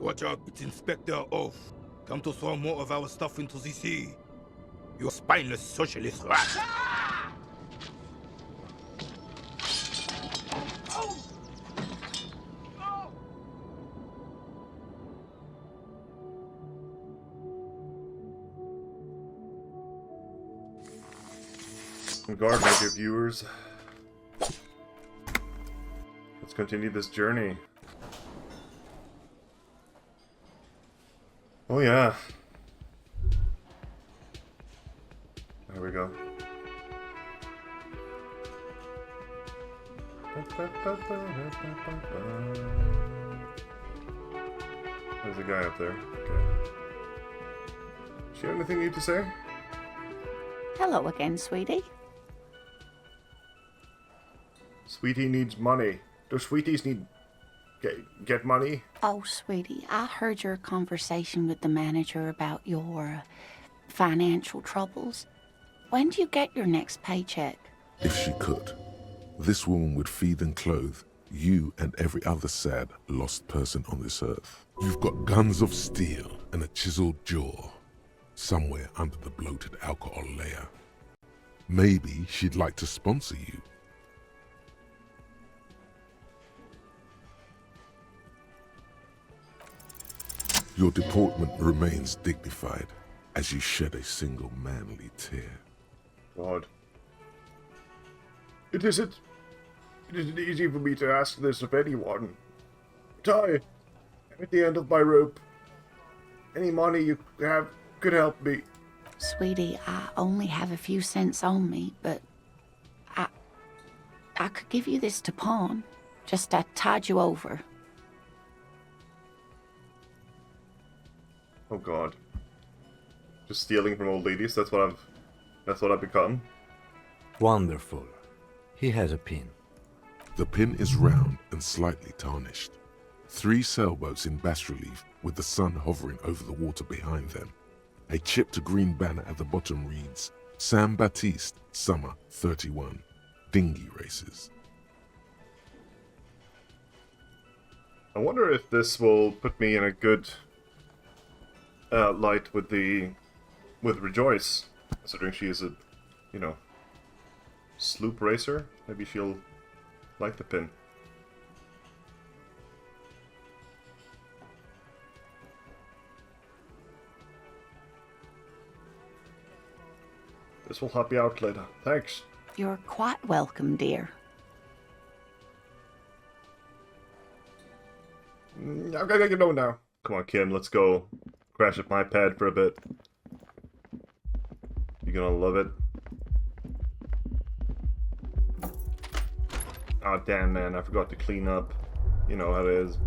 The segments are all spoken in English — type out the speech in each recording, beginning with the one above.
Watch out, it's Inspector Oath. Come to throw more of our stuff into the sea. You spineless socialist rat. Guard, my dear viewers. Let's continue this journey. Oh yeah. There we go. There's a guy up there. Okay. She have anything you need to say? Hello again, sweetie. Sweetie needs money. Do sweeties need get money? Oh, sweetie, I heard your conversation with the manager about your financial troubles. When do you get your next paycheck? If she could, this woman would feed and clothe you and every other sad, lost person on this earth. You've got guns of steel and a chiseled jaw somewhere under the bloated alcohol layer. Maybe she'd like to sponsor you. Your deportment remains dignified as you shed a single manly tear. God. It isn't easy for me to ask this of anyone. But I'm at the end of my rope. Any money you have could help me. Sweetie, I only have a few cents on me, but I could give you this to pawn. Just to tide you over. Oh God. Just stealing from old ladies, that's what I've become. Wonderful. He has a pin. The pin is round and slightly tarnished. 3 sailboats in bas-relief with the sun hovering over the water behind them. A chipped green banner at the bottom reads, San Baptiste, Summer 31, Dinghy Races. I wonder if this will put me in a good light with Rejoice, considering she is a, sloop racer. Maybe she'll like the pin. This will help you out later. Thanks. You're quite welcome, dear. I'm gonna get on now. Come on, Kim, let's go crash at my pad for a bit. You're gonna love it. Oh damn, man, I forgot to clean up. You know how it is.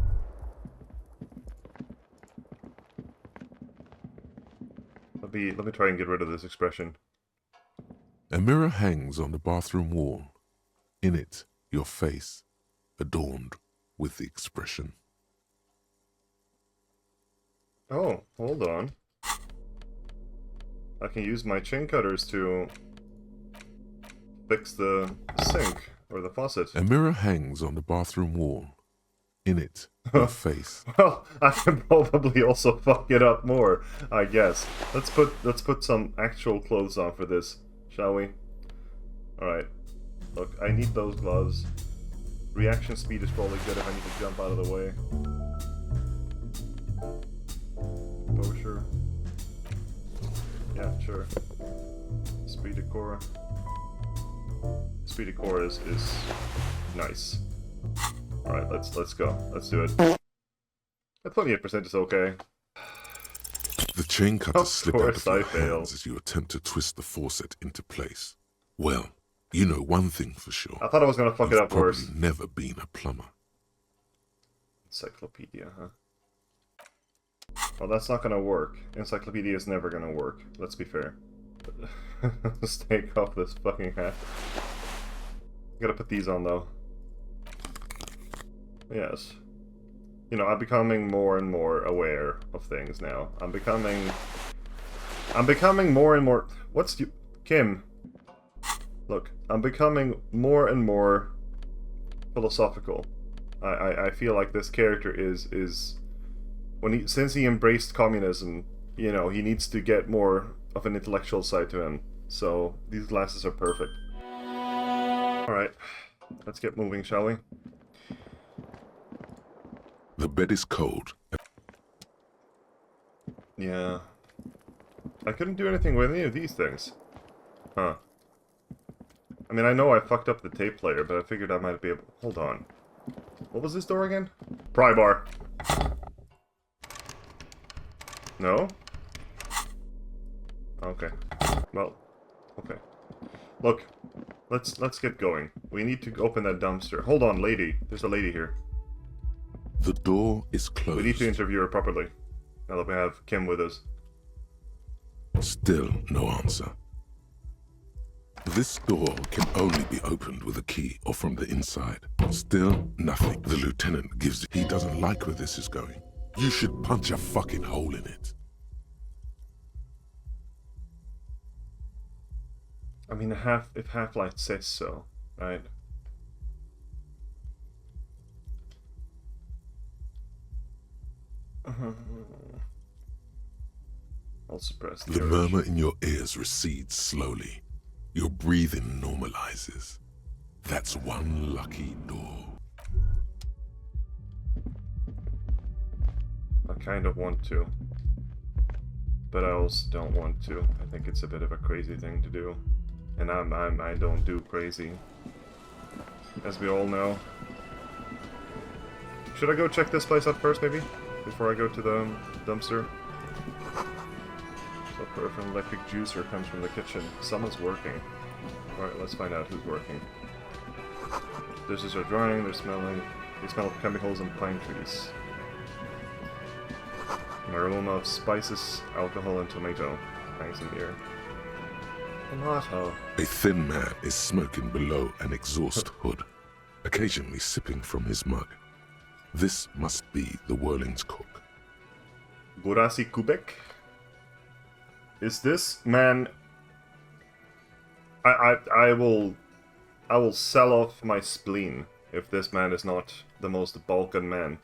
Let me try and get rid of this expression. A mirror hangs on the bathroom wall. In it, your face, adorned with the expression. Oh, hold on. I can use my chain cutters to fix the sink or the faucet. A mirror hangs on the bathroom wall. In it, your face. Well, I can probably also fuck it up more, I guess. Let's put some actual clothes on for this, shall we? Alright. Look, I need those gloves. Reaction speed is probably good if I need to jump out of the way. Composure. Yeah, sure. Speed decor. Speed decor is nice. Alright, let's go. Let's do it. At 28% is okay. The chain cutters slip out of your failed. hands as you attempt to twist the faucet into place. Well, you know one thing for sure. I thought I was gonna fuck it up worse. You've probably never been a plumber. Encyclopedia, huh? Well, that's not gonna work. Encyclopedia is never gonna work. Let's be fair. Let's take off this fucking hat. Gotta put these on though. Yes. You know, I'm becoming more and more aware of things now. I'm becoming more and more... Kim. Look, I'm becoming more and more philosophical. I feel like this character is since he embraced communism, you know, he needs to get more of an intellectual side to him. So these glasses are perfect. Alright, let's get moving, shall we? The bed is cold. Yeah. I couldn't do anything with any of these things. Huh. I mean, I know I fucked up the tape player, but I figured I might be able... Hold on. What was this door again? Pry bar. No? Okay. Well, okay. Look, let's get going. We need to open that dumpster. Hold on, lady. There's a lady here. The door is closed. We need to interview her properly. Now that we have Kim with us. Still no answer. This door can only be opened with a key or from the inside. Still nothing. The lieutenant gives... He doesn't like where this is going. You should punch a fucking hole in it. I mean, if Half-Life says so, right? I'll suppress the urge. murmur in your ears recedes slowly. Your breathing normalizes. That's one lucky door. I kind of want to, but I also don't want to. I think it's a bit of a crazy thing to do, and I don't do crazy, as we all know. Should I go check this place out first, maybe, before I go to the dumpster? So, an electric juicer comes from the kitchen. Someone's working. All right, let's find out who's working. Dishes are drying. They're smelling. They smell of chemicals and pine trees. An aroma of spices, alcohol, and tomato hangs in the air. Tomato. A thin man is smoking below an exhaust hood, occasionally sipping from his mug. This must be the Whirling's cook. Gorasi Kubek? Is this man... I will sell off my spleen if this man is not the most Balkan man.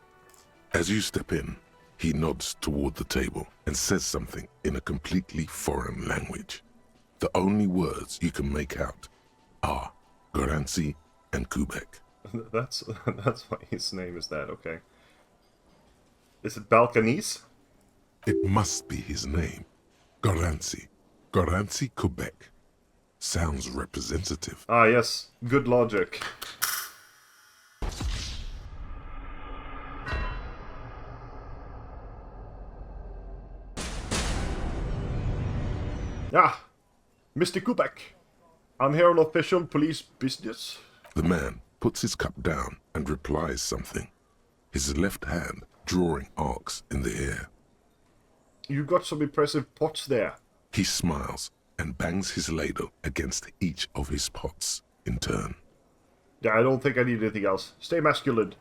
As you step in, he nods toward the table and says something in a completely foreign language. The only words you can make out are Goranci and Kubek. That's why his name is that, okay. Is it Balkanese? It must be his name. Goranci. Goranci Kubek. Sounds representative. Ah, yes. Good logic. Ah, Mr. Kubek. I'm here on official police business. The man puts his cup down and replies something, his left hand drawing arcs in the air. You got some impressive pots there. He smiles and bangs his ladle against each of his pots in turn. Yeah, I don't think I need anything else. Stay masculine.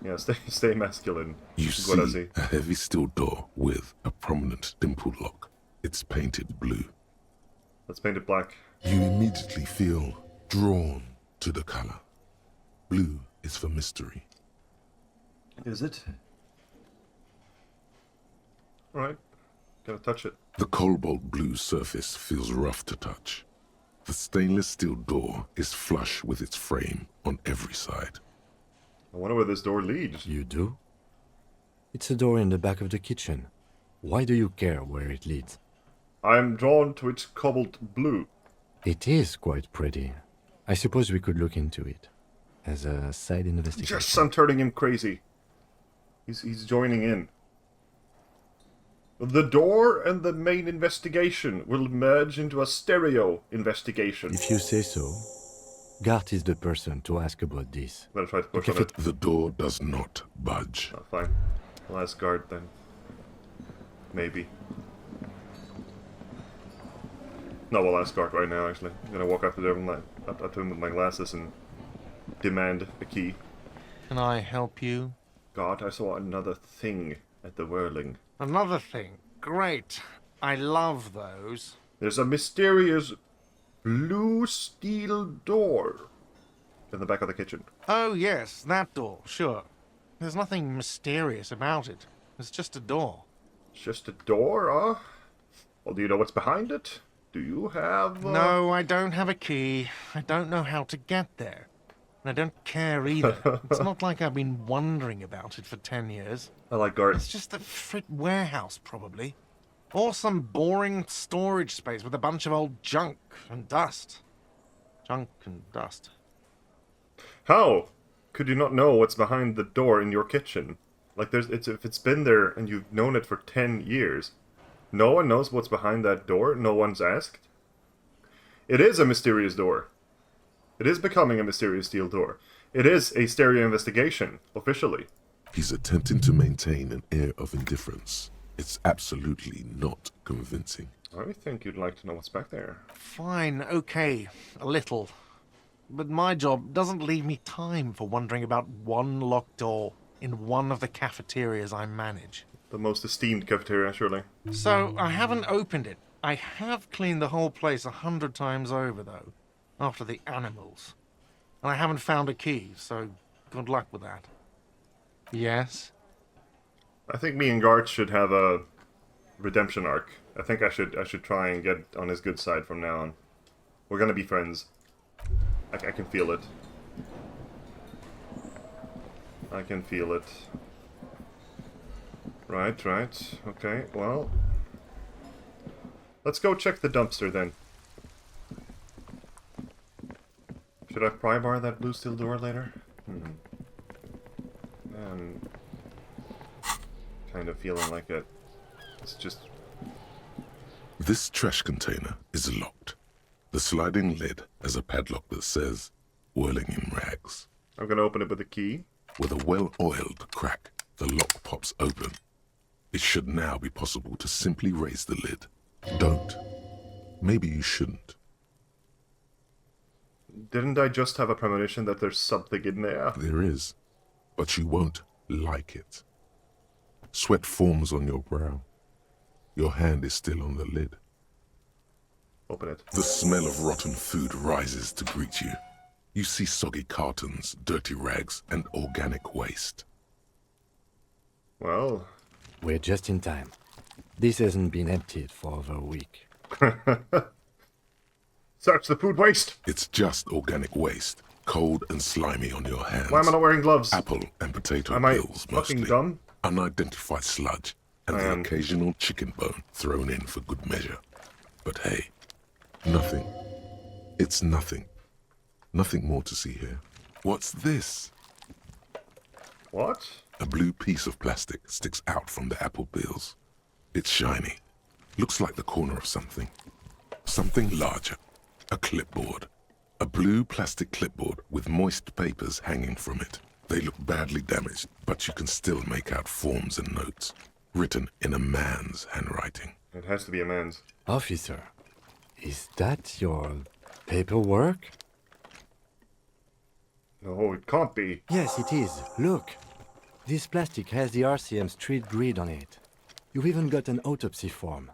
Yeah, stay masculine. You see a heavy steel door with a prominent dimple lock. It's painted blue. Let's paint it black. You immediately feel drawn to the color. Blue is for mystery. Is it? Alright. Gotta touch it. The cobalt blue surface feels rough to touch. The stainless steel door is flush with its frame on every side. I wonder where this door leads. You do? It's a door in the back of the kitchen. Why do you care where it leads? I'm drawn to its cobalt blue. It is quite pretty. I suppose we could look into it as a side investigation. Yes, I'm turning him crazy. He's joining in. The door and the main investigation will merge into a stereo investigation. If you say so. Gart is the person to ask about this. I'm gonna try to push Okay, on it. The door does not budge. Oh, fine. I'll ask guard then. Maybe. No, I'll ask guard right now, actually. I'm gonna walk up to him with my glasses and demand a key. Can I help you? God, I saw another thing at the Whirling. Another thing. Great. I love those. There's a mysterious blue steel door in the back of the kitchen. Oh, yes, that door, sure. There's nothing mysterious about it. It's just a door. It's just a door, huh? Well, do you know what's behind it? Do you have... No, I don't have a key. I don't know how to get there. And I don't care either. It's not like I've been wondering about it for 10 years. I like Gart. It's just a frit warehouse, probably. Or some boring storage space with a bunch of old junk and dust. Junk and dust. How could you not know what's behind the door in your kitchen? Like, if it's been there and you've known it for 10 years, no one knows what's behind that door? No one's asked? It is a mysterious door. It is becoming a mysterious steel door. It is a stereo investigation, officially. He's attempting to maintain an air of indifference. It's absolutely not convincing. I think you'd like to know what's back there. Fine, okay, a little. But my job doesn't leave me time for wondering about one locked door in one of the cafeterias I manage. The most esteemed cafeteria, surely. So, I haven't opened it. I have cleaned the whole place 100 times over, though, after the animals. And I haven't found a key, so good luck with that. Yes? I think me and Gart should have a redemption arc. I think I should try and get on his good side from now on. We're gonna be friends. I can feel it. I can feel it. Right. Okay, well... Let's go check the dumpster, then. Should I pry bar that blue steel door later? Kind of feeling like it. It's just... This trash container is locked. The sliding lid has a padlock that says, "Whirling in rags." I'm gonna open it with a key. With a well-oiled crack, the lock pops open. It should now be possible to simply raise the lid. Don't. Maybe you shouldn't. Didn't I just have a premonition that there's something in there? There is, but you won't like it. Sweat forms on your brow. Your hand is still on the lid. Open it. The smell of rotten food rises to greet you. You see soggy cartons, dirty rags, and organic waste. Well... We're just in time. This hasn't been emptied for over a week. Search the food waste! It's just organic waste, cold and slimy on your hands. Why am I not wearing gloves? Apple and potato Am I peels fucking mostly. dumb? Unidentified sludge, and I the am. occasional chicken bone thrown in for good measure. But hey, nothing. It's nothing. Nothing more to see here. What's this? What? A blue piece of plastic sticks out from the apple peels. It's shiny. Looks like the corner of something. Something larger. A clipboard. A blue plastic clipboard with moist papers hanging from it. They look badly damaged, but you can still make out forms and notes, written in a man's handwriting. It has to be a man's. Officer, is that your paperwork? No, it can't be. Yes, it is. Look. This plastic has the RCM street grid on it. You've even got an autopsy form.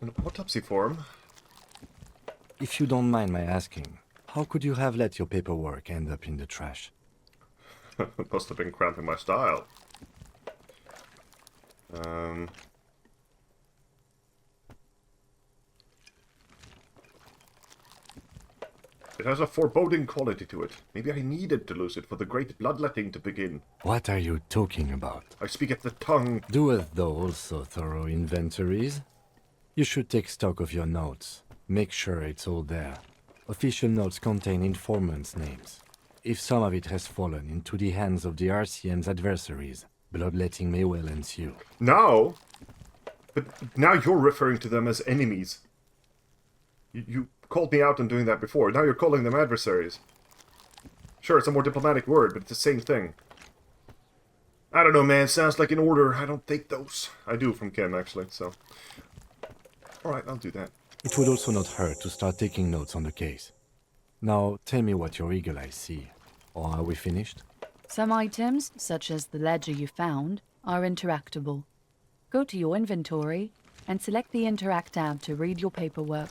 An autopsy form? If you don't mind my asking, how could you have let your paperwork end up in the trash? It must have been cramping my style. It has a foreboding quality to it. Maybe I needed to lose it for the great bloodletting to begin. What are you talking about? I speak at the tongue. Doeth thou also thorough inventories? You should take stock of your notes. Make sure it's all there. Official notes contain informants' names. If some of it has fallen into the hands of the RCM's adversaries, bloodletting may well ensue. Now? But now you're referring to them as enemies. You called me out on doing that before. Now you're calling them adversaries. Sure, it's a more diplomatic word, but it's the same thing. I don't know, man. Sounds like an order. I don't take those. I do from Kim, actually, so... Alright, I'll do that. It would also not hurt to start taking notes on the case. Now, tell me what your eagle eyes see. Or are we finished? Some items, such as the ledger you found, are interactable. Go to your inventory and select the Interact tab to read your paperwork.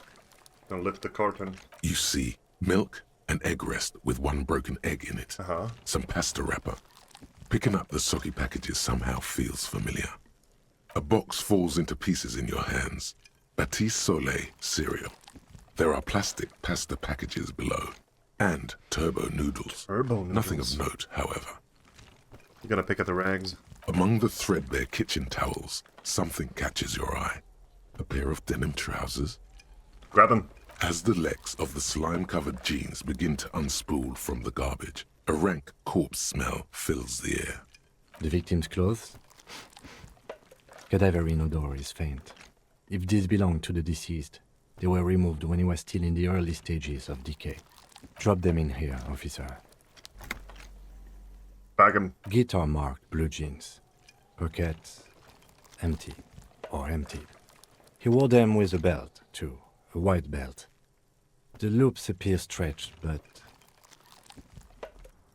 Now lift the carton. You see milk An egg rest with one broken egg in it. Some pasta wrapper. Picking up the soggy packages somehow feels familiar. A box falls into pieces in your hands. Batiste Soleil cereal. There are plastic pasta packages below. And turbo noodles. Nothing of note, however. You gotta pick at the rags. Among the threadbare kitchen towels, something catches your eye. A pair of denim trousers. Grab them. As the legs of the slime-covered jeans begin to unspool from the garbage, a rank corpse smell fills the air. The victim's clothes? Cadaverine odor is faint. If these belong to the deceased, they were removed when he was still in the early stages of decay. Drop them in here, officer. Bag him. Guitar-marked blue jeans. Pockets empty or emptied. He wore them with a belt, too. A white belt. The loops appear stretched, but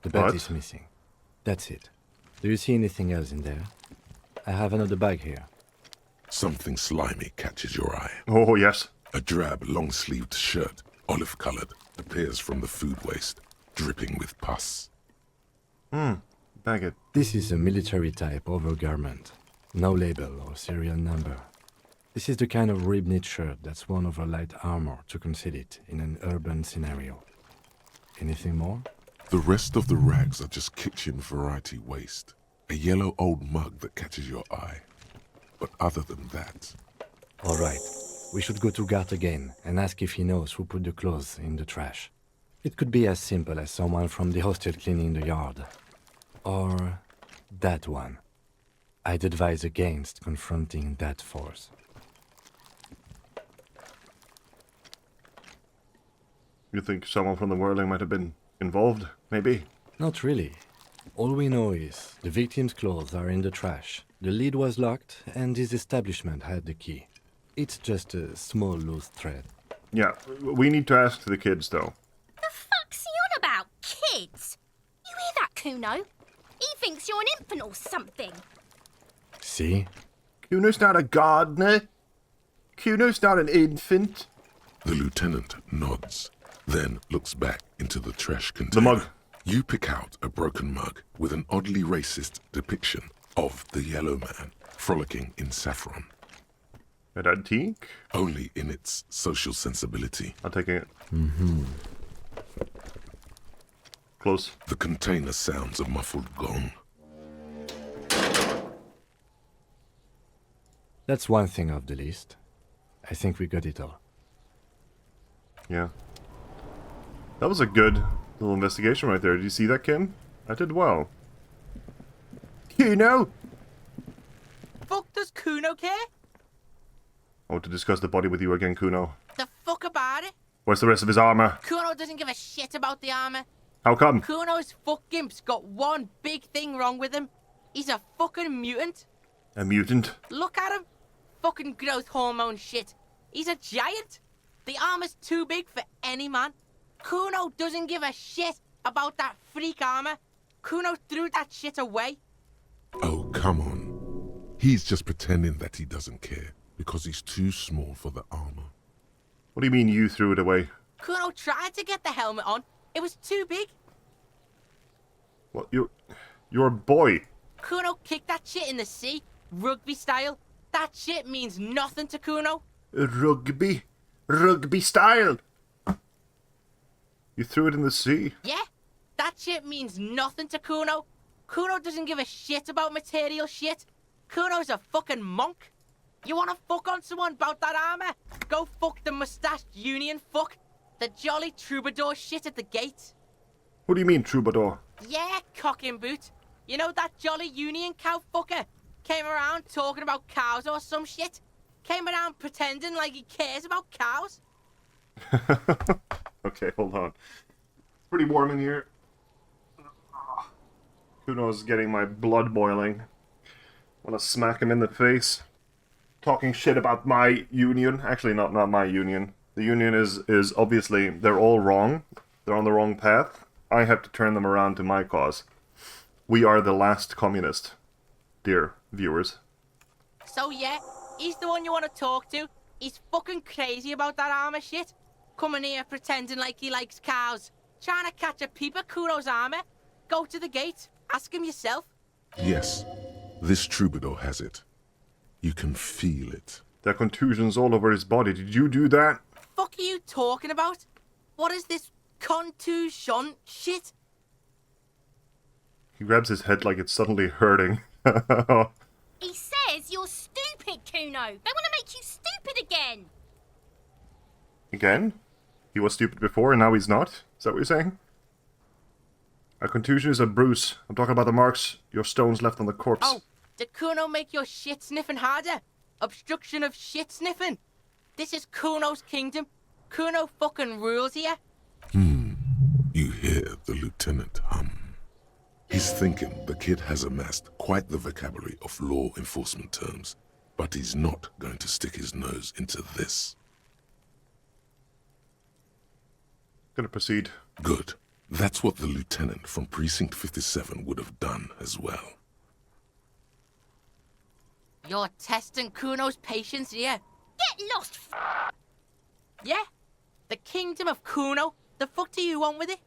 the belt is missing. That's it. Do you see anything else in there? I have another bag here. Something slimy catches your eye. Oh, yes. A drab, long-sleeved shirt, olive-colored, appears from the food waste, dripping with pus. Bag it. This is a military-type overgarment. No label or serial number. This is the kind of rib-knit shirt that's worn over light armor to conceal it in an urban scenario. Anything more? The rest of the rags are just kitchen variety waste. A yellow old mug that catches your eye. But other than that... All right. We should go to Gart again and ask if he knows who put the clothes in the trash. It could be as simple as someone from the hostel cleaning the yard. Or that one. I'd advise against confronting that force. You think someone from the whirling might have been involved? Maybe? Not really. All we know is the victim's clothes are in the trash. The lid was locked, and his establishment had the key. It's just a small loose thread. Yeah, we need to ask the kids, though. The fuck's he on about? Kids? You hear that, Kuno? He thinks you're an infant or something. See? Kuno's not a gardener. Kuno's not an infant. The lieutenant nods, then looks back into the trash container. The mug. You pick out a broken mug with an oddly racist depiction of the yellow man frolicking in saffron. An antique? Only in its social sensibility. I'm taking it. Close. The container sounds a muffled gong. That's one thing off the list. I think we got it all. Yeah. That was a good little investigation right there. Did you see that, Kim? I did well. Kuno! Fuck does Kuno care? I want to discuss the body with you again, Kuno. The fuck about it? Where's the rest of his armor? Kuno doesn't give a shit about the armor. How come? Kuno's fuck gimp's got one big thing wrong with him. He's a fucking mutant. A mutant? Look at him. Fucking growth hormone shit. He's a giant. The armor's too big for any man. Kuno doesn't give a shit about that freak armor. Kuno threw that shit away. Oh, come on. He's just pretending that he doesn't care because he's too small for the armor. What do you mean you threw it away? Kuno tried to get the helmet on. It was too big. What? You're a boy. Kuno kicked that shit in the sea, rugby style. That shit means nothing to Kuno. Rugby? Rugby style? You threw it in the sea? Yeah, that shit means nothing to Kuno. Kuno doesn't give a shit about material shit. Kuno's a fucking monk. You wanna fuck on someone about that armor? Go fuck the mustached union fuck. The jolly troubadour shit at the gate. What do you mean, troubadour? Yeah, cock in boot. You know that jolly union cow fucker? Came around talking about cows or some shit. Came around pretending like he cares about cows. Okay, hold on. It's pretty warm in here. Kuno's getting my blood boiling. Wanna smack him in the face. Talking shit about my union. Actually, not my union. The union is obviously, they're all wrong. They're on the wrong path. I have to turn them around to my cause. We are the last communist, dear viewers. So yeah, he's the one you want to talk to. He's fucking crazy about that armor shit. Coming here pretending like he likes cows. Trying to catch a peep at Kuno's armor? Go to the gate. Ask him yourself. Yes, this troubadour has it. You can feel it. There are contusions all over his body. Did you do that? Fuck are you talking about? What is this contusion shit? He grabs his head like it's suddenly hurting. He says you're stupid, Kuno. They want to make you stupid again. Again? He was stupid before and now he's not? Is that what you're saying? A contusion is a bruise. I'm talking about the marks your stones left on the corpse. Oh, did Kuno make your shit sniffing harder? Obstruction of shit sniffing? This is Kuno's kingdom. Kuno fucking rules here. You hear the lieutenant hum. He's thinking the kid has amassed quite the vocabulary of law enforcement terms, but he's not going to stick his nose into this. Gonna proceed. Good. That's what the lieutenant from Precinct 57 would have done as well. You're testing Kuno's patience here. Get lost, Yeah? The kingdom of Kuno? The fuck do you want with it?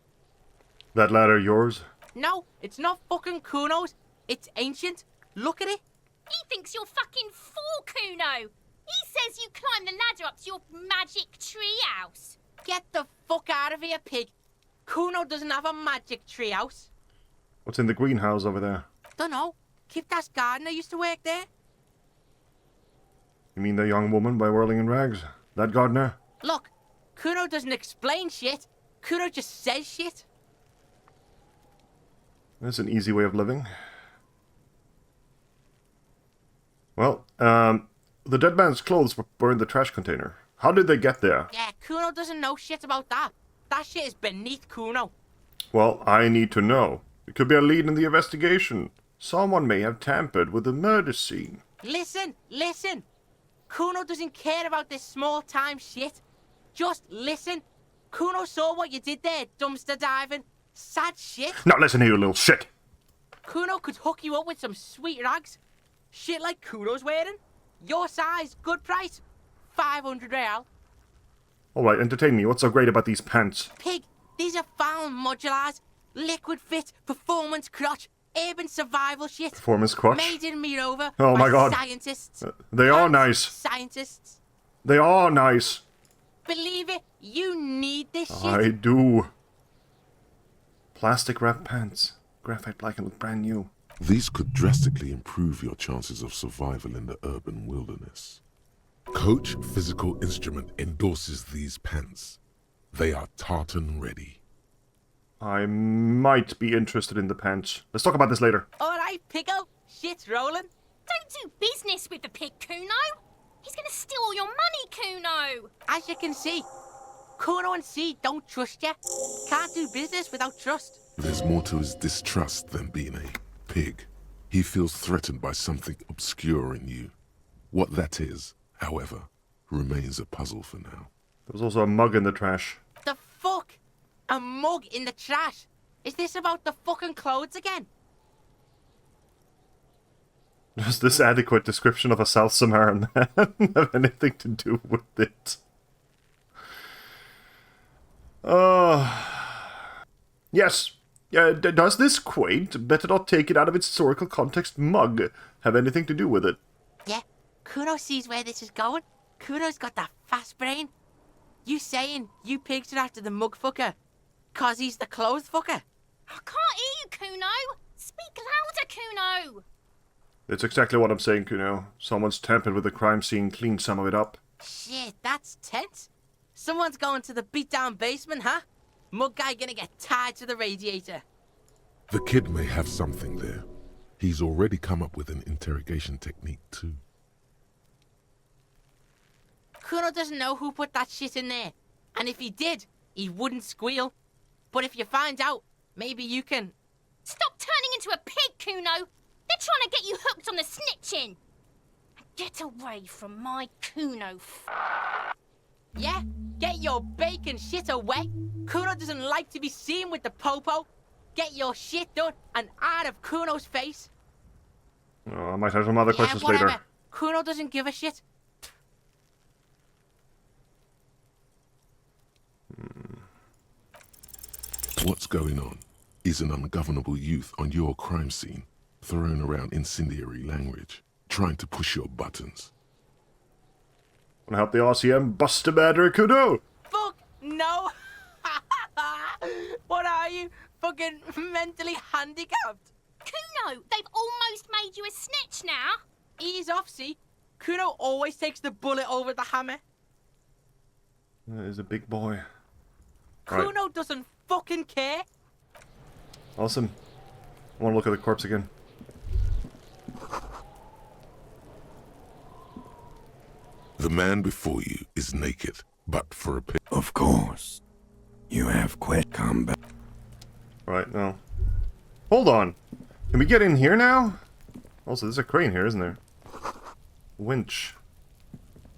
That ladder yours? No, it's not fucking Kuno's. It's ancient. Look at it. He thinks you're fucking fool, Kuno. He says you climb the ladder up to your magic treehouse. Get the fuck out of here, pig. Kuno doesn't have a magic treehouse. What's in the greenhouse over there? Dunno. Kipta's gardener used to work there. You mean the young woman by whirling in rags? That gardener? Look, Kuno doesn't explain shit. Kuno just says shit. That's an easy way of living. Well, the dead man's clothes were in the trash container. How did they get there? Yeah, Kuno doesn't know shit about that. That shit is beneath Kuno. Well, I need to know. It could be a lead in the investigation. Someone may have tampered with the murder scene. Listen. Kuno doesn't care about this small-time shit. Just listen. Kuno saw what you did there, dumpster diving. Sad shit. Now listen here, you little shit. Kuno could hook you up with some sweet rags. Shit like Kuno's wearing. Your size, good price. 500 real. Alright, entertain me. What's so great about these pants? Pig, these are found modulars. Liquid fit, performance crotch, urban survival shit. Performance crotch? Made in Mirova Oh by my god. Scientists. They are Pants nice. Scientists. They are nice. Believe it, you need this shit. I do. Plastic wrap pants. Graphite black and look brand new. These could drastically improve your chances of survival in the urban wilderness. Coach Physical Instrument endorses these pants. They are tartan ready. I might be interested in the pants. Let's talk about this later. Alright, Pickle. Shit's rolling. Don't do business with the pig, Kuno. He's gonna steal all your money, Kuno. As you can see, Kuno and C don't trust you. Can't do business without trust. There's more to his distrust than being a pig. He feels threatened by something obscure in you. What that is, however, remains a puzzle for now. There was also a mug in the trash. The fuck? A mug in the trash? Is this about the fucking clothes again? Does this adequate description of a South Saharan man have anything to do with it? Yes. Does this quaint, better not take it out of its historical context mug have anything to do with it? Yeah, Kuno sees where this is going. Kuno's got that fast brain. You saying you pigs are after the mug fucker? 'Cause he's the clothes fucker? I can't hear you, Kuno. Speak louder, Kuno. It's exactly what I'm saying, Kuno. Someone's tampered with the crime scene, cleaned some of it up. Shit, that's tense. Someone's going to the beat-down basement, huh? Mug guy gonna get tied to the radiator. The kid may have something there. He's already come up with an interrogation technique too. Kuno doesn't know who put that shit in there. And if he did, he wouldn't squeal. But if you find out, maybe you can... Stop turning into a pig, Kuno. They're trying to get you hooked on the snitching. Get away from my Kuno. Yeah? Get your bacon shit away. Kuno doesn't like to be seen with the popo. Get your shit done and out of Kuno's face. Oh, I might have some other questions whatever. later. Kuno doesn't give a shit. What's going on is an ungovernable youth on your crime scene, throwing around incendiary language, trying to push your buttons. Wanna help the RCM bust a murderer, Kuno? Fuck no! What are you? Fucking mentally handicapped? Kuno, they've almost made you a snitch now. Ease off, see? Kuno always takes the bullet over the hammer. That is a big boy. Kuno doesn't fucking care. Awesome. I want to look at the corpse again. The man before you is naked, but for a pit. Of course. You have quit combat. Right, now. Hold on. Can we get in here now? Also, there's a crane here, isn't there? Winch.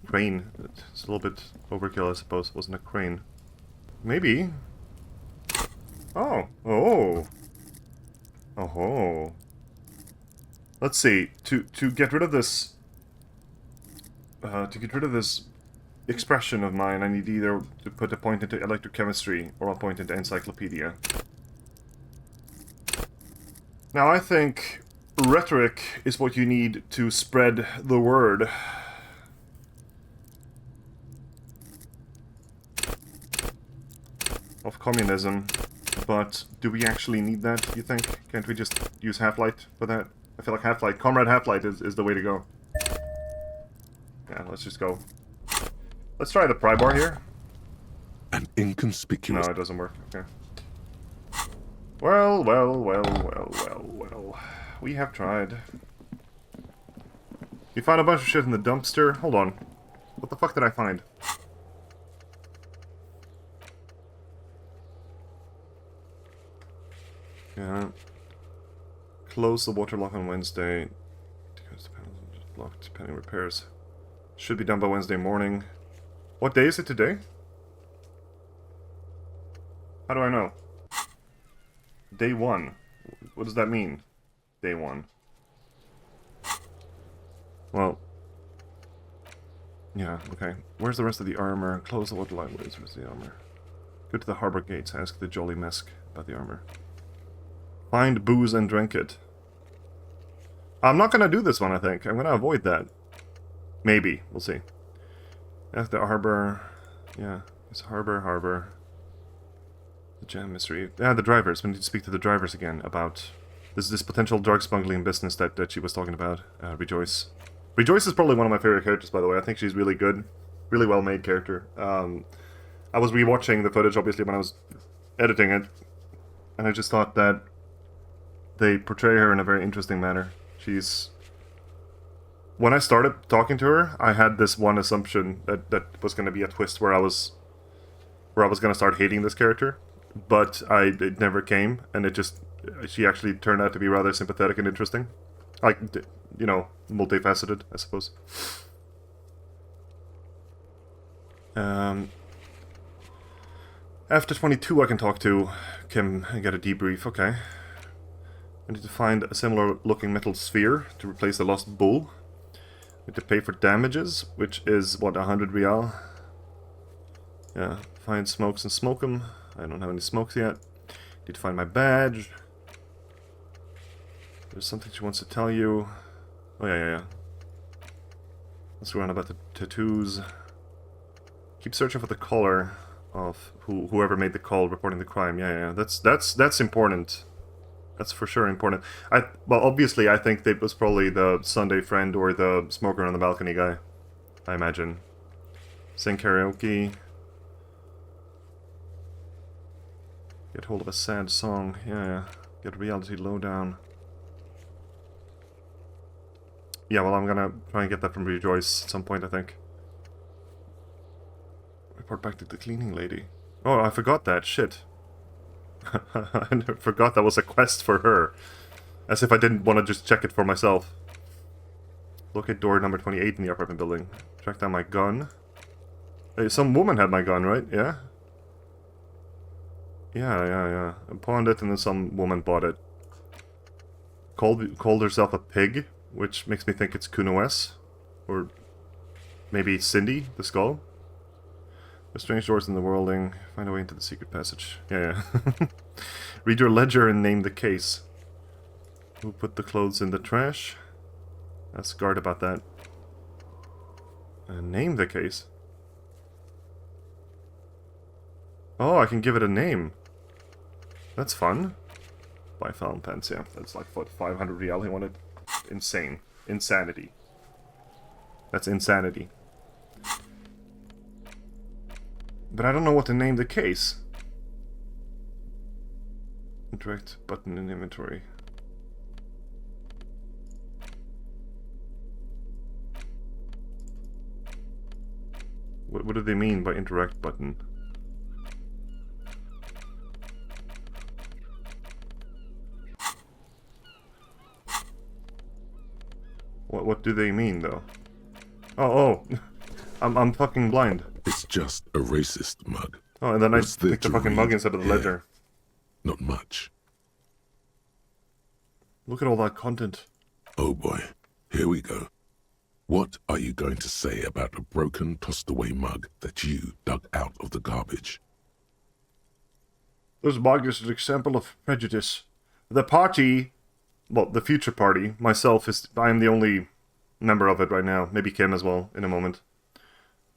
Crane. It's a little bit overkill, I suppose. It wasn't a crane. Maybe. Oh. Oh. Oh. Let's see. To get rid of this... to get rid of this expression of mine, I need either to put a point into electrochemistry or a point into encyclopedia. Now, I think rhetoric is what you need to spread the word. Of communism. But do we actually need that, you think? Can't we just use Half-Light for that? I feel like Half-Light, Comrade Half-Light is the way to go. Yeah, let's just go. Let's try the pry bar here. An inconspicuous... No, it doesn't work. Okay. Well. We have tried. You found a bunch of shit in the dumpster? Hold on. What the fuck did I find? Yeah. Close the water lock on Wednesday. Locked pending repairs. Should be done by Wednesday morning. What day is it today? How do I know? Day 1. What does that mean? Day 1. Well. Yeah, okay. Where's the rest of the armor? Close the water line. Where's the armor? Go to the harbor gates. Ask the Jolly Mesk about the armor. Find booze and drink it. I'm not gonna do this one, I think. I'm gonna avoid that. Maybe. We'll see. Ask the harbor... Yeah. It's harbor. The jam mystery. Yeah, the drivers. We need to speak to the drivers again about... this potential drug smuggling business that she was talking about. Rejoice. Rejoice is probably one of my favorite characters, by the way. I think she's really good. Really well-made character. I was rewatching the footage, obviously, when I was editing it. And I just thought that they portray her in a very interesting manner. She's... When I started talking to her, I had this one assumption that was going to be a twist where I was going to start hating this character. But it never came, and it just... She actually turned out to be rather sympathetic and interesting. Like, you know, multifaceted, I suppose. After 22 I can talk to Kim and get a debrief, okay. I need to find a similar looking metal sphere to replace the lost bull. I need to pay for damages, which is, what, 100 real? Yeah, find smokes and smoke them. I don't have any smokes yet. Need to find my badge. There's something she wants to tell you. Oh, yeah. Let's go on about the tattoos. Keep searching for the caller of whoever made the call reporting the crime. Yeah. That's important. That's for sure important. Well, obviously, I think it was probably the Sunday friend or the smoker on the balcony guy. I imagine. Sing karaoke. Get hold of a sad song. Yeah. Get reality lowdown. Yeah, well, I'm gonna try and get that from Rejoice at some point, I think. Report back to the cleaning lady. Oh, I forgot that. Shit. I forgot that was a quest for her. As if I didn't want to just check it for myself. Locate door number 28 in the apartment building. Track down my gun. Hey, some woman had my gun, right? Yeah? Yeah. I pawned it and then some woman bought it. Called herself a pig, which makes me think it's Kuno S. Or maybe Cindy, the skull. There's strange doors in the worlding. Find a way into the secret passage. Yeah. Read your ledger and name the case. Who put the clothes in the trash? Ask guard about that. And name the case. Oh, I can give it a name. That's fun. Buy fountain pens, yeah. That's like, what, 500 real he wanted? Insane. Insanity. That's insanity. But I don't know what to name the case. Interact button in inventory. What do they mean by interact button? What do they mean though? Oh, I'm fucking blind. It's just a racist mug. Oh, and then What's I picked the there to fucking mug read instead of the here? ledger. Not much. Look at all that content. Oh boy, here we go. What are you going to say about a broken, tossed-away mug that you dug out of the garbage? This mug is an example of prejudice. The party, well, the future party, myself, I am the only member of it right now. Maybe Kim as well, in a moment.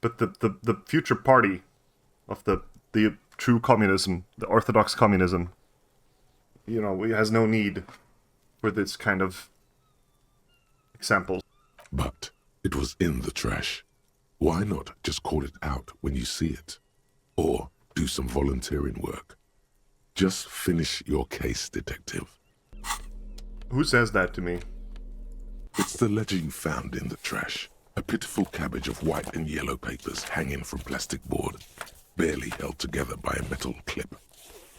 But the future party of the true communism, the orthodox communism, you know, it has no need for this kind of examples. But it was in the trash. Why not just call it out when you see it? Or do some volunteering work. Just finish your case, detective. Who says that to me? It's the ledger you found in the trash. A pitiful cabbage of white and yellow papers hanging from plastic board, barely held together by a metal clip.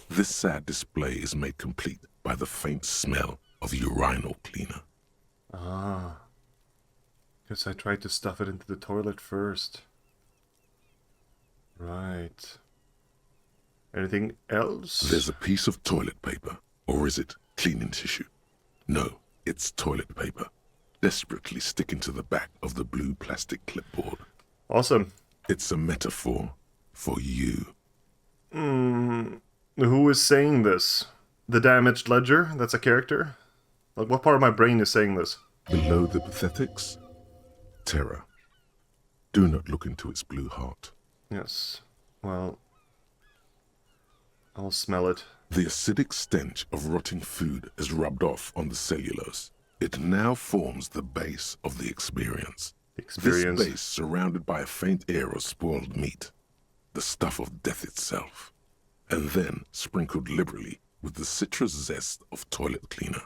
This sad display is made complete by the faint smell of urinal cleaner. Ah. Guess I tried to stuff it into the toilet first. Right. Anything else? There's a piece of toilet paper. Or is it cleaning tissue? No, it's toilet paper. Desperately sticking to the back of the blue plastic clipboard. Awesome. It's a metaphor for you. Who is saying this? The damaged ledger? That's a character? Like, what part of my brain is saying this? Below the pathetics, terror. Do not look into its blue heart. Yes. Well, I'll smell it. The acidic stench of rotting food is rubbed off on the cellulose. It now forms the base of the experience. Experience. This base surrounded by a faint air of spoiled meat, the stuff of death itself, and then sprinkled liberally with the citrus zest of toilet cleaner.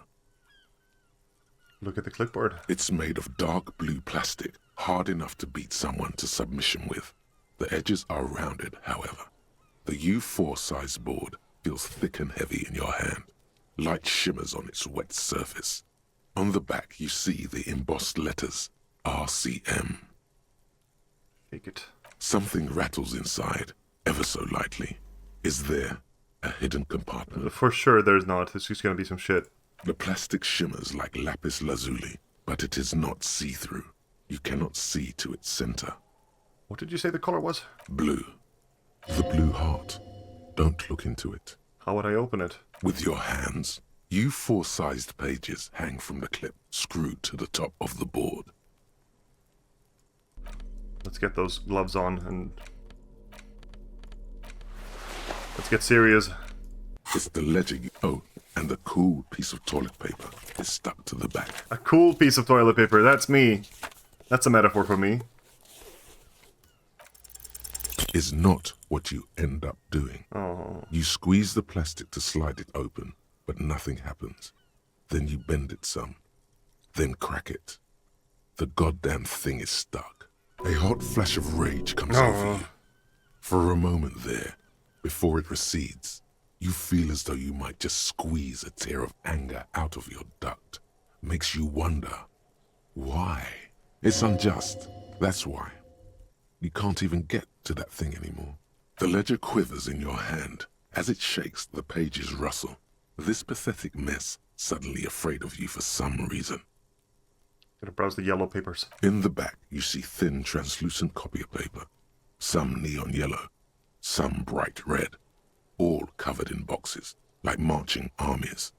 Look at the clipboard. It's made of dark blue plastic, hard enough to beat someone to submission with. The edges are rounded, however. The U4 size board feels thick and heavy in your hand. Light shimmers on its wet surface. On the back, you see the embossed letters, RCM. Take it. Something rattles inside, ever so lightly. Is there a hidden compartment? For sure there's not. It's just gonna be some shit. The plastic shimmers like lapis lazuli, but it is not see-through. You cannot see to its center. What did you say the color was? Blue. The blue heart. Don't look into it. How would I open it? With your hands. U4-sized pages hang from the clip, screwed to the top of the board. Let's get those gloves on and... let's get serious. It's the ledger you... Oh, and the cool piece of toilet paper is stuck to the back. A cool piece of toilet paper, that's me. That's a metaphor for me. Is not what you end up doing. Oh. You squeeze the plastic to slide it open, but nothing happens. Then you bend it some. Then crack it. The goddamn thing is stuck. A hot flash of rage comes over you. For a moment there, before it recedes, you feel as though you might just squeeze a tear of anger out of your duct. Makes you wonder, why? It's unjust, that's why. You can't even get to that thing anymore. The ledger quivers in your hand. As it shakes, the pages rustle. This pathetic mess suddenly afraid of you for some reason. Gonna browse the yellow papers. In the back, you see thin, translucent copy paper. Some neon yellow, some bright red, all covered in boxes, like marching armies.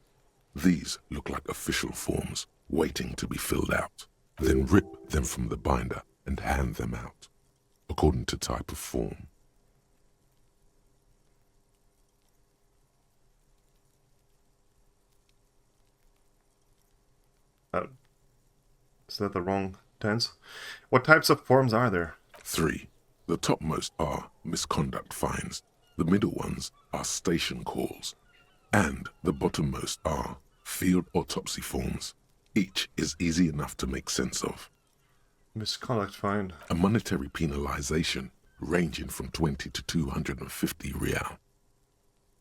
These look like official forms, waiting to be filled out. Then rip them from the binder and hand them out, according to type of form. Is that the wrong tense? What types of forms are there? 3. The topmost are misconduct fines, the middle ones are station calls, and the bottommost are field autopsy forms. Each is easy enough to make sense of. Misconduct fine. A monetary penalization ranging from 20 to 250 real.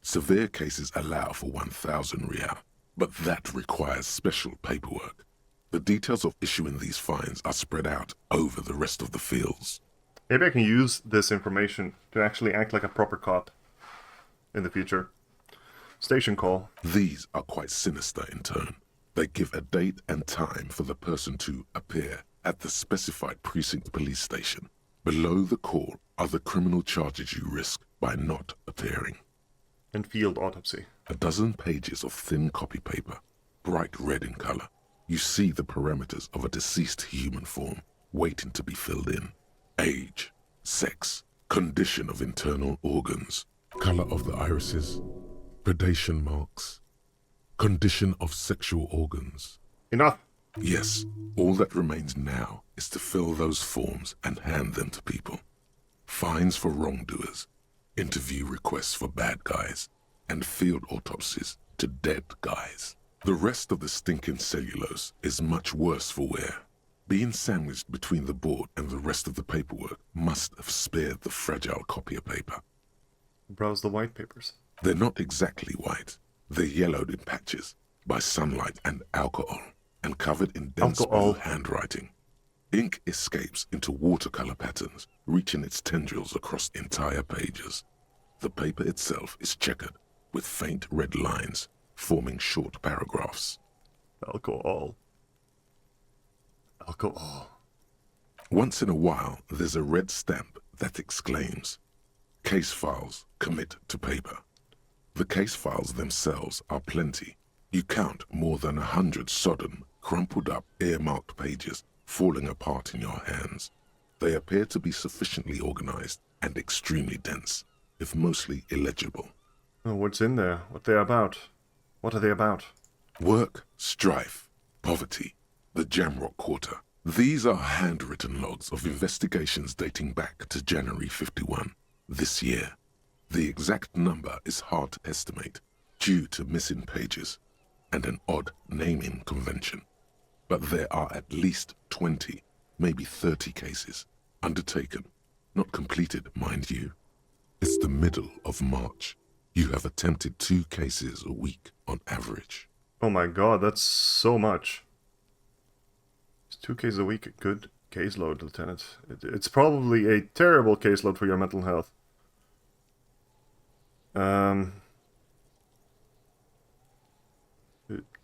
Severe cases allow for 1,000 real, but that requires special paperwork. The details of issuing these fines are spread out over the rest of the fields. Maybe I can use this information to actually act like a proper cop in the future. Station call. These are quite sinister in turn. They give a date and time for the person to appear at the specified precinct police station. Below the call are the criminal charges you risk by not appearing. And field autopsy. A dozen pages of thin copy paper, bright red in color. You see the parameters of a deceased human form waiting to be filled in. Age, sex, condition of internal organs, color of the irises, predation marks, condition of sexual organs. Enough. Yes, all that remains now is to fill those forms and hand them to people. Fines for wrongdoers, interview requests for bad guys, and field autopsies to dead guys. The rest of the stinking cellulose is much worse for wear. Being sandwiched between the board and the rest of the paperwork must have spared the fragile copier paper. Browse the white papers. They're not exactly white. They're yellowed in patches by sunlight and alcohol, and covered in dense blue handwriting. Ink escapes into watercolor patterns, reaching its tendrils across entire pages. The paper itself is checkered with faint red lines, forming short paragraphs. Alcohol. Once in a while, there's a red stamp that exclaims, "Case files, commit to paper." The case files themselves are plenty. You count more than 100 sodden, crumpled up, earmarked pages falling apart in your hands. They appear to be sufficiently organized and extremely dense, if mostly illegible. Oh, what's in there? What they're about? What are they about? Work, strife, poverty, the Jamrock Quarter. These are handwritten logs of investigations dating back to January 51, this year. The exact number is hard to estimate due to missing pages and an odd naming convention. But there are at least 20, maybe 30 cases undertaken, not completed, mind you. It's the middle of March. You have attempted 2 cases a week on average. Oh my god, that's so much. Is 2 cases a week a good caseload, Lieutenant? It's probably a terrible caseload for your mental health.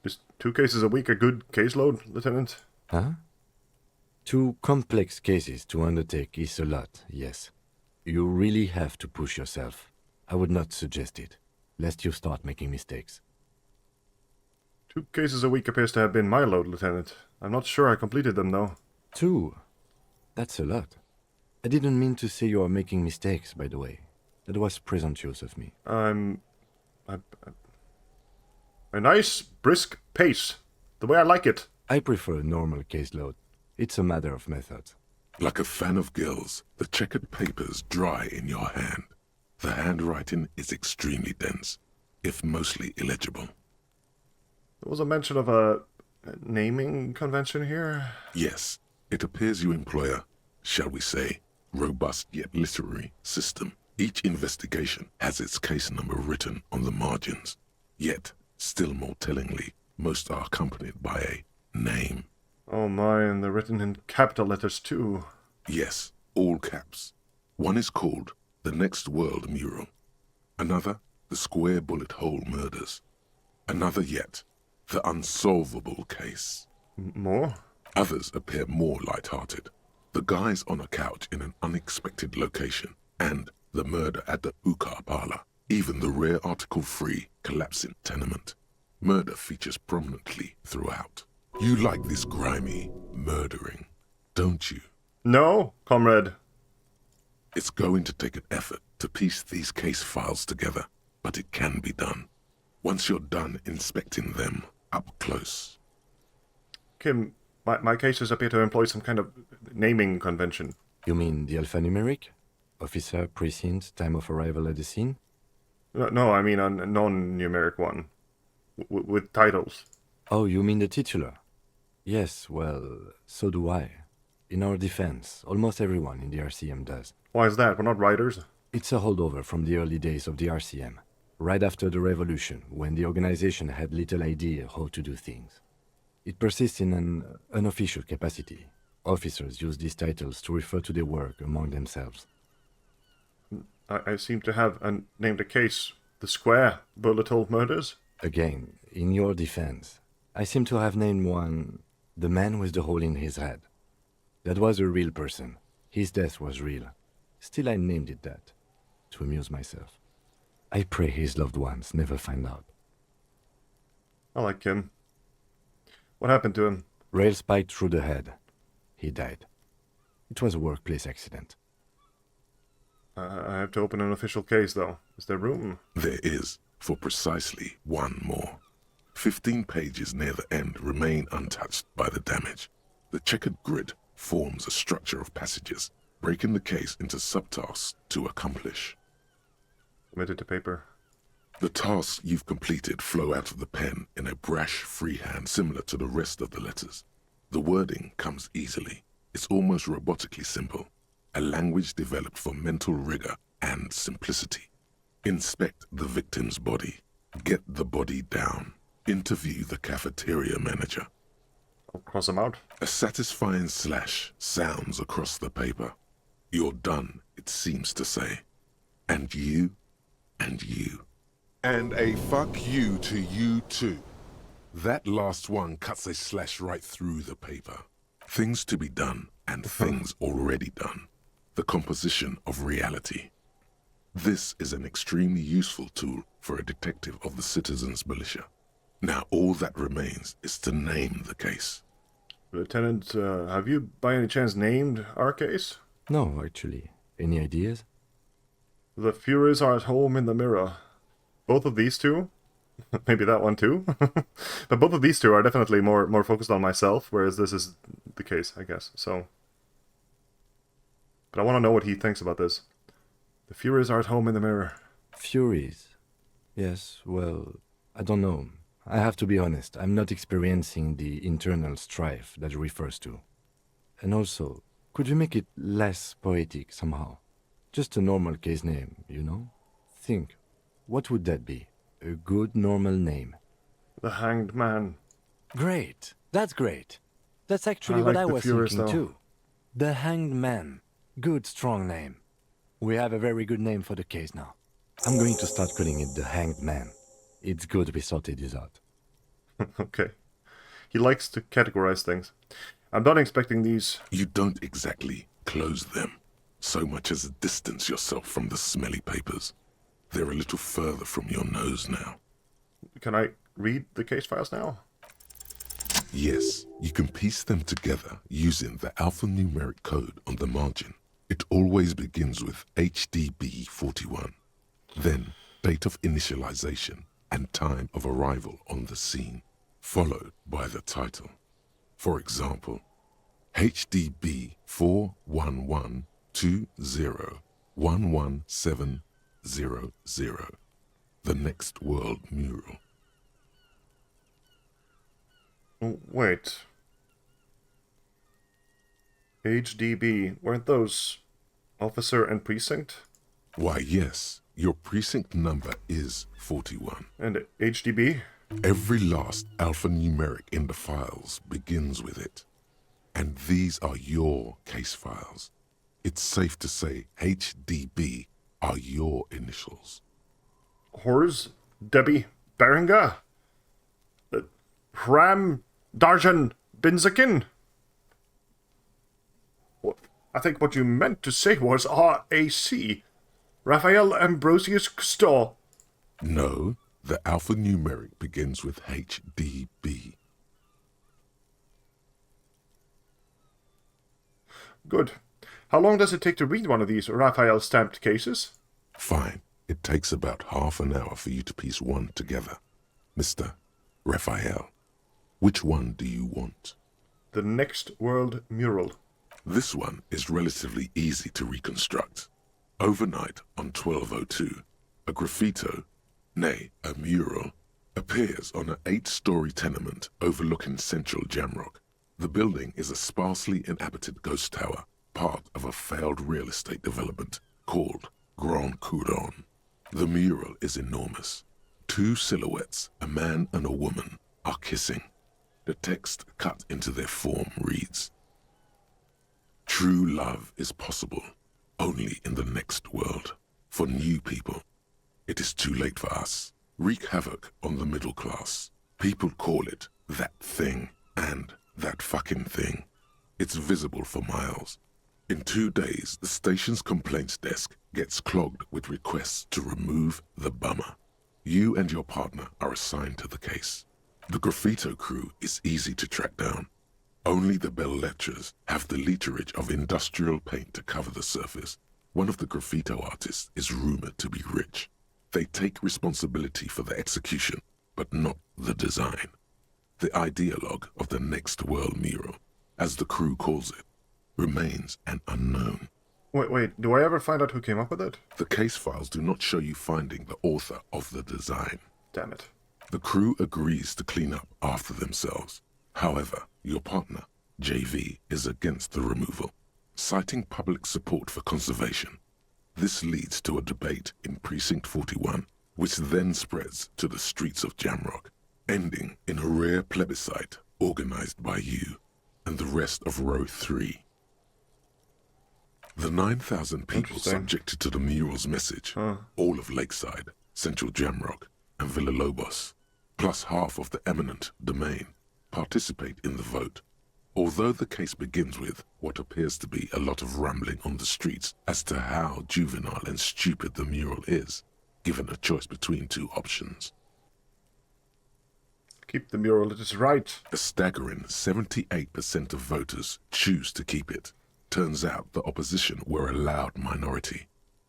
Is 2 cases a week a good caseload, Lieutenant? Huh? 2 complex cases to undertake is a lot, yes. You really have to push yourself. I would not suggest it, lest you start making mistakes. 2 cases a week appears to have been my load, Lieutenant. I'm not sure I completed them, though. 2? That's a lot. I didn't mean to say you are making mistakes, by the way. That was presumptuous of me. A nice, brisk pace. The way I like it. I prefer a normal caseload. It's a matter of method. Like a fan of gills, the checkered papers dry in your hand. The handwriting is extremely dense, if mostly illegible. There was a mention of a naming convention here. Yes, it appears you employ a, shall we say, robust yet literary system. Each investigation has its case number written on the margins. Yet, still more tellingly, most are accompanied by a name. Oh my, and they're written in capital letters too. Yes, all caps. One is called The Next World Mural. Another, The Square Bullet Hole Murders. Another yet, The Unsolvable Case. More? Others appear more light-hearted. The guys on a couch in an unexpected location, and the murder at the hookah parlor, even the rare article-free collapsing tenement. Murder features prominently throughout. You like this grimy murdering, don't you? No, comrade. It's going to take an effort to piece these case files together, but it can be done. Once you're done inspecting them up close. Kim, my cases appear to employ some kind of naming convention. You mean the alphanumeric? Officer, precinct, time of arrival at the scene? No, I mean a non-numeric one. With titles. Oh, you mean the titular? Yes, well, so do I. In our defense, almost everyone in the RCM does. Why is that? We're not writers. It's a holdover from the early days of the RCM, right after the revolution, when the organization had little idea how to do things. It persists in an unofficial capacity. Officers use these titles to refer to their work among themselves. I seem to have named a case the Square Bullet Hole Murders. Again, in your defense, I seem to have named one the man with the hole in his head. That was a real person. His death was real. Still, I named it that, to amuse myself. I pray his loved ones never find out. I like him. What happened to him? Rail spiked through the head. He died. It was a workplace accident. I have to open an official case, though. Is there room? There is, for precisely one more. 15 pages near the end remain untouched by the damage. The checkered grid forms a structure of passages, breaking the case into subtasks to accomplish. Committed to paper. The tasks you've completed flow out of the pen in a brash freehand similar to the rest of the letters. The wording comes easily. It's almost robotically simple. A language developed for mental rigor and simplicity. Inspect the victim's body. Get the body down. Interview the cafeteria manager. I'll cross them out. A satisfying slash sounds across the paper. You're done, it seems to say. And you, and you. And a fuck you to you too. That last one cuts a slash right through the paper. Things to be done and things already done. The composition of reality. This is an extremely useful tool for a detective of the citizens' militia. Now all that remains is to name the case. Lieutenant, have you by any chance named our case? No, actually. Any ideas? The Furies are at home in the mirror. Both of these two? Maybe that one too? But both of these two are definitely more focused on myself, whereas this is the case, I guess. So, but I want to know what he thinks about this. The Furies are at home in the mirror. Furies? Yes, well, I don't know. I have to be honest, I'm not experiencing the internal strife that it refers to. And also, could you make it less poetic somehow? Just a normal case name, you know? Think, what would that be? A good normal name. The Hanged Man. Great. That's great. That's actually I what like I the was Furies, thinking though. too. The Hanged Man. Good, strong name. We have a very good name for the case now. I'm going to start calling it the Hanged Man. It's good we sorted this out. Okay. He likes to categorize things. I'm not expecting these... You don't exactly close them, so much as distance yourself from the smelly papers. They're a little further from your nose now. Can I read the case files now? Yes, you can piece them together using the alphanumeric code on the margin. It always begins with HDB 41, then date of initialization and time of arrival on the scene, followed by the title. For example, HDB 41120111700, the Next World Mural. Oh, wait. HDB, weren't those officer and precinct? Why, yes, your precinct number is 41. And HDB? Every last alphanumeric in the files begins with it. And these are your case files. It's safe to say HDB are your initials. Hors Debbie Berenga? Ram Darjan Binzakin? I think what you meant to say was RAC. Raphael Ambrosius Custer. No, the alphanumeric begins with HDB. Good. How long does it take to read one of these Raphael stamped cases? Fine. It takes about half an hour for you to piece one together. Mr. Raphael, which one do you want? The Next World mural. This one is relatively easy to reconstruct. Overnight on 1202, a graffito, nay, a mural, appears on an 8-story tenement overlooking central Jamrock. The building is a sparsely inhabited ghost tower, part of a failed real estate development called Grand Couronne. The mural is enormous. 2 silhouettes, a man and a woman, are kissing. The text cut into their form reads, "True love is possible only in the next world. For new people, it is too late for us. Wreak havoc on the middle class. People call it that thing and that fucking thing. It's visible for miles. In 2 days, the station's complaints desk gets clogged with requests to remove the bummer. You and your partner are assigned to the case. The graffito crew is easy to track down. Only the bell-letchers have the literage of industrial paint to cover the surface. One of the graffito artists is rumored to be rich. They take responsibility for the execution, but not the design. The ideologue of the Next World mural, as the crew calls it, remains an unknown. Wait, do I ever find out who came up with it? The case files do not show you finding the author of the design. Damn it. The crew agrees to clean up after themselves. However, your partner, JV, is against the removal, citing public support for conservation. This leads to a debate in Precinct 41, which then spreads to the streets of Jamrock, ending in a rare plebiscite organized by you and the rest of Row 3. The 9,000 people subjected to the mural's message, all of Lakeside, Central Jamrock, and Villalobos, plus half of the eminent domain, participate in the vote. Although the case begins with what appears to be a lot of rambling on the streets as to how juvenile and stupid the mural is, given a choice between 2 options. Keep the mural, it is right. A staggering 78% of voters choose to keep it. Turns out the opposition were a loud minority,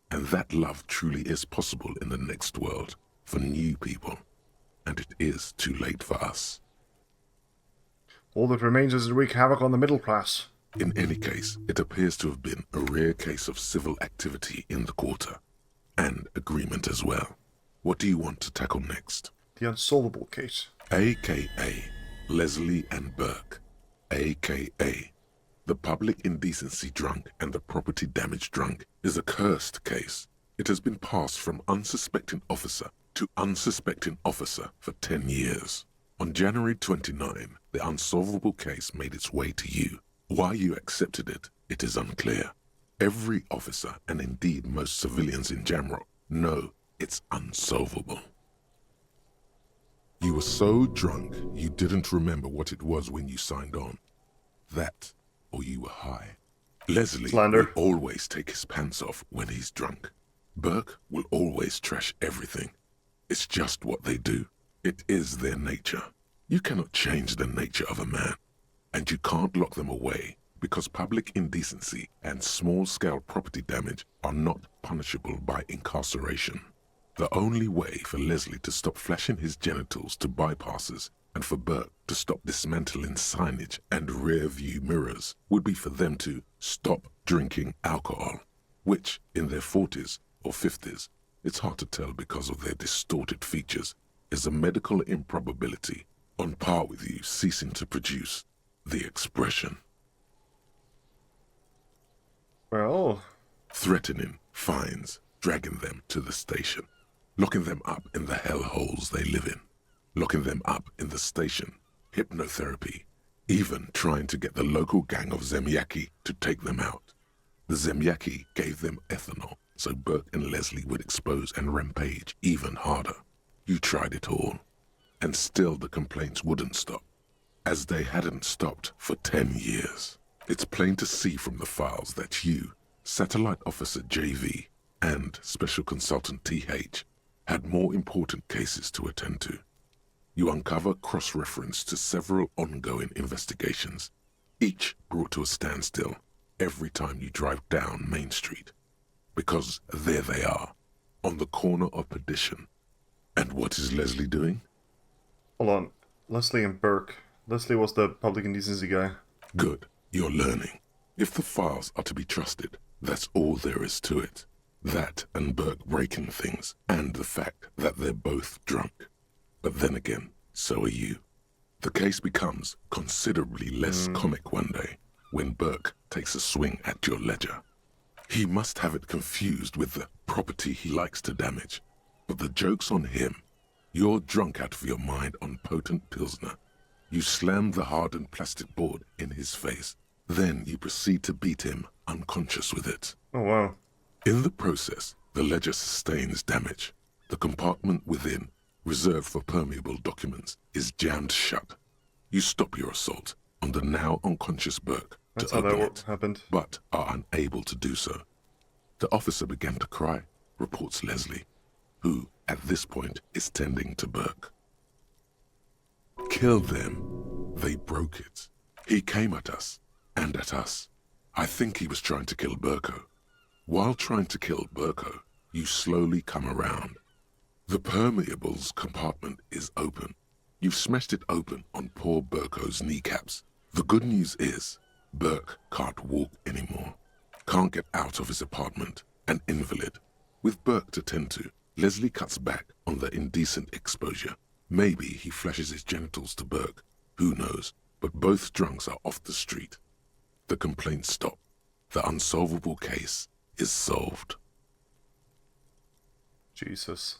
and that love truly is possible in the next world for new people, and it is too late for us. All that remains is to wreak havoc on the middle class. In any case, it appears to have been a rare case of civil activity in the quarter, and agreement as well. What do you want to tackle next? The unsolvable case. AKA Leslie and Burke, AKA the public indecency drunk and the property damage drunk, is a cursed case. It has been passed from unsuspecting officer to unsuspecting officer for 10 years. On January 29, the unsolvable case made its way to you. Why you accepted it, it is unclear. Every officer, and indeed most civilians in Jamrock, know it's unsolvable. You were so drunk you didn't remember what it was when you signed on. That, or you were high. Leslie will always take his pants off when he's drunk. Burke will always trash everything. It's just what they do. It is their nature. You cannot change the nature of a man, and you can't lock them away because public indecency and small-scale property damage are not punishable by incarceration. The only way for Leslie to stop flashing his genitals to bypassers and for Burke to stop dismantling signage and rear-view mirrors would be for them to stop drinking alcohol, which, in their 40s or 50s, it's hard to tell because of their distorted features, is a medical improbability on par with you ceasing to produce the expression. Well... Threatening, fines, dragging them to the station, locking them up in the hellholes they live in, locking them up in the station, hypnotherapy, even trying to get the local gang of Zemyaki to take them out. The Zemyaki gave them ethanol so Burke and Leslie would expose and rampage even harder. You tried it all, and still the complaints wouldn't stop, as they hadn't stopped for 10 years. It's plain to see from the files that you, Satellite Officer JV, and Special Consultant TH had more important cases to attend to. You uncover cross-reference to several ongoing investigations, each brought to a standstill every time you drive down Main Street. Because there they are, on the corner of perdition. And what is Leslie doing? Hold on. Leslie and Burke. Leslie was the public indecency guy. Good. You're learning. If the files are to be trusted, that's all there is to it. That and Burke breaking things, and the fact that they're both drunk. But then again, so are you. The case becomes considerably less comic one day when Burke takes a swing at your ledger. He must have it confused with the property he likes to damage. But the joke's on him. You're drunk out of your mind on potent Pilsner. You slam the hardened plastic board in his face. Then you proceed to beat him unconscious with it. Oh, wow. In the process, the ledger sustains damage. The compartment within, reserved for permeable documents, is jammed shut. You stop your assault on the now unconscious Burke That's to how open that it, happened. but are unable to do so. The officer began to cry, reports Leslie, who, at this point, is tending to Burke. Kill them. They broke it. He came at us, and at us. I think he was trying to kill Burko. While trying to kill Burko, you slowly come around. The permeables compartment is open. You've smashed it open on poor Burko's kneecaps. The good news is, Burke can't walk anymore. Can't get out of his apartment, an invalid. With Burke to tend to, Leslie cuts back on the indecent exposure. Maybe he flashes his genitals to Burke. Who knows? But both drunks are off the street. The complaints stop. The unsolvable case is solved. Jesus.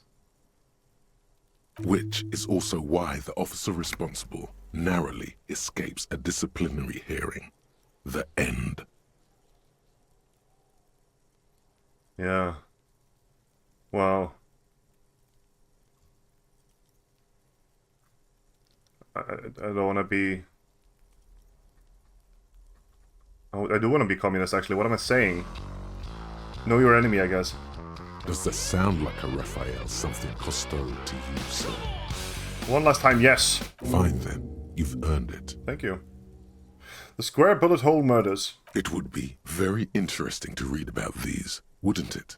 Which is also why the officer responsible narrowly escapes a disciplinary hearing. The end. Yeah. Wow. I don't want to be... I do want to be communist, actually. What am I saying? Know your enemy, I guess. Does that sound like a Raphael something Costo to you, sir? One last time, yes. Fine then. You've earned it. Thank you. The square bullet hole murders. It would be very interesting to read about these, wouldn't it?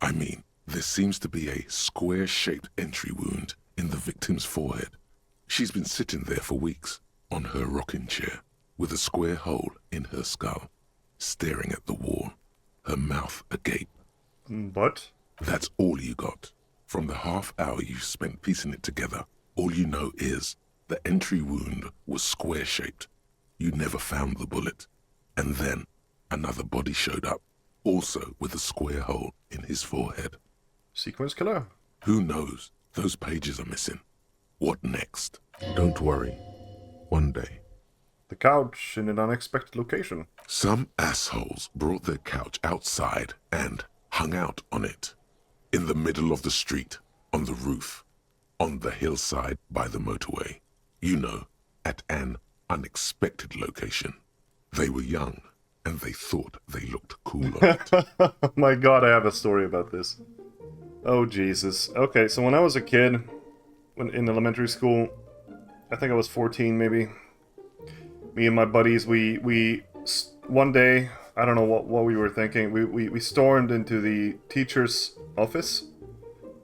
I mean, there seems to be a square-shaped entry wound in the victim's forehead. She's been sitting there for weeks, on her rocking chair, with a square hole in her skull, staring at the wall, her mouth agape. But? That's all you got. From the half hour you spent piecing it together, all you know is the entry wound was square-shaped. You never found the bullet. And then another body showed up, also with a square hole in his forehead. Sequence killer? Who knows? Those pages are missing. What next? Don't worry. One day. The couch in an unexpected location. Some assholes brought their couch outside and hung out on it. In the middle of the street, on the roof, on the hillside by the motorway. You know, at an unexpected location. They were young, and they thought they looked cool on it. Oh my god, I have a story about this. Oh Jesus. Okay, so when I was a kid, in elementary school, I think I was 14 maybe, me and my buddies, we one day, I don't know what we were thinking, we stormed into the teacher's office,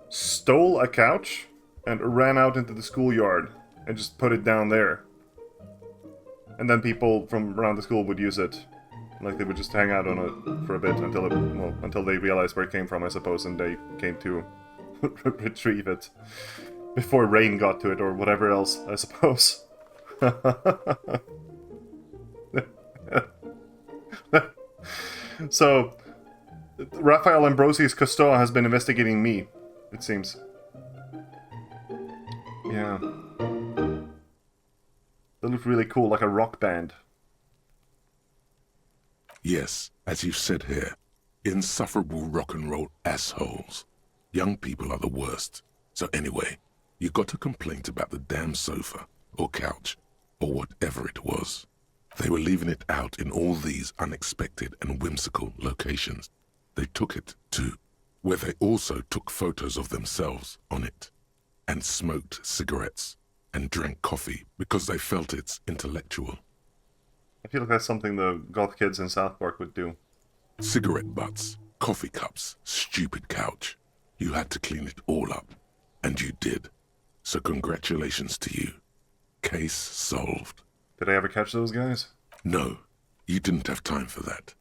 stole a couch, and ran out into the schoolyard, and just put it down there. And then people from around the school would use it. Like, they would just hang out on it for a bit until they realized where it came from, I suppose, and they came to retrieve it. Before rain got to it, or whatever else, I suppose. So, Raphael Ambrosius Cousteau has been investigating me, it seems. Yeah. They look really cool, like a rock band. Yes, as you said here, insufferable rock and roll assholes. Young people are the worst. So anyway, you got a complaint about the damn sofa, or couch, or whatever it was. They were leaving it out in all these unexpected and whimsical locations. They took it to where they also took photos of themselves on it, and smoked cigarettes, and drank coffee because they felt it's intellectual. I feel like that's something the goth kids in South Park would do. Cigarette butts, coffee cups, stupid couch. You had to clean it all up, and you did. So congratulations to you. Case solved. Did I ever catch those guys? No, you didn't have time for that.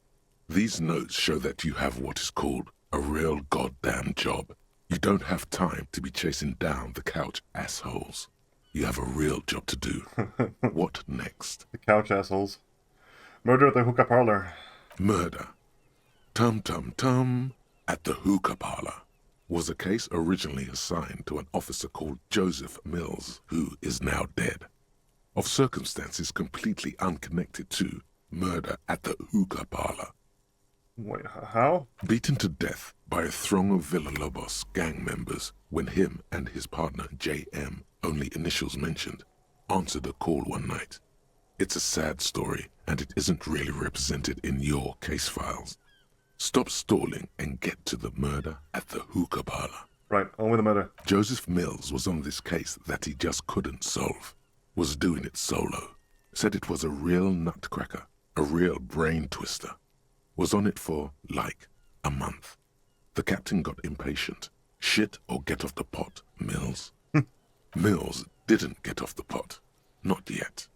These notes show that you have what is called a real goddamn job. You don't have time to be chasing down the couch assholes. You have a real job to do. What next? The couch assholes. Murder at the hookah parlor. Murder. Tum tum tum at the hookah parlor was a case originally assigned to an officer called Joseph Mills, who is now dead, of circumstances completely unconnected to murder at the hookah parlor. Wait, how? Beaten to death by a throng of Villalobos gang members when him and his partner J.M., only initials mentioned, answered a call one night. It's a sad story, and it isn't really represented in your case files. Stop stalling and get to the murder at the hookah parlor. Right, on with the murder. Joseph Mills was on this case that he just couldn't solve. Was doing it solo. Said it was a real nutcracker, a real brain twister. Was on it for, like, a month. The captain got impatient. Shit or get off the pot, Mills. Mills didn't get off the pot. Not yet.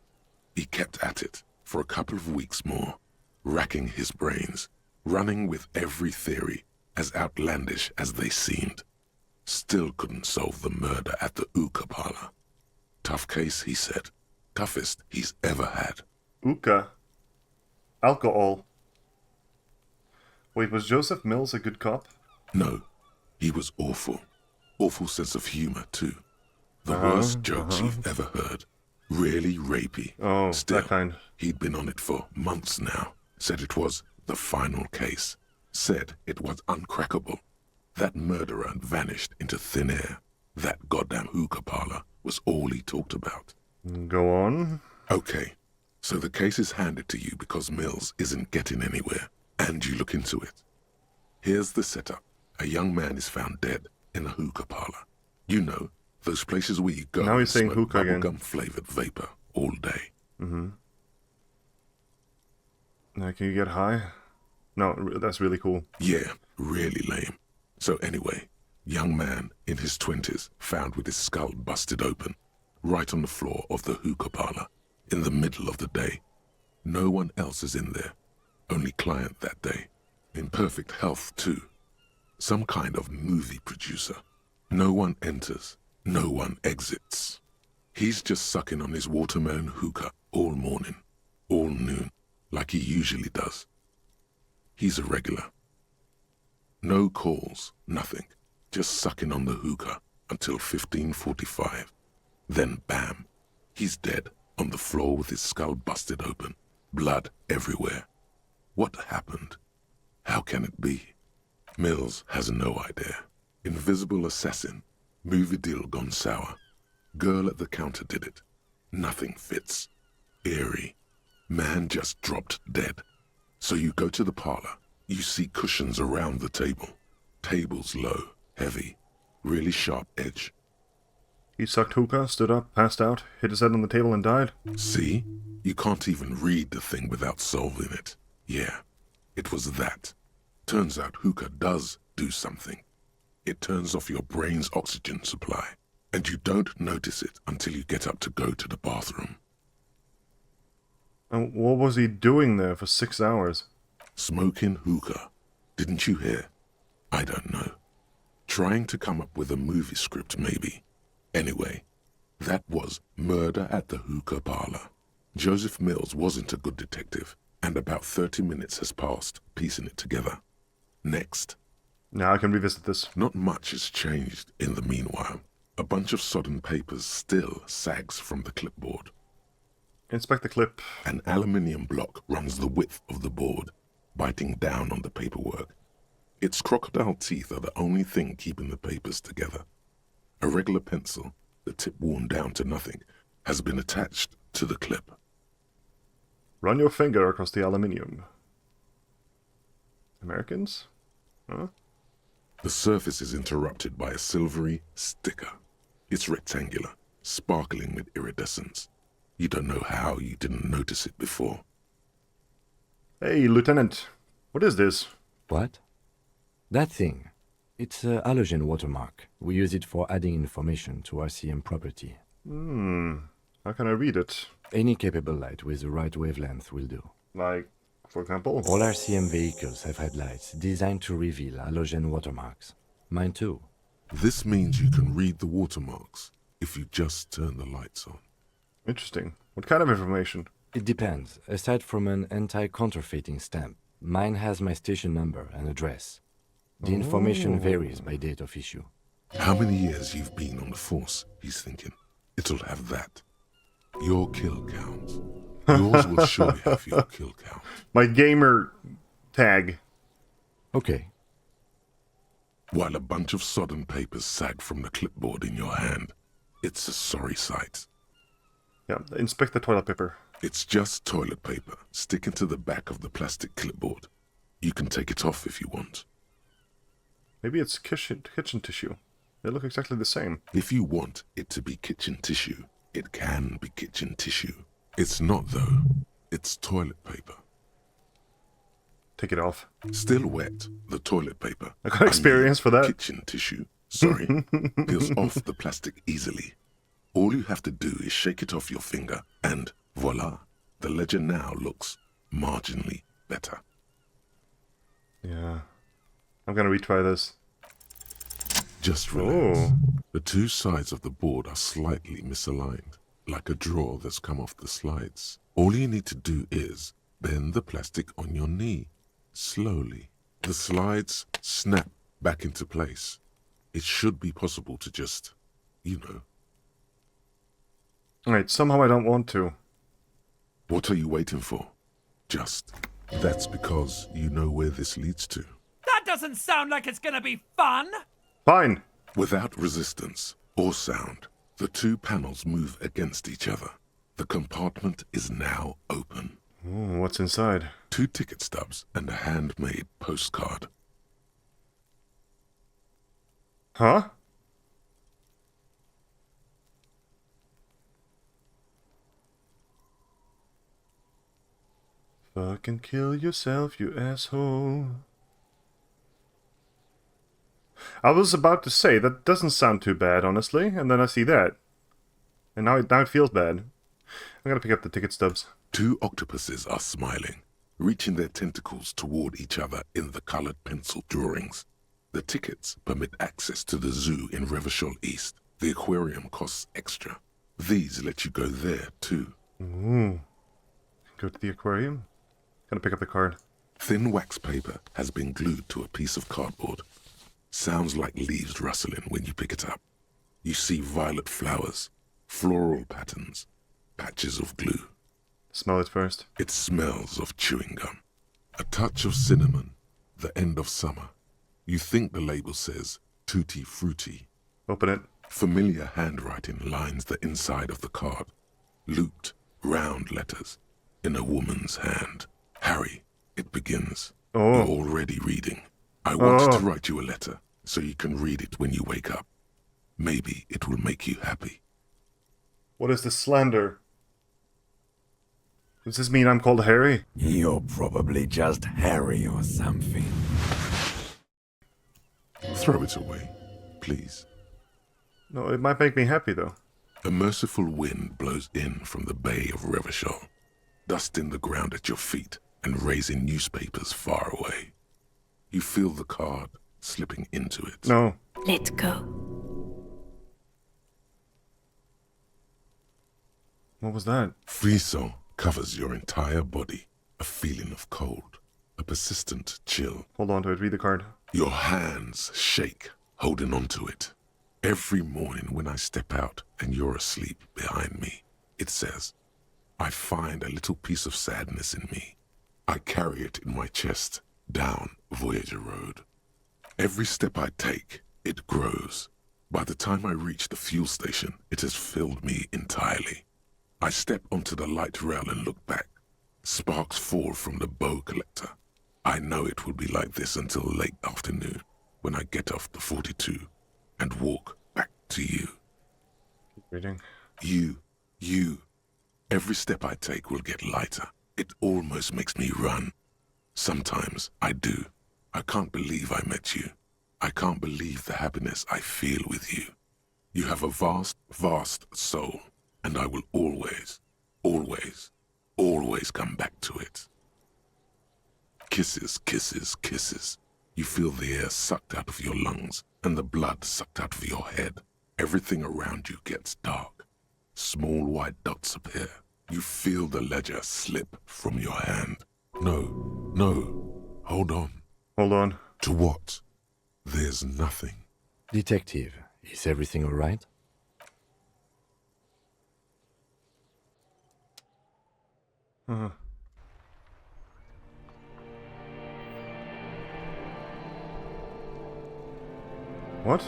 He kept at it for a couple of weeks more, racking his brains, running with every theory, as outlandish as they seemed. Still couldn't solve the murder at the hookah parlor. Tough case, he said. Toughest he's ever had. Hookah. Alcohol. Wait, was Joseph Mills a good cop? No, he was awful. Awful sense of humor, too. The worst jokes you've ever heard. Really rapey. Oh, Still, that kind. He'd been on it for months now. Said it was the final case. Said it was uncrackable. That murderer vanished into thin air. That goddamn hookah parlor was all he talked about. Go on. Okay, so the case is handed to you because Mills isn't getting anywhere, and you look into it. Here's the setup. A young man is found dead in a hookah parlor. You know, those places where you go now he's saying smoke hookah again. bubblegum-flavored vapor all day. Mm-hmm. Now, can you get high? No, that's really cool. Yeah, really lame. So anyway, young man in his 20s found with his skull busted open, right on the floor of the hookah parlor, in the middle of the day. No one else is in there. Only client that day. In perfect health, too. Some kind of movie producer. No one enters. No one exits. He's just sucking on his watermelon hookah all morning, all noon, like he usually does. He's a regular. No calls, nothing. Just sucking on the hookah until 15:45. Then bam, he's dead on the floor with his skull busted open, blood everywhere. What happened? How can it be? Mills has no idea. Invisible assassin. Movie deal gone sour. Girl at the counter did it. Nothing fits. Eerie. Man just dropped dead. So you go to the parlor. You see cushions around the table. Tables low, heavy, really sharp edge. He sucked hookah, stood up, passed out, hit his head on the table and died. See? You can't even read the thing without solving it. Yeah, it was that. Turns out hookah does do something. It turns off your brain's oxygen supply, and you don't notice it until you get up to go to the bathroom. And what was he doing there for 6 hours? Smoking hookah. Didn't you hear? I don't know. Trying to come up with a movie script, maybe. Anyway, that was murder at the hookah parlor. Joseph Mills wasn't a good detective, and about 30 minutes has passed piecing it together. Next. Now I can revisit this. Not much has changed in the meanwhile. A bunch of sodden papers still sags from the clipboard. Inspect the clip. An aluminium block runs the width of the board, biting down on the paperwork. Its crocodile teeth are the only thing keeping the papers together. A regular pencil, the tip worn down to nothing, has been attached to the clip. Run your finger across the aluminium. Americans? Huh? The surface is interrupted by a silvery sticker. It's rectangular, sparkling with iridescence. You don't know how you didn't notice it before. Hey, Lieutenant. What is this? What? That thing. It's a halogen watermark. We use it for adding information to RCM property. How can I read it? Any capable light with the right wavelength will do. Like, for example? All RCM vehicles have headlights designed to reveal halogen watermarks. Mine too. This means you can read the watermarks if you just turn the lights on. Interesting. What kind of information? It depends. Aside from an anti-counterfeiting stamp, mine has my station number and address. The information varies by date of issue. How many years you've been on the force, he's thinking. It'll have that. Your kill count. Yours will surely have your kill count. My gamer tag. Okay. While a bunch of sodden papers sag from the clipboard in your hand, it's a sorry sight. Yeah, inspect the toilet paper. It's just toilet paper sticking to the back of the plastic clipboard. You can take it off if you want. Maybe it's kitchen tissue. They look exactly the same. If you want it to be kitchen tissue, it can be kitchen tissue. It's not, though. It's toilet paper. Take it off. Still wet, the toilet paper. I got experience for that. Kitchen tissue, sorry, peels off the plastic easily. All you have to do is shake it off your finger, and voila, the ledger now looks marginally better. Yeah. I'm gonna retry this. Just relax. The two sides of the board are slightly misaligned, like a drawer that's come off the slides. All you need to do is bend the plastic on your knee, slowly. The slides snap back into place. It should be possible to just, you know. Alright, somehow I don't want to. What are you waiting for? Just. That's because you know where this leads to. That doesn't sound like it's gonna be fun! Fine. Without resistance or sound, the two panels move against each other. The compartment is now open. Ooh, what's inside? 2 ticket stubs and a handmade postcard. Huh? Fucking kill yourself, you asshole. I was about to say, that doesn't sound too bad, honestly, and then I see that. And now it feels bad. I'm gonna pick up the ticket stubs. 2 octopuses are smiling, reaching their tentacles toward each other in the colored pencil drawings. The tickets permit access to the zoo in Revachol East. The aquarium costs extra. These let you go there, too. Ooh. Go to the aquarium. Gonna pick up the card. Thin wax paper has been glued to a piece of cardboard. Sounds like leaves rustling when you pick it up. You see violet flowers, floral patterns, patches of glue. Smell it first. It smells of chewing gum. A touch of cinnamon, the end of summer. You think the label says Tutti Frutti. Open it. Familiar handwriting lines the inside of the card. Looped, round letters in a woman's hand. Harry, it begins. Oh. You're already reading. I wanted to write you a letter so you can read it when you wake up. Maybe it will make you happy. What is this slander? Does this mean I'm called Harry? You're probably just Harry or something. Throw it away, please. No, it might make me happy, though. A merciful wind blows in from the bay of Revachol, dusting the ground at your feet and raising newspapers far away. You feel the card slipping into it. No. Let go. What was that? Frisson covers your entire body. A feeling of cold. A persistent chill. Hold on to it. Read the card. Your hands shake, holding onto it. Every morning when I step out and you're asleep behind me, it says, I find a little piece of sadness in me. I carry it in my chest, down Voyager Road. Every step I take, it grows. By the time I reach the fuel station, it has filled me entirely. I step onto the light rail and look back. Sparks fall from the bow collector. I know it will be like this until late afternoon. when I get off the 42 and walk back to you. Keep reading. You. Every step I take will get lighter. It almost makes me run. Sometimes I do. I can't believe I met you. I can't believe the happiness I feel with you. You have a vast, vast soul, and I will always, always, always come back to it. Kisses, kisses, kisses. You feel the air sucked out of your lungs and the blood sucked out of your head. Everything around you gets dark. Small white dots appear. You feel the ledger slip from your hand. No. Hold on. Hold on. To what? There's nothing. Detective, is everything all right? What?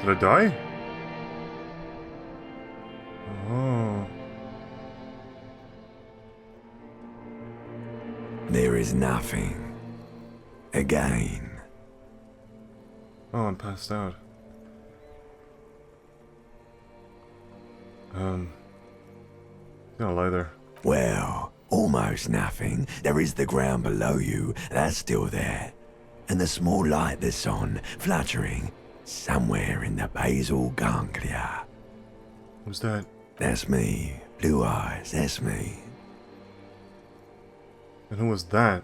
Did I die? Oh. There is nothing. Again. Oh, I'm passed out. Gonna lie there. Well, almost nothing. There is the ground below you. That's still there. And the small light that's on, fluttering, somewhere in the basal ganglia. Who's that? That's me. Blue eyes, that's me. And who was that?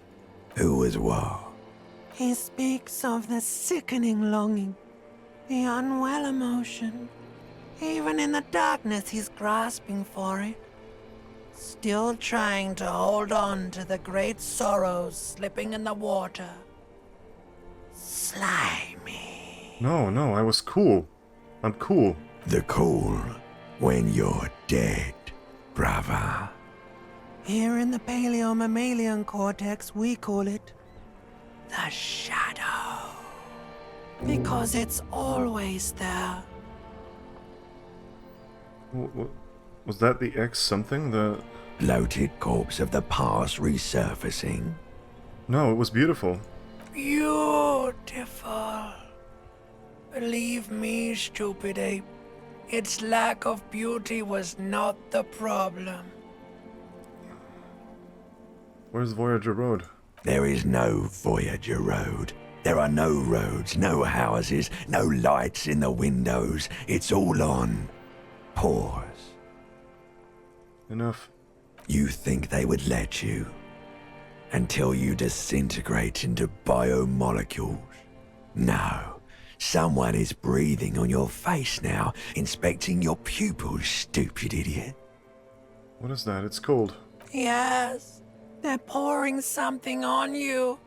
Who was what? He speaks of the sickening longing, the unwell emotion. Even in the darkness, he's grasping for it. Still trying to hold on to the great sorrows slipping in the water. Slimy. No, I was cool. I'm cool. The cool when you're dead, brother. Here in the paleo-mammalian cortex, we call it the shadow. Because it's always there. Was that the X something? The bloated corpse of the past resurfacing? No, it was beautiful. Beautiful. Believe me, stupid ape. Its lack of beauty was not the problem. Where's Voyager Road? There is no Voyager Road. There are no roads, no houses, no lights in the windows. It's all on pause. Enough. You think they would let you? Until you disintegrate into biomolecules? No. Someone is breathing on your face now, inspecting your pupils, stupid idiot. What is that? It's cold. Yes. They're pouring something on you.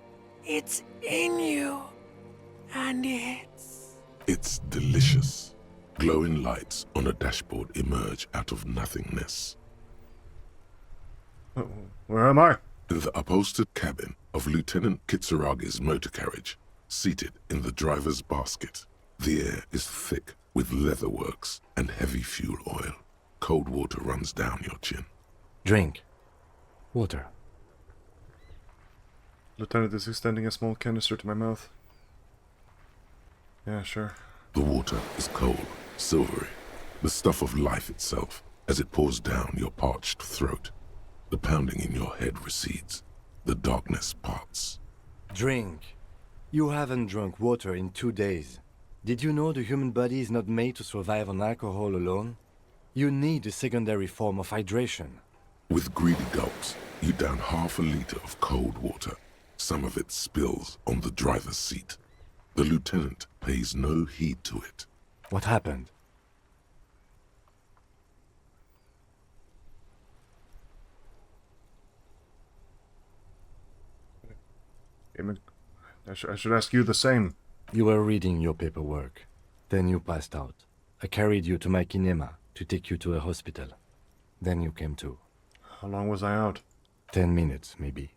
It's in you. And It's delicious. Glowing lights on a dashboard emerge out of nothingness. Where am I? In the upholstered cabin of Lieutenant Kitsuragi's motor carriage, seated in the driver's basket. The air is thick with leatherworks and heavy fuel oil. Cold water runs down your chin. Drink. Water. Lieutenant is extending a small canister to my mouth. Yeah, sure. The water is cold, silvery, the stuff of life itself as it pours down your parched throat. The pounding in your head recedes. The darkness parts. Drink. You haven't drunk water in 2 days. Did you know the human body is not made to survive on alcohol alone? You need a secondary form of hydration. With greedy gulps, you down half a liter of cold water. Some of it spills on the driver's seat. The lieutenant pays no heed to it. What happened? I should ask you the same. You were reading your paperwork. Then you passed out. I carried you to my kinema to take you to a hospital. Then you came to. How long was I out? 10 minutes, maybe.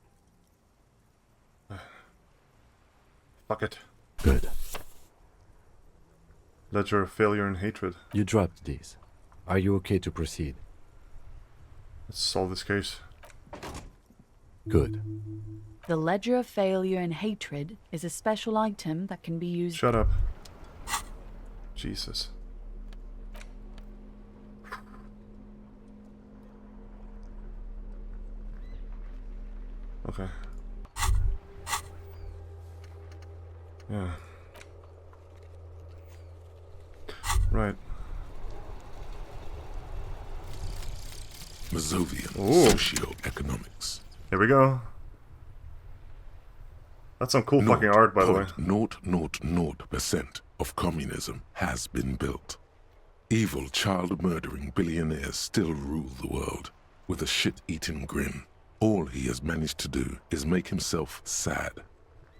Fuck it. Good. Ledger of failure and hatred. You dropped these. Are you okay to proceed? Let's solve this case. Good. The Ledger of Failure and Hatred is a special item that can be used... Shut up. Jesus. Okay. Yeah. Right. Mazovian Ooh. socioeconomics. Here we go. That's some cool fucking art, by the way. 0.000% of communism has been built. Evil, child-murdering billionaires still rule the world with a shit-eating grin. All he has managed to do is make himself sad.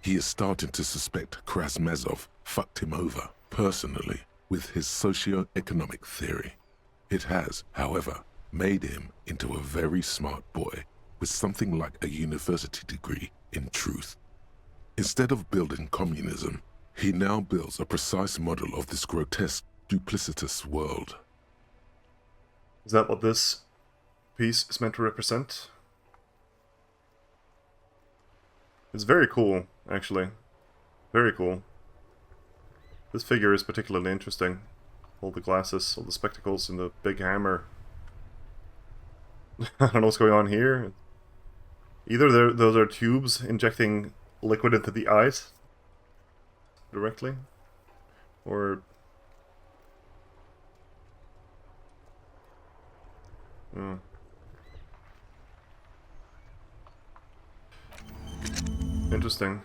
He is starting to suspect Krasmezov fucked him over, personally, with his socio-economic theory. It has, however, made him into a very smart boy with something like a university degree in truth. Instead of building communism, he now builds a precise model of this grotesque, duplicitous world. Is that what this piece is meant to represent? It's very cool, actually. Very cool. This figure is particularly interesting. All the glasses, all the spectacles, and the big hammer. I don't know what's going on here. Either those are tubes injecting liquid into the eyes directly, or... Interesting.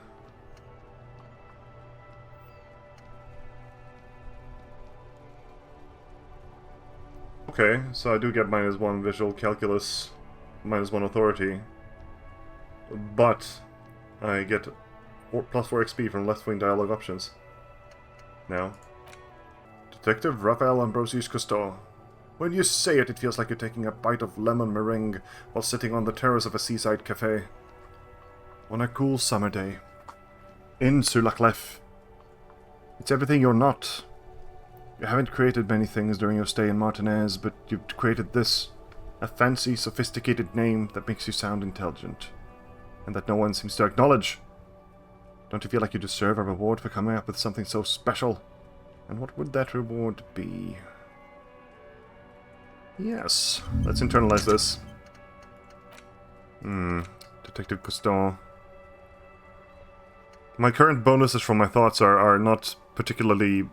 Okay, so I do get -1 visual calculus, -1 authority, but I get +4 XP from left-wing dialogue options. Now. Detective Raphael Ambrosius Cousteau. When you say it, it feels like you're taking a bite of lemon meringue while sitting on the terrace of a seaside cafe. On a cool summer day. In Sur la Clef. It's everything you're not. You haven't created many things during your stay in Martinez, but you've created this. A fancy, sophisticated name that makes you sound intelligent. And that no one seems to acknowledge. Don't you feel like you deserve a reward for coming up with something so special? And what would that reward be? Yes, let's internalize this. Detective Cousteau. My current bonuses from my thoughts are not particularly...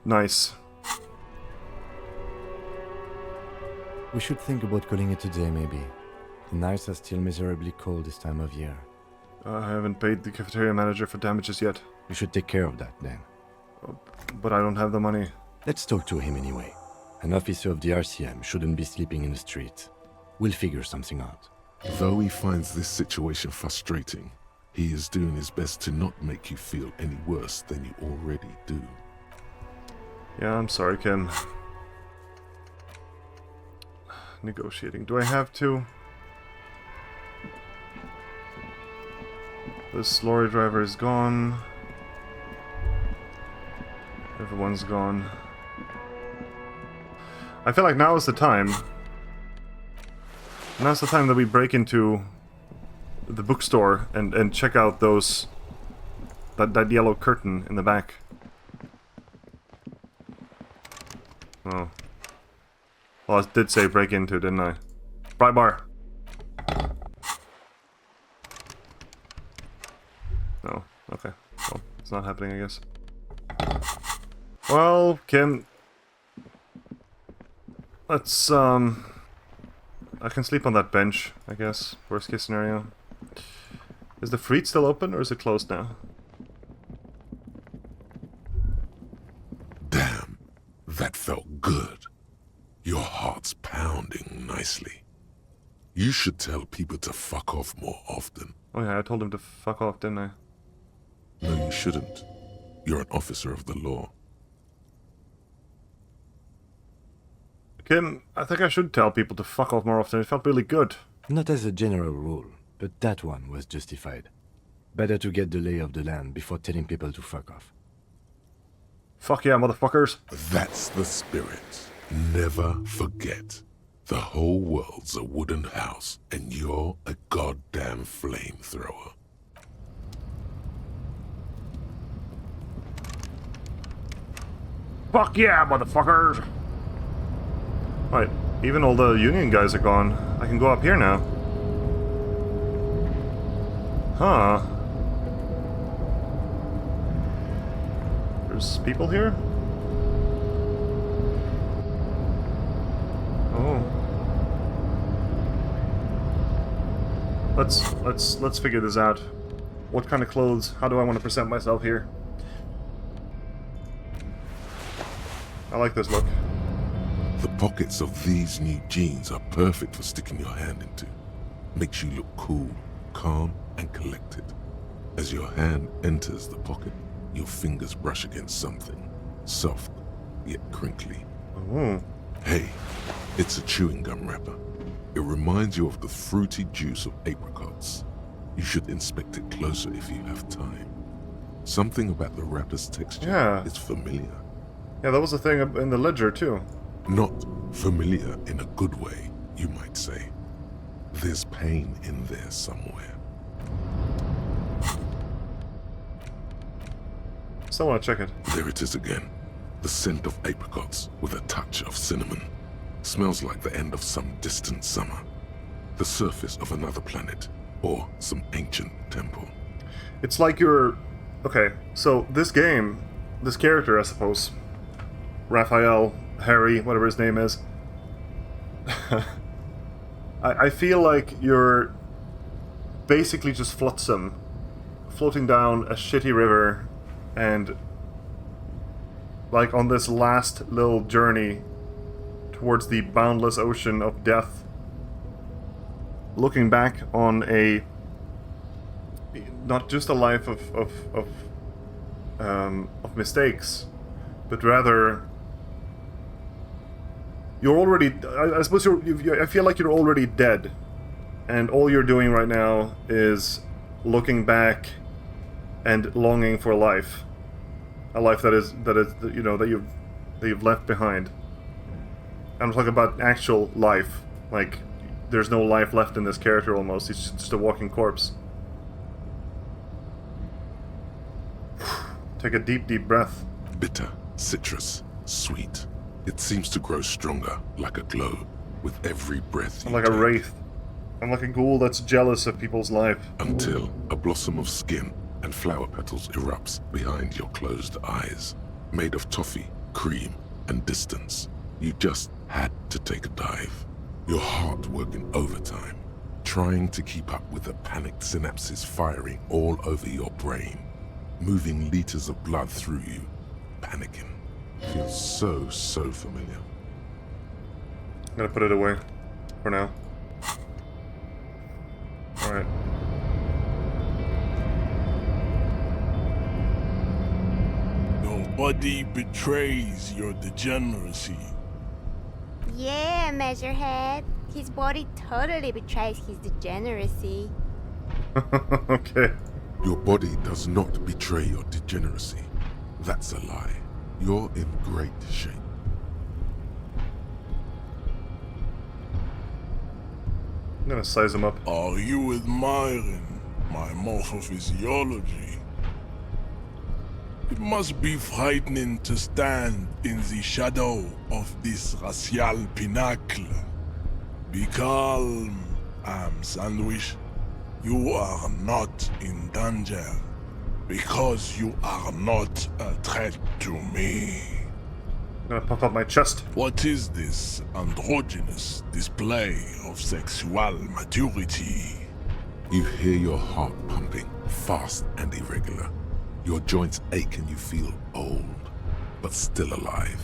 nice. We should think about calling it a day, maybe. The nights are still miserably cold this time of year. I haven't paid the cafeteria manager for damages yet. We should take care of that, then. But I don't have the money. Let's talk to him anyway. An officer of the RCM shouldn't be sleeping in the street. We'll figure something out. Though he finds this situation frustrating, he is doing his best to not make you feel any worse than you already do. Yeah, I'm sorry, Kim. Negotiating. Do I have to? This lorry driver is gone. Everyone's gone. I feel like now is the time. Now's the time that we break into the bookstore and check out those... that yellow curtain in the back. Oh. Well, I did say break into, didn't I? Pry bar! No. Okay. Well, it's not happening, I guess. Well, Kim... let's, I can sleep on that bench, I guess. Worst case scenario. Is the Freed still open, or is it closed now? Damn, that felt good. Your heart's pounding nicely. You should tell people to fuck off more often. Oh yeah, I told him to fuck off, didn't I? No, you shouldn't. You're an officer of the law. Kim, I think I should tell people to fuck off more often. It felt really good. Not as a general rule, but that one was justified. Better to get the lay of the land before telling people to fuck off. Fuck yeah, motherfuckers. That's the spirit. Never forget, the whole world's a wooden house, and you're a goddamn flamethrower. Fuck yeah, motherfuckers! Right, even all the Union guys are gone. I can go up here now. Huh. There's people here? Oh. Let's figure this out. What kind of clothes? How do I want to present myself here? I like this look. The pockets of these new jeans are perfect for sticking your hand into. Makes you look cool, calm, and collected. As your hand enters the pocket, your fingers brush against something. Soft, yet crinkly. Oh. Hey, it's a chewing gum wrapper. It reminds you of the fruity juice of apricots. You should inspect it closer if you have time. Something about the wrapper's texture is familiar. Yeah, that was a thing in the ledger too. Not familiar in a good way, you might say. There's pain in there somewhere. Still want to check it. There it is again. The scent of apricots with a touch of cinnamon. Smells like the end of some distant summer. The surface of another planet, or some ancient temple. It's like you're... Okay, so this game, this character, I suppose, Raphael, Harry, whatever his name is, I feel like you're basically just flotsam, floating down a shitty river, and like on this last little journey towards the boundless ocean of death, looking back on a not just a life of mistakes, but rather you're already. I suppose I feel like you're already dead, and all you're doing right now is looking back and longing for life, a life that you've left behind. I'm talking about actual life. Like, there's no life left in this character almost. He's just a walking corpse. Take a deep, deep breath. Bitter, citrus, sweet. It seems to grow stronger, like a glow, with every breath you I'm like take. a wraith. I'm like a ghoul that's jealous of people's life. Until a blossom of skin and flower petals erupts behind your closed eyes. Made of toffee, cream, and distance. You just had to take a dive. Your heart working overtime, trying to keep up with the panicked synapses firing all over your brain, moving liters of blood through you, panicking. Feels so familiar. I'm gonna put it away for now. Alright. Nobody betrays your degeneracy. Yeah, Measurehead. His body totally betrays his degeneracy. Okay. Your body does not betray your degeneracy. That's a lie. You're in great shape. I'm gonna size him up. Are you admiring my morphophysiology? It must be frightening to stand in the shadow of this racial pinnacle. Be calm, Sandwich. You are not in danger, because you are not a threat to me. I'm gonna puff up my chest. What is this androgynous display of sexual maturity? You hear your heart pumping, fast and irregular. Your joints ache and you feel old, but still alive,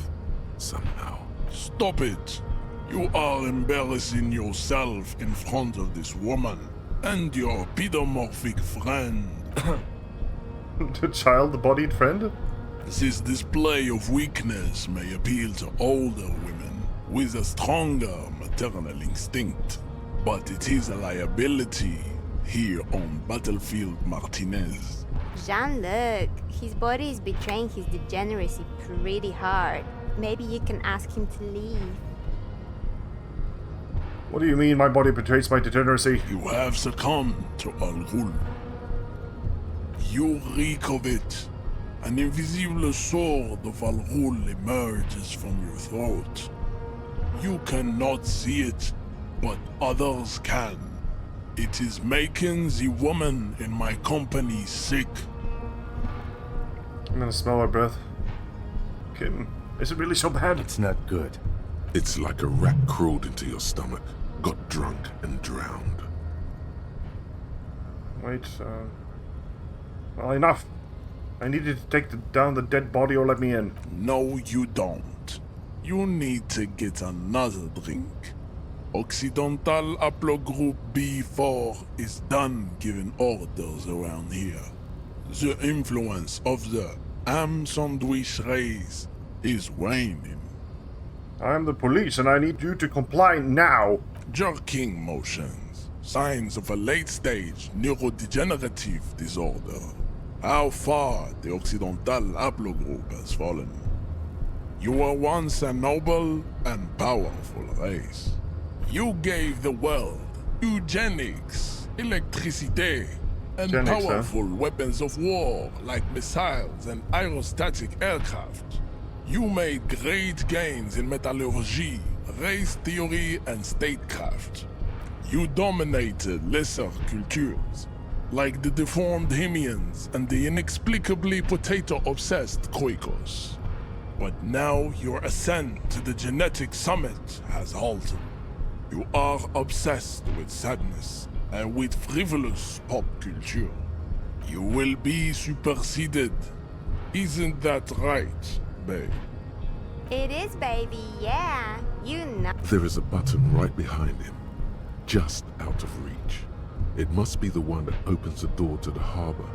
somehow. Stop it! You are embarrassing yourself in front of this woman and your pedomorphic friend. The child-bodied friend? This display of weakness may appeal to older women with a stronger maternal instinct, but it is a liability here on Battlefield Martinez. Jean-Luc, his body is betraying his degeneracy pretty hard. Maybe you can ask him to leave. What do you mean my body betrays my degeneracy? You have succumbed to Al Ghul. You reek of it. An invisible sword of Al Ghul emerges from your throat. You cannot see it, but others can. It is making the woman in my company sick. I'm gonna smell her breath. Kim, is it really so bad? It's not good. It's like a rat crawled into your stomach, got drunk and drowned. Wait, well, enough. I need you to take down the dead body or let me in. No, you don't. You need to get another drink. Occidental Haplogroup B4 is done giving orders around here. The influence of the ham sandwich race is waning. I am the police and I need you to comply now. Jerking motions. Signs of a late-stage neurodegenerative disorder. How far the Occidental Haplogroup has fallen. You were once a noble and powerful race. You gave the world eugenics, electricity, and powerful weapons of war like missiles and aerostatic aircraft. You made great gains in metallurgy, race theory, and statecraft. You dominated lesser cultures, like the deformed Hemians and the inexplicably potato-obsessed Quakers. But now your ascent to the genetic summit has halted. You are obsessed with sadness and with frivolous pop culture. You will be superseded. Isn't that right, babe? It is, baby, yeah. You know. There is a button right behind him, just out of reach. It must be the one that opens the door to the harbor.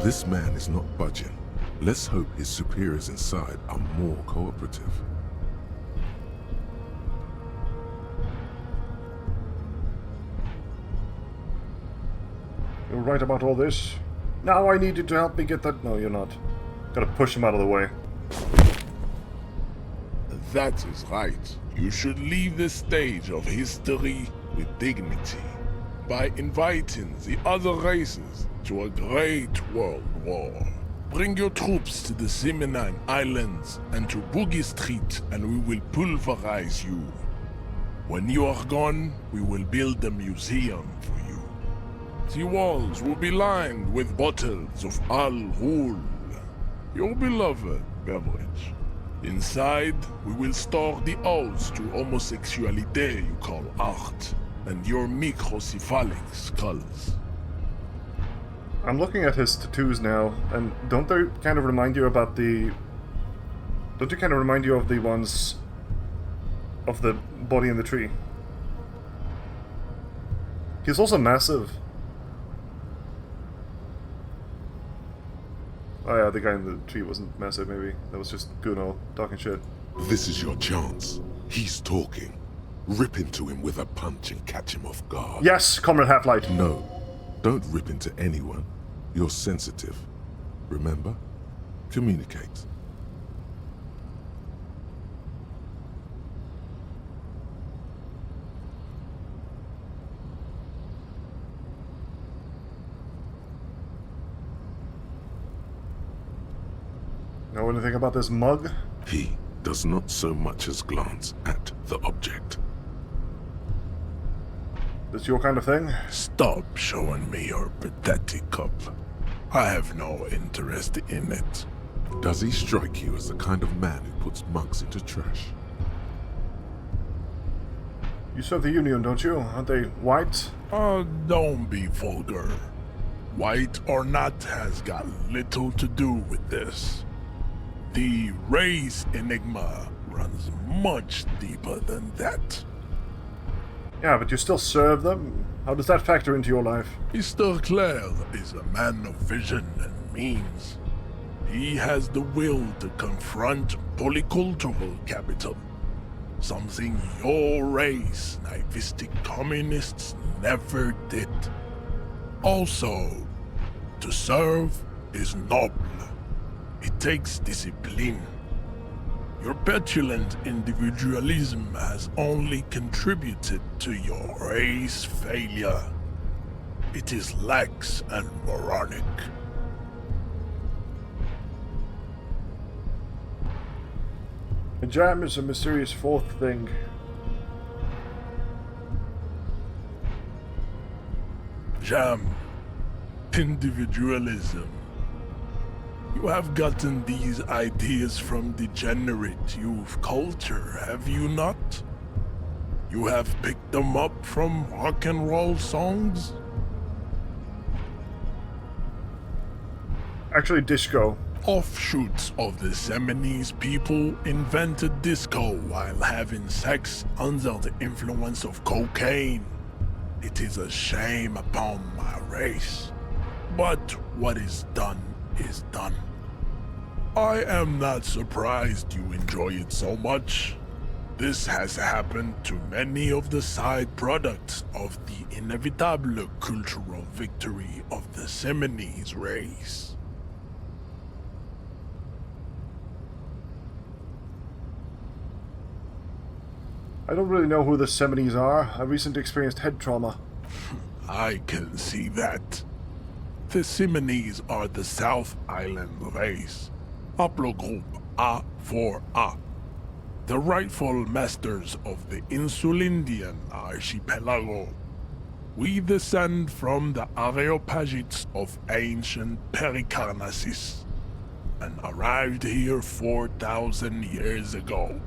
This man is not budging. Let's hope his superiors inside are more cooperative. You're right about all this. Now I need you to help me get that. No, you're not. Gotta push him out of the way. That is right. You should leave the stage of history with dignity by inviting the other races to a great world war. Bring your troops to the Simenine Islands and to Boogie Street and we will pulverize you. When you are gone, we will build a museum for you. The walls will be lined with bottles of Al Ghul, your beloved beverage. Inside, we will store the odes to homosexuality you call art, and your microcephalic skulls. I'm looking at his tattoos now, and don't they kind of remind you about the... Don't they kind of remind you of the ones of the body in the tree? He's also massive. Oh yeah, the guy in the tree wasn't massive, maybe. That was just Guno talking shit. This is your chance. He's talking. Rip into him with a punch and catch him off guard. Yes, Comrade Half-Light. No, don't rip into anyone. You're sensitive. Remember? Communicate. Know anything about this mug? He does not so much as glance at the object. This your kind of thing? Stop showing me your pathetic cup. I have no interest in it. Does he strike you as the kind of man who puts mugs into trash? You serve the Union, don't you? Aren't they white? Don't be vulgar. White or not has got little to do with this. The race enigma runs much deeper than that. Yeah, but you still serve them? How does that factor into your life? Mr. Clare is a man of vision and means. He has the will to confront polycultural capital. Something your race, naivistic communists, never did. Also, to serve is noble. It takes discipline. Your petulant individualism has only contributed to your race failure. It is lax and moronic. A jam is a mysterious fourth thing. Jam. Individualism. You have gotten these ideas from degenerate youth culture, have you not? You have picked them up from rock and roll songs? Actually, disco. Offshoots of the Seminoles people invented disco while having sex under the influence of cocaine. It is a shame upon my race. But what is done is done. I am not surprised you enjoy it so much. This has happened to many of the side products of the inevitable cultural victory of the Seminoles race. I don't really know who the Seminoles are. I recently experienced head trauma. I can see that. The Seminoles are the South Island race, haplogroup A4A, the rightful masters of the Insulindian archipelago. We descend from the Areopagites of ancient Pericarnassus and arrived here 4,000 years ago.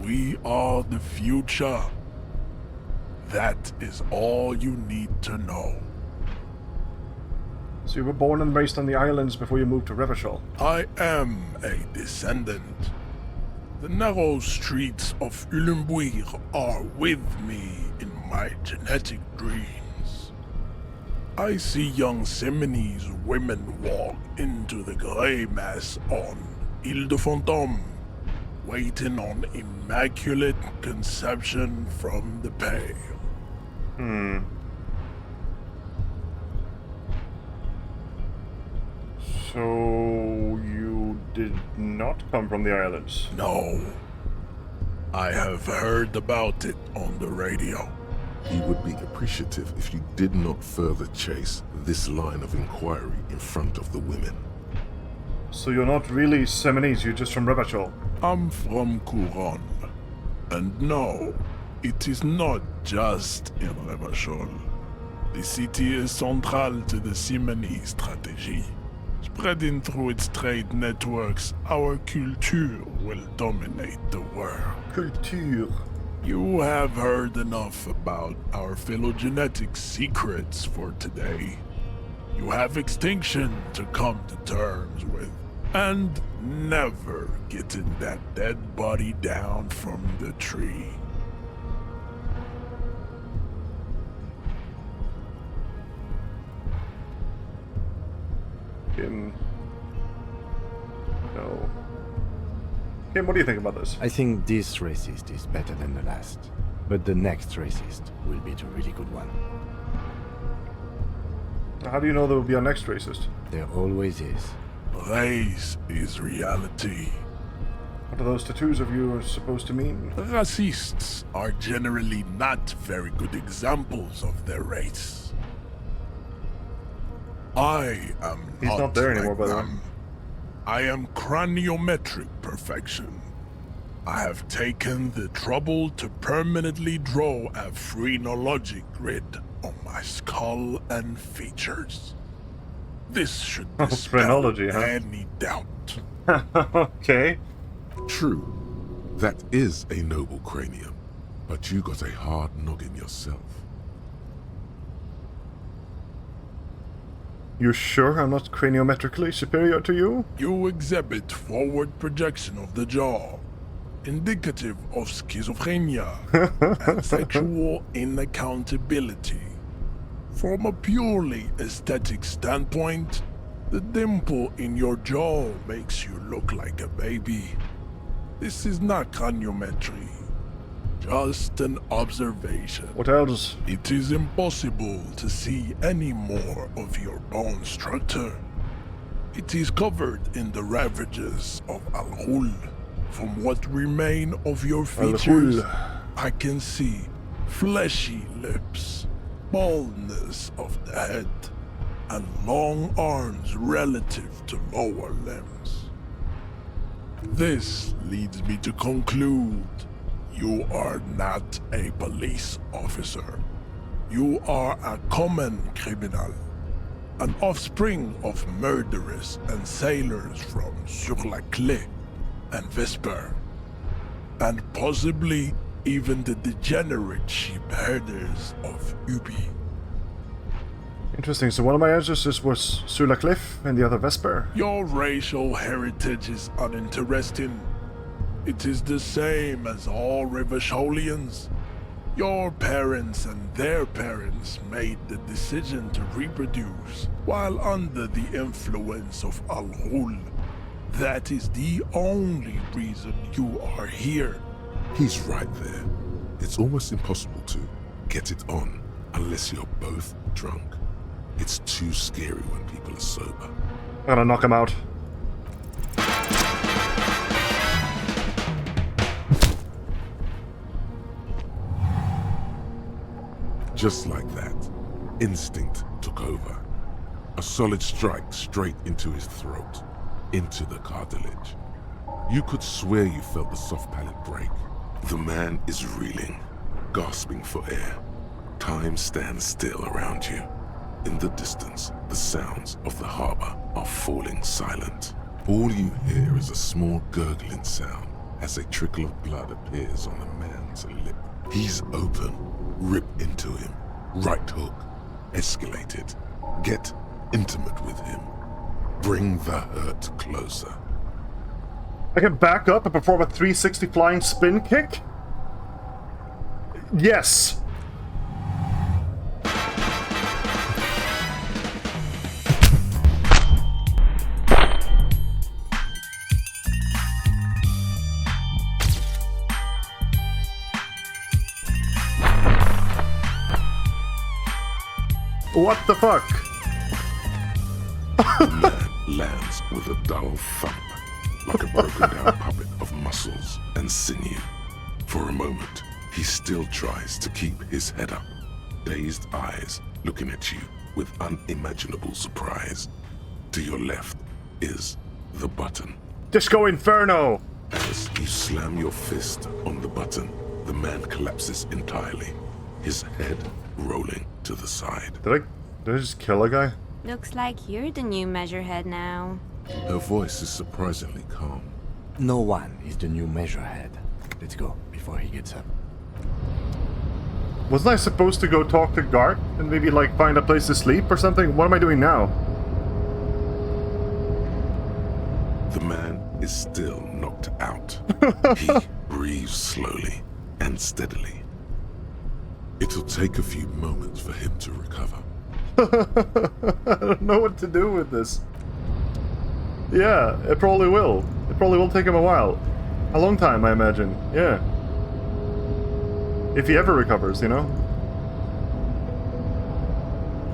We are the future. That is all you need to know. So you were born and raised on the islands before you moved to Revachol? I am a descendant. The narrow streets of Ulimbuir are with me in my genetic dreams. I see young Seminoles women walk into the grey mass on Ile de Fantôme, waiting on immaculate conception from the pale. So you did not come from the islands? No. I have heard about it on the radio. He would be appreciative if you did not further chase this line of inquiry in front of the women. So you're not really Seminoles, you're just from Revachol? I'm from Couronne. And no, it is not just in Revachol. The city is central to the Seminoles strategy. Spreading through its trade networks, our culture will dominate the world. Culture. You have heard enough about our phylogenetic secrets for today. You have extinction to come to terms with, and never getting that dead body down from the tree. No. Kim, what do you think about this? I think this racist is better than the last. But the next racist will be the really good one. How do you know there will be our next racist? There always is. Race is reality. What are those tattoos of you supposed to mean? Racists are generally not very good examples of their race. I am He's not there anymore, like by the way. them. I am craniometric perfection. I have taken the trouble to permanently draw a phrenologic grid on my skull and features. This should dispel phrenology, huh? any doubt. Okay. True, that is a noble cranium, but you got a hard noggin yourself. You sure I'm not craniometrically superior to you? You exhibit forward projection of the jaw, indicative of schizophrenia and sexual inaccountability. From a purely aesthetic standpoint, the dimple in your jaw makes you look like a baby. This is not craniometry, just an observation. What else? It is impossible to see any more of your bone structure. It is covered in the ravages of Al-Ghul, From what remain of your features, I can see fleshy lips, baldness of the head, and long arms relative to lower limbs. This leads me to conclude you are not a police officer. You are a common criminal, an offspring of murderers and sailors from Sur-la-Clé and Vesper, and possibly even the degenerate sheep herders of Ubi. Interesting, so one of my ancestors was Sur-la-Clé and the other Vesper. Your racial heritage is uninteresting. It is the same as all Rivasholians. Your parents and their parents made the decision to reproduce while under the influence of Al-Ghul. That is the only reason you are here. He's right there. It's almost impossible to get it on unless you're both drunk. It's too scary when people are sober. I'm gonna knock him out. Just like that, instinct took over. A solid strike straight into his throat, into the cartilage. You could swear you felt the soft palate break. The man is reeling, gasping for air. Time stands still around you. In the distance, the sounds of the harbor are falling silent. All you hear is a small gurgling sound as a trickle of blood appears on the man's lip. He's open. Rip into him. Right hook. Escalate it. Get intimate with him. Bring the hurt closer. I can back up and perform a 360 flying spin kick? Yes! What the fuck? The man lands with a dull thump, like a broken down puppet of muscles and sinew. For a moment, he still tries to keep his head up, dazed eyes looking at you with unimaginable surprise. To your left is the button. Disco Inferno! As you slam your fist on the button, the man collapses entirely, his head rolling to the side. Did I just kill a guy? Looks like you're the new measurehead now. Her voice is surprisingly calm. No one is the new measurehead. Let's go before he gets up. Wasn't I supposed to go talk to Gart and maybe like find a place to sleep or something? What am I doing now? The man is still knocked out. He breathes slowly and steadily. It'll take a few moments for him to recover. I don't know what to do with this. Yeah, it probably will. It probably will take him a while. A long time, I imagine. Yeah. If he ever recovers, you know?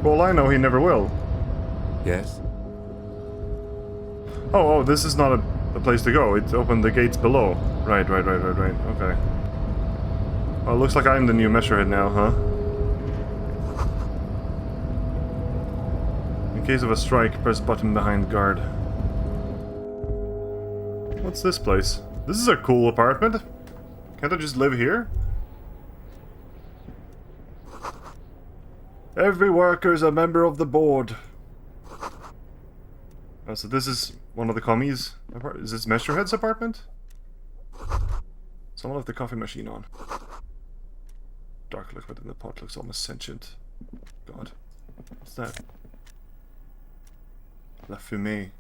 For all I know, he never will. Yes? Oh, this is not a place to go. It opened the gates below. Right. Okay. Oh, looks like I'm the new measurehead now, huh? In case of a strike, press button behind guard. What's this place? This is a cool apartment. Can't I just live here? Every worker's a member of the board. Oh, so this is one of the commies' apartment. Is this Measurehead's apartment? Someone left the coffee machine on. Dark liquid in the pot looks almost sentient. God. What's that? La fumée.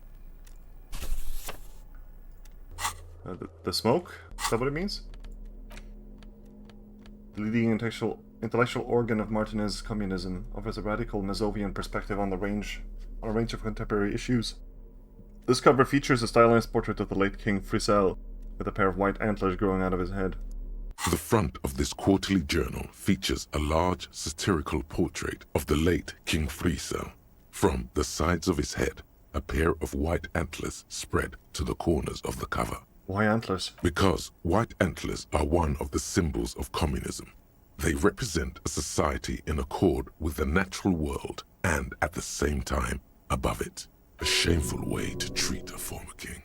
The smoke? Is that what it means? The leading intellectual organ of Martinez communism offers a radical Mazovian perspective on a range of contemporary issues. This cover features a stylized portrait of the late King Frisell, with a pair of white antlers growing out of his head. The front of this quarterly journal features a large satirical portrait of the late King Frisell. From the sides of his head, a pair of white antlers spread to the corners of the cover. Why antlers? Because white antlers are one of the symbols of communism. They represent a society in accord with the natural world and, at the same time, above it. A shameful way to treat a former king.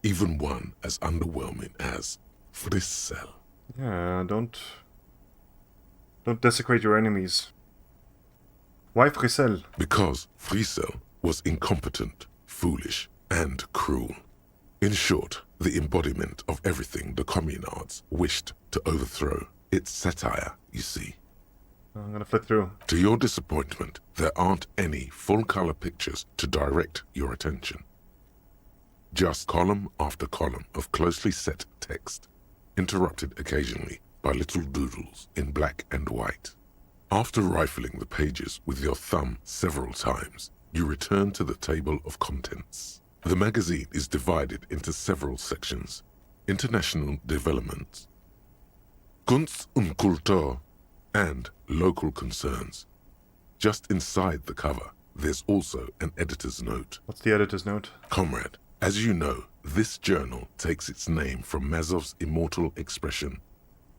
Even one as underwhelming as Frissel. Yeah, don't desecrate your enemies. Why Frissel? Because Frissel was incompetent, foolish, and cruel. In short, the embodiment of everything the communards wished to overthrow. It's satire, you see. I'm gonna flick through. To your disappointment, there aren't any full-color pictures to direct your attention. Just column after column of closely set text, interrupted occasionally by little doodles in black and white. After rifling the pages with your thumb several times, you return to the table of contents. The magazine is divided into several sections. International developments, Kunst und Kultur, and local concerns. Just inside the cover, there's also an editor's note. What's the editor's note? Comrade, as you know, this journal takes its name from Mazov's immortal expression,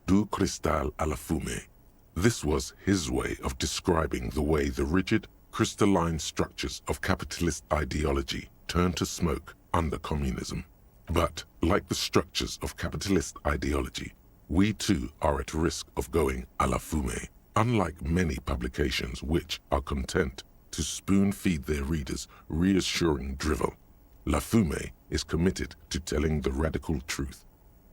Du cristal à la fumée. This was his way of describing the way the rigid, crystalline structures of capitalist ideology turn to smoke under communism. But, like the structures of capitalist ideology, we too are at risk of going à la fumée, unlike many publications which are content to spoon-feed their readers reassuring drivel. La Fumée is committed to telling the radical truth,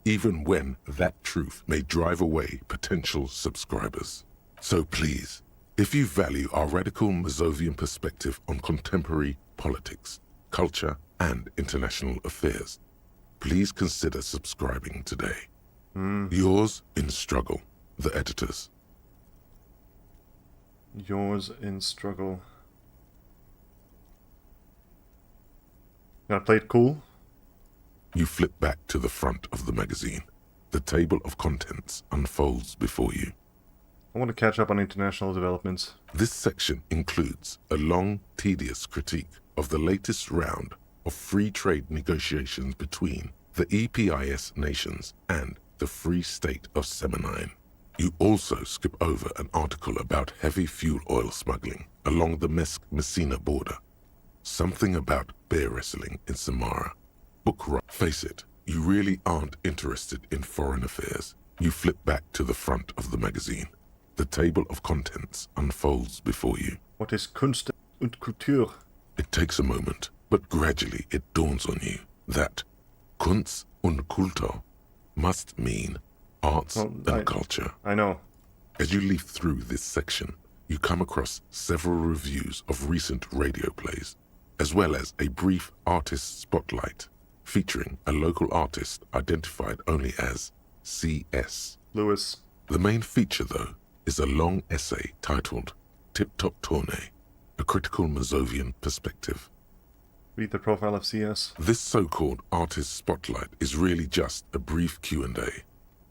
even when that truth may drive away potential subscribers. So please, if you value our radical Mazovian perspective on contemporary politics, culture, and international affairs, please consider subscribing today. Yours in struggle, the editors. Yours in struggle. Gotta play it cool. You flip back to the front of the magazine. The table of contents unfolds before you. I want to catch up on international developments. This section includes a long, tedious critique of the latest round of free trade negotiations between the EPIS nations and the Free State of Semenine. You also skip over an article about heavy fuel oil smuggling along the Messina border. Something about bear wrestling in Samara. Face it, you really aren't interested in foreign affairs. You flip back to the front of the magazine. The table of contents unfolds before you. What is Kunst und Kultur? It takes a moment, but gradually it dawns on you that Kunst und Kultur must mean arts and culture. I know. As you leaf through this section, you come across several reviews of recent radio plays, as well as a brief artist spotlight featuring a local artist identified only as CS. Lewis. The main feature, though, is a long essay titled Tip Top Tournée, a critical Mazovian perspective. Read the profile of CS. This so-called artist spotlight is really just a brief Q&A,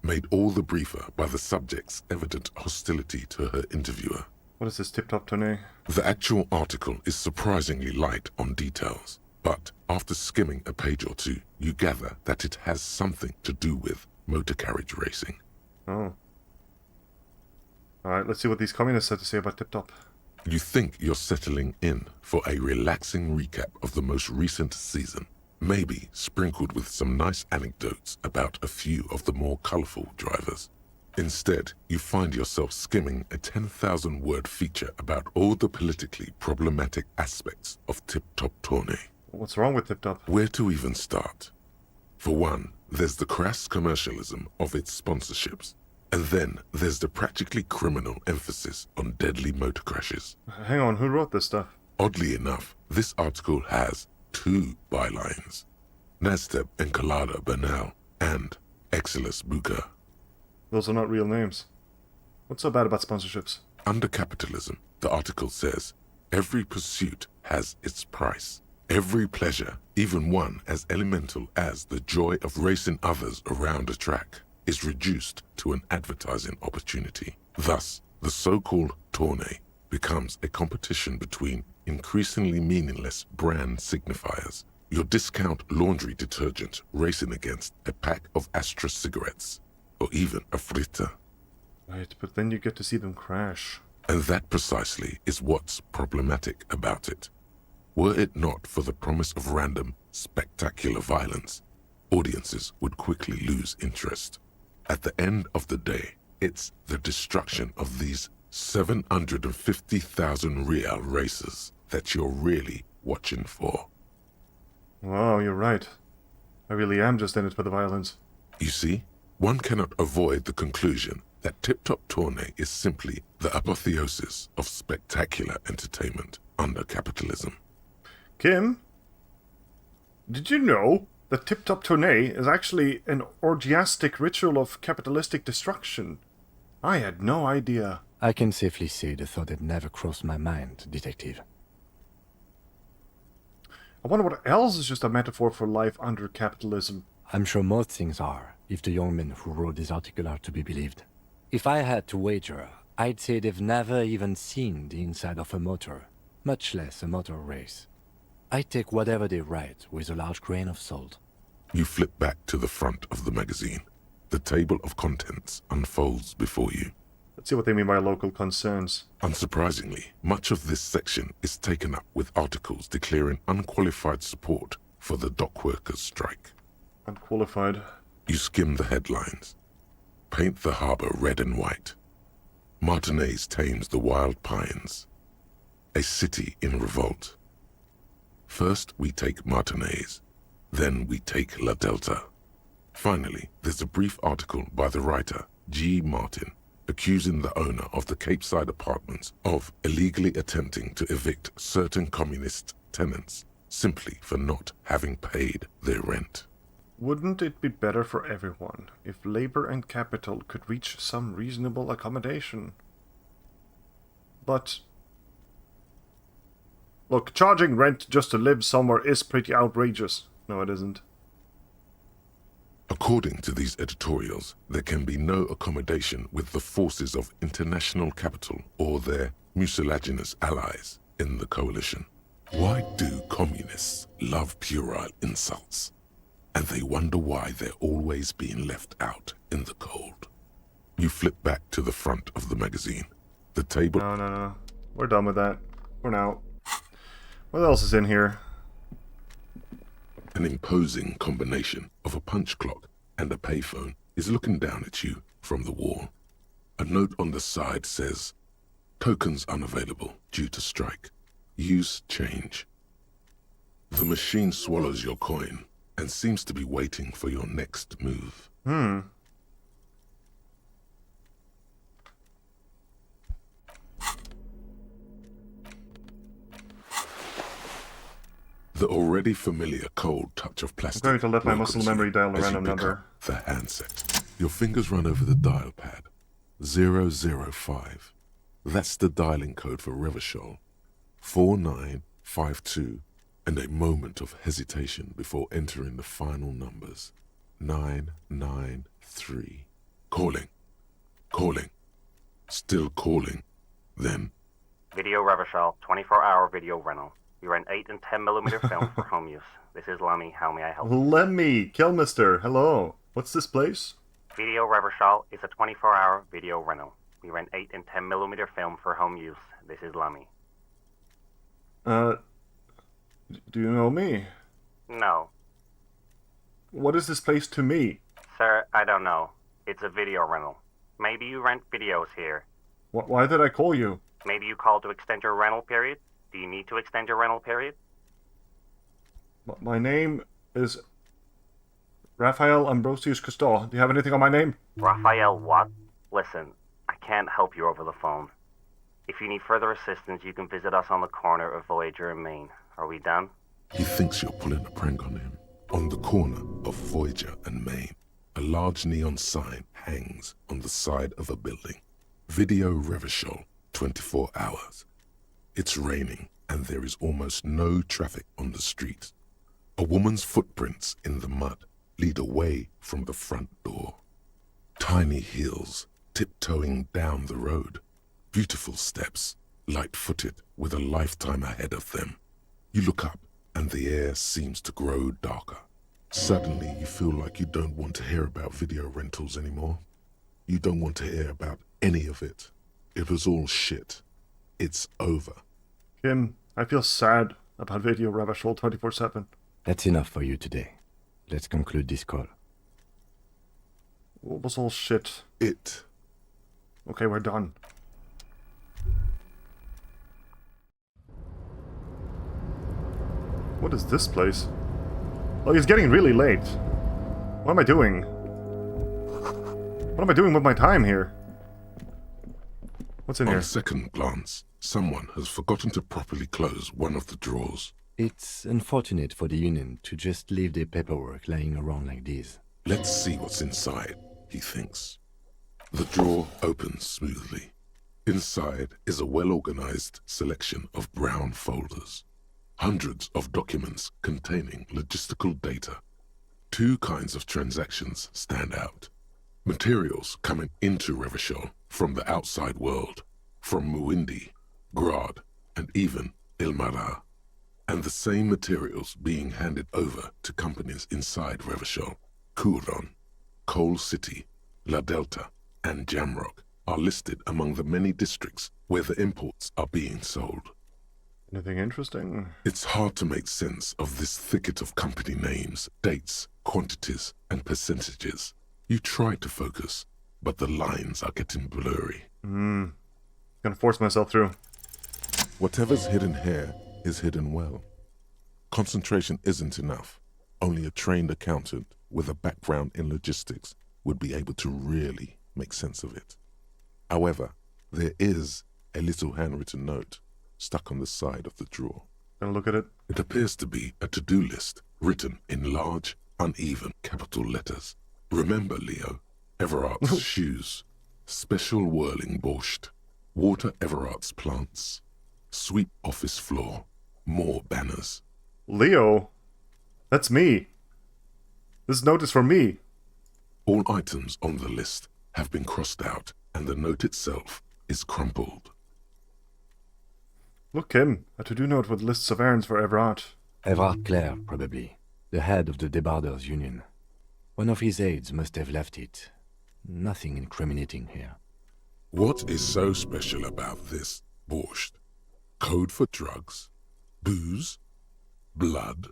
made all the briefer by the subject's evident hostility to her interviewer. What is this tip-top tournée? The actual article is surprisingly light on details, but after skimming a page or two, you gather that it has something to do with motor carriage racing. Oh. Alright, let's see what these communists had to say about tip-top. You think you're settling in for a relaxing recap of the most recent season, maybe sprinkled with some nice anecdotes about a few of the more colorful drivers. Instead, you find yourself skimming a 10,000-word feature about all the politically problematic aspects of Tip Top Tournée. What's wrong with Tip Top? Where to even start? For one, there's the crass commercialism of its sponsorships. And then there's the practically criminal emphasis on deadly motor crashes. Hang on, who wrote this stuff? Oddly enough, this article has 2 bylines. Nazteb Encolada Bernal and Exilus Buka. Those are not real names. What's so bad about sponsorships? Under capitalism, the article says, every pursuit has its price. Every pleasure, even one as elemental as the joy of racing others around a track, is reduced to an advertising opportunity. Thus, the so-called tournée becomes a competition between increasingly meaningless brand signifiers Your discount laundry detergent racing against a pack of Astra cigarettes, or even a fritter. Right, but then you get to see them crash. And that precisely is what's problematic about it. Were it not for the promise of random, spectacular violence, audiences would quickly lose interest. At the end of the day, it's the destruction of these 750,000 real races that you're really watching for. Wow, you're right. I really am just in it for the violence. You see, one cannot avoid the conclusion that Tip Top Tourney is simply the apotheosis of spectacular entertainment under capitalism. Kim, did you know that Tip Top Tourney is actually an orgiastic ritual of capitalistic destruction? I had no idea. I can safely say the thought had never crossed my mind, Detective. I wonder what else is just a metaphor for life under capitalism. I'm sure most things are, if the young men who wrote this article are to be believed. If I had to wager, I'd say they've never even seen the inside of a motor, much less a motor race. I take whatever they write with a large grain of salt. You flip back to the front of the magazine. The table of contents unfolds before you. Let's see what they mean by local concerns. Unsurprisingly, much of this section is taken up with articles declaring unqualified support for the dock workers' strike. Unqualified. You skim the headlines. Paint the harbor red and white. Martinez tames the wild pines. A city in revolt. First we take Martinez, then we take La Delta. Finally, there's a brief article by the writer, G. Martin, accusing the owner of the Capeside apartments of illegally attempting to evict certain communist tenants simply for not having paid their rent. Wouldn't it be better for everyone if labor and capital could reach some reasonable accommodation? But look, charging rent just to live somewhere is pretty outrageous. No, it isn't. According to these editorials, there can be no accommodation with the forces of international capital or their mucilaginous allies in the coalition. Why do communists love puerile insults? And they wonder why they're always being left out in the cold. You flip back to the front of the magazine. The table... No. We're done with that. For now. What else is in here? An imposing combination of a punch clock and a payphone is looking down at you from the wall. A note on the side says, "Tokens unavailable due to strike. Use change." The machine swallows your coin and seems to be waiting for your next move. The already familiar cold touch of plastic. I'm going to let my muscle memory dial a random number. The handset. Your fingers run over the dial pad. 005. That's the dialing code for Revachol. 4952. And a moment of hesitation before entering the final numbers. 993. Calling. Still calling. Then... Video Revachol, 24-hour video rental. We rent 8 and 10mm film for home use. This is Lemmy. How may I help? Lemmy, Kilmister, hello. What's this place? Video Revachol is a 24-hour video rental. We rent 8 and 10mm film for home use. This is Lemmy. Do you know me? No. What is this place to me? Sir, I don't know. It's a video rental. Maybe you rent videos here. Why did I call you? Maybe you called to extend your rental period? Do you need to extend your rental period? My name is Raphael Ambrosius Cousteau. Do you have anything on my name? Raphael what? Listen, I can't help you over the phone. If you need further assistance, you can visit us on the corner of Voyager and Main. Are we done? He thinks you're pulling a prank on him. On the corner of Voyager and Main, a large neon sign hangs on the side of a building. Video Revachol, 24 hours. It's raining, and there is almost no traffic on the street. A woman's footprints in the mud lead away from the front door. Tiny heels tiptoeing down the road. Beautiful steps, light-footed with a lifetime ahead of them. You look up and the air seems to grow darker. Suddenly, you feel like you don't want to hear about video rentals anymore. You don't want to hear about any of it. It was all shit. It's over. Kim, I feel sad about Video Ravishol 24/7. That's enough for you today. Let's conclude this call. What was all shit? It. Okay, we're done. What is this place? Oh, it's getting really late. What am I doing? What am I doing with my time here? What's in here? On second glance, someone has forgotten to properly close one of the drawers. It's unfortunate for the Union to just leave their paperwork lying around like this. Let's see what's inside, he thinks. The drawer opens smoothly. Inside is a well-organized selection of brown folders. Hundreds of documents containing logistical data. Two kinds of transactions stand out. Materials coming into Revachol from the outside world, from Muindi, Grad, and even Ilmara. And the same materials being handed over to companies inside Revachol. Kuron, Coal City, La Delta, and Jamrock are listed among the many districts where the imports are being sold. Anything interesting? It's hard to make sense of this thicket of company names, dates, quantities, and percentages. You try to focus, but the lines are getting blurry. Gonna force myself through. Whatever's hidden here is hidden well. Concentration isn't enough. Only a trained accountant with a background in logistics would be able to really make sense of it. However, there is a little handwritten note stuck on the side of the drawer. Gonna look at it. It appears to be a to-do list written in large, uneven capital letters. Remember, Leo, Everart's shoes, special whirling borscht, water Everart's plants, sweep office floor, more banners. Leo? That's me. This note is for me. All items on the list have been crossed out, and the note itself is crumpled. Look, Kim, a to-do note with lists of errands for Everart. Everard Clare, probably. The head of the Debarders Union. One of his aides must have left it. Nothing incriminating here. What is so special about this borscht? Code for drugs? Booze? Blood?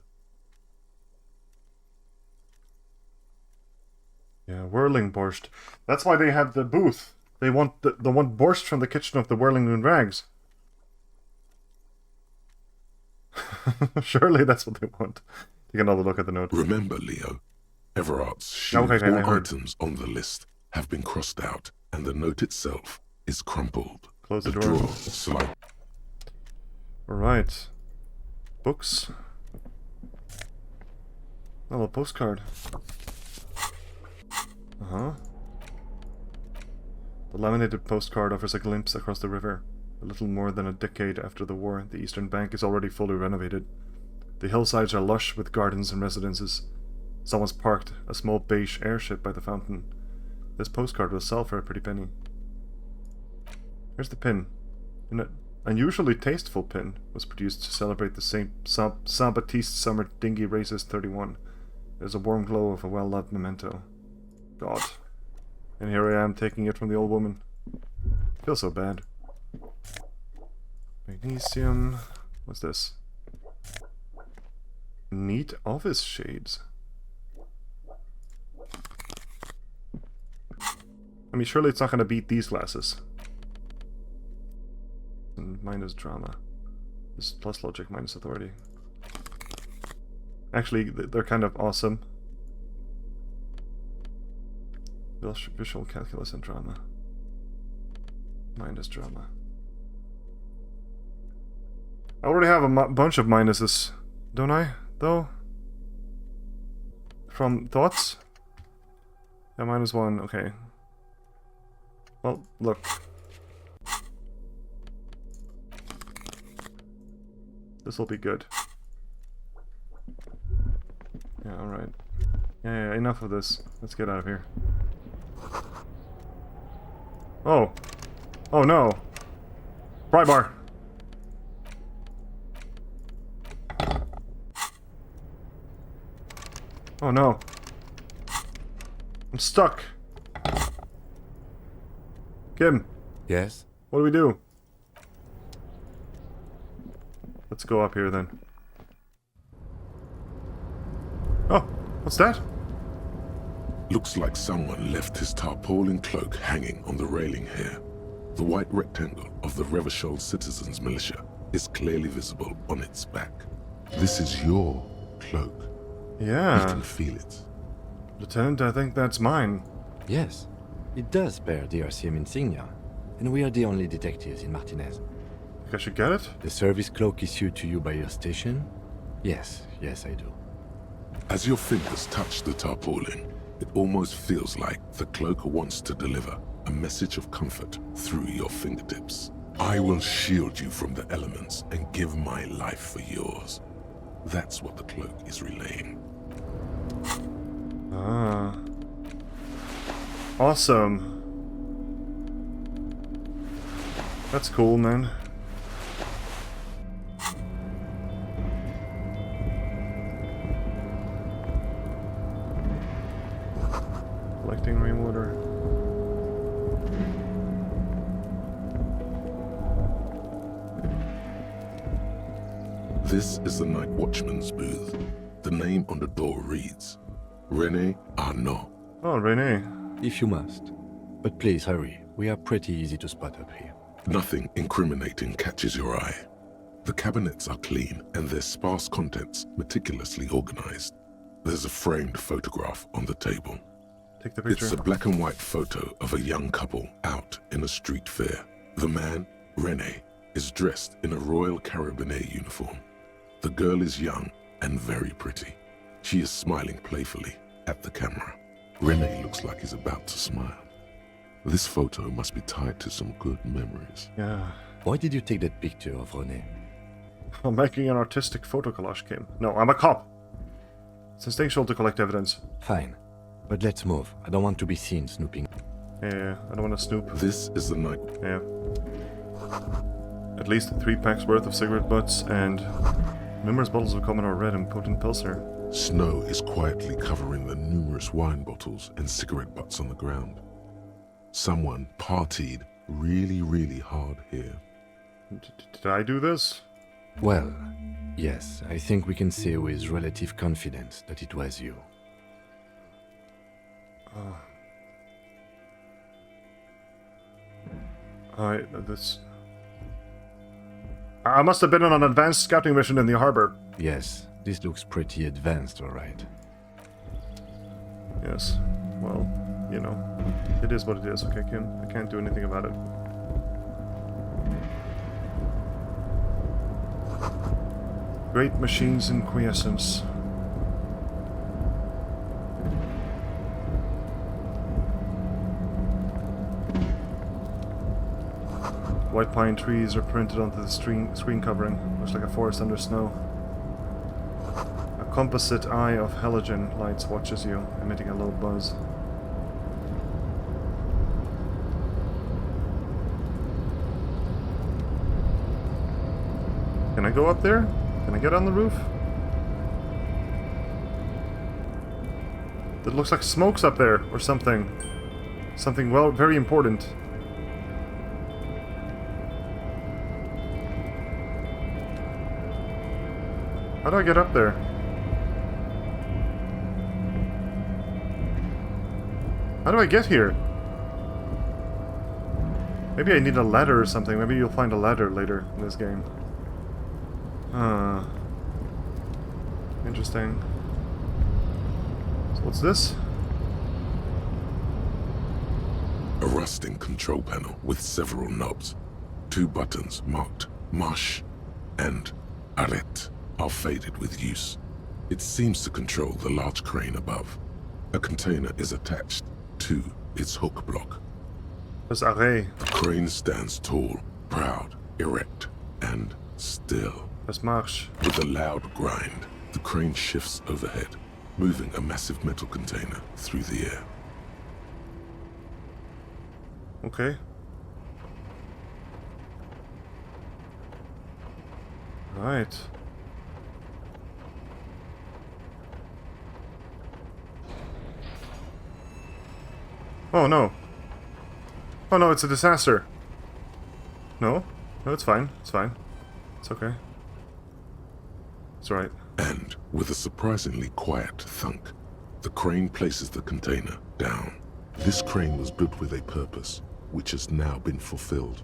Yeah, whirling borscht. That's why they have the booth. They want borscht from the kitchen of the Whirling Moon Rags. Surely that's what they want. Take another look at the note. Remember, Leo, Everart's shoes. Okay, all items on the list have been crossed out, and the note itself is crumpled. Close the drawer. Slide. Alright. Books. Oh, a postcard. Uh-huh. The laminated postcard offers a glimpse across the river. A little more than a decade after the war, the eastern bank is already fully renovated. The hillsides are lush with gardens and residences. Someone's parked a small beige airship by the fountain. This postcard will sell for a pretty penny. Here's the pin. An unusually tasteful pin was produced to celebrate the Saint Baptiste Summer Dinghy Races 31. There's a warm glow of a well-loved memento. God. And here I am taking it from the old woman. I feel so bad. Magnesium. What's this? Neat office shades. I mean, surely it's not going to beat these glasses. And minus drama. This is plus logic, minus authority. Actually, they're kind of awesome. Visual calculus and drama. Minus drama. I already have a bunch of minuses, don't I? Though? From thoughts? Yeah, -1, okay. Well, look. This'll be good. Yeah, alright. Yeah, enough of this. Let's get out of here. Oh! Oh no! Pry bar! Oh no. I'm stuck. Kim. Yes? What do we do? Let's go up here then. Oh, what's that? Looks like someone left his tarpaulin cloak hanging on the railing here. The white rectangle of the Revachol Citizens Militia is clearly visible on its back. This is your cloak. Yeah. You can feel it. Lieutenant, I think that's mine. Yes. It does bear the RCM insignia, and we are the only detectives in Martinez. Think I should get it? The service cloak issued to you by your station? Yes, I do. As your fingers touch the tarpaulin, it almost feels like the cloak wants to deliver a message of comfort through your fingertips. I will shield you from the elements and give my life for yours. That's what the cloak is relaying. Ah. Awesome. That's cool, man. Collecting rainwater. This is the night watchman's booth. The name on the door reads, René Arnaud. Oh, René. If you must. But please hurry. We are pretty easy to spot up here. Nothing incriminating catches your eye. The cabinets are clean and their sparse contents meticulously organized. There's a framed photograph on the table. Take the picture. It's a black and white photo of a young couple out in a street fair. The man, René, is dressed in a Royal Carabinier uniform. The girl is young and very pretty. She is smiling playfully at the camera. René looks like he's about to smile. This photo must be tied to some good memories. Yeah. Why did you take that picture of René? I'm making an artistic photo collage, Kim. No, I'm a cop. It's instinctual to collect evidence. Fine. But let's move. I don't want to be seen snooping. Yeah, I don't want to snoop. This is the night. Yeah. At least 3 packs worth of cigarette butts and numerous bottles of Commodore Red and potent Pilsner. Snow is quietly covering the numerous wine bottles and cigarette butts on the ground. Someone partied really hard here. Did I do this? Well, yes, I think we can say with relative confidence that it was you. This... I must have been on an advanced scouting mission in the harbor. Yes, this looks pretty advanced, all right. Yes, well, you know, it is what it is, okay, Kim? I can't do anything about it. Great machines in quiescence. White pine trees are printed onto the screen covering. Looks like a forest under snow. A composite eye of halogen lights watches you, emitting a low buzz. Can I go up there? Can I get on the roof? It looks like smoke's up there, or something. Something, well, very important. How do I get up there? How do I get here? Maybe I need a ladder or something. Maybe you'll find a ladder later in this game. Interesting. So what's this? A rusting control panel with several knobs. 2 buttons marked Marche and Arrête are faded with use. It seems to control the large crane above. A container is attached to its hook block. There's Arrêt. The crane stands tall, proud, erect, and still. There's Marche. With a loud grind, the crane shifts overhead, moving a massive metal container through the air. Okay. Right. Oh no. Oh no, it's a disaster. No? No, it's fine. It's fine. It's okay. It's alright. And with a surprisingly quiet thunk, the crane places the container down. This crane was built with a purpose, which has now been fulfilled.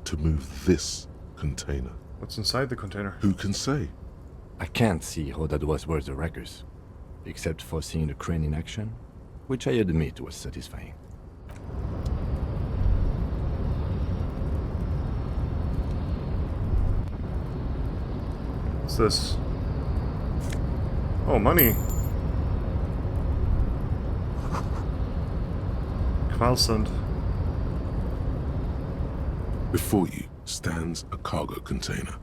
To move this container. What's inside the container? Who can say? I can't see how that was worth the records, except for seeing the crane in action, which I admit was satisfying. What's this? Oh, money. Kvalsund. Before you stands a cargo container.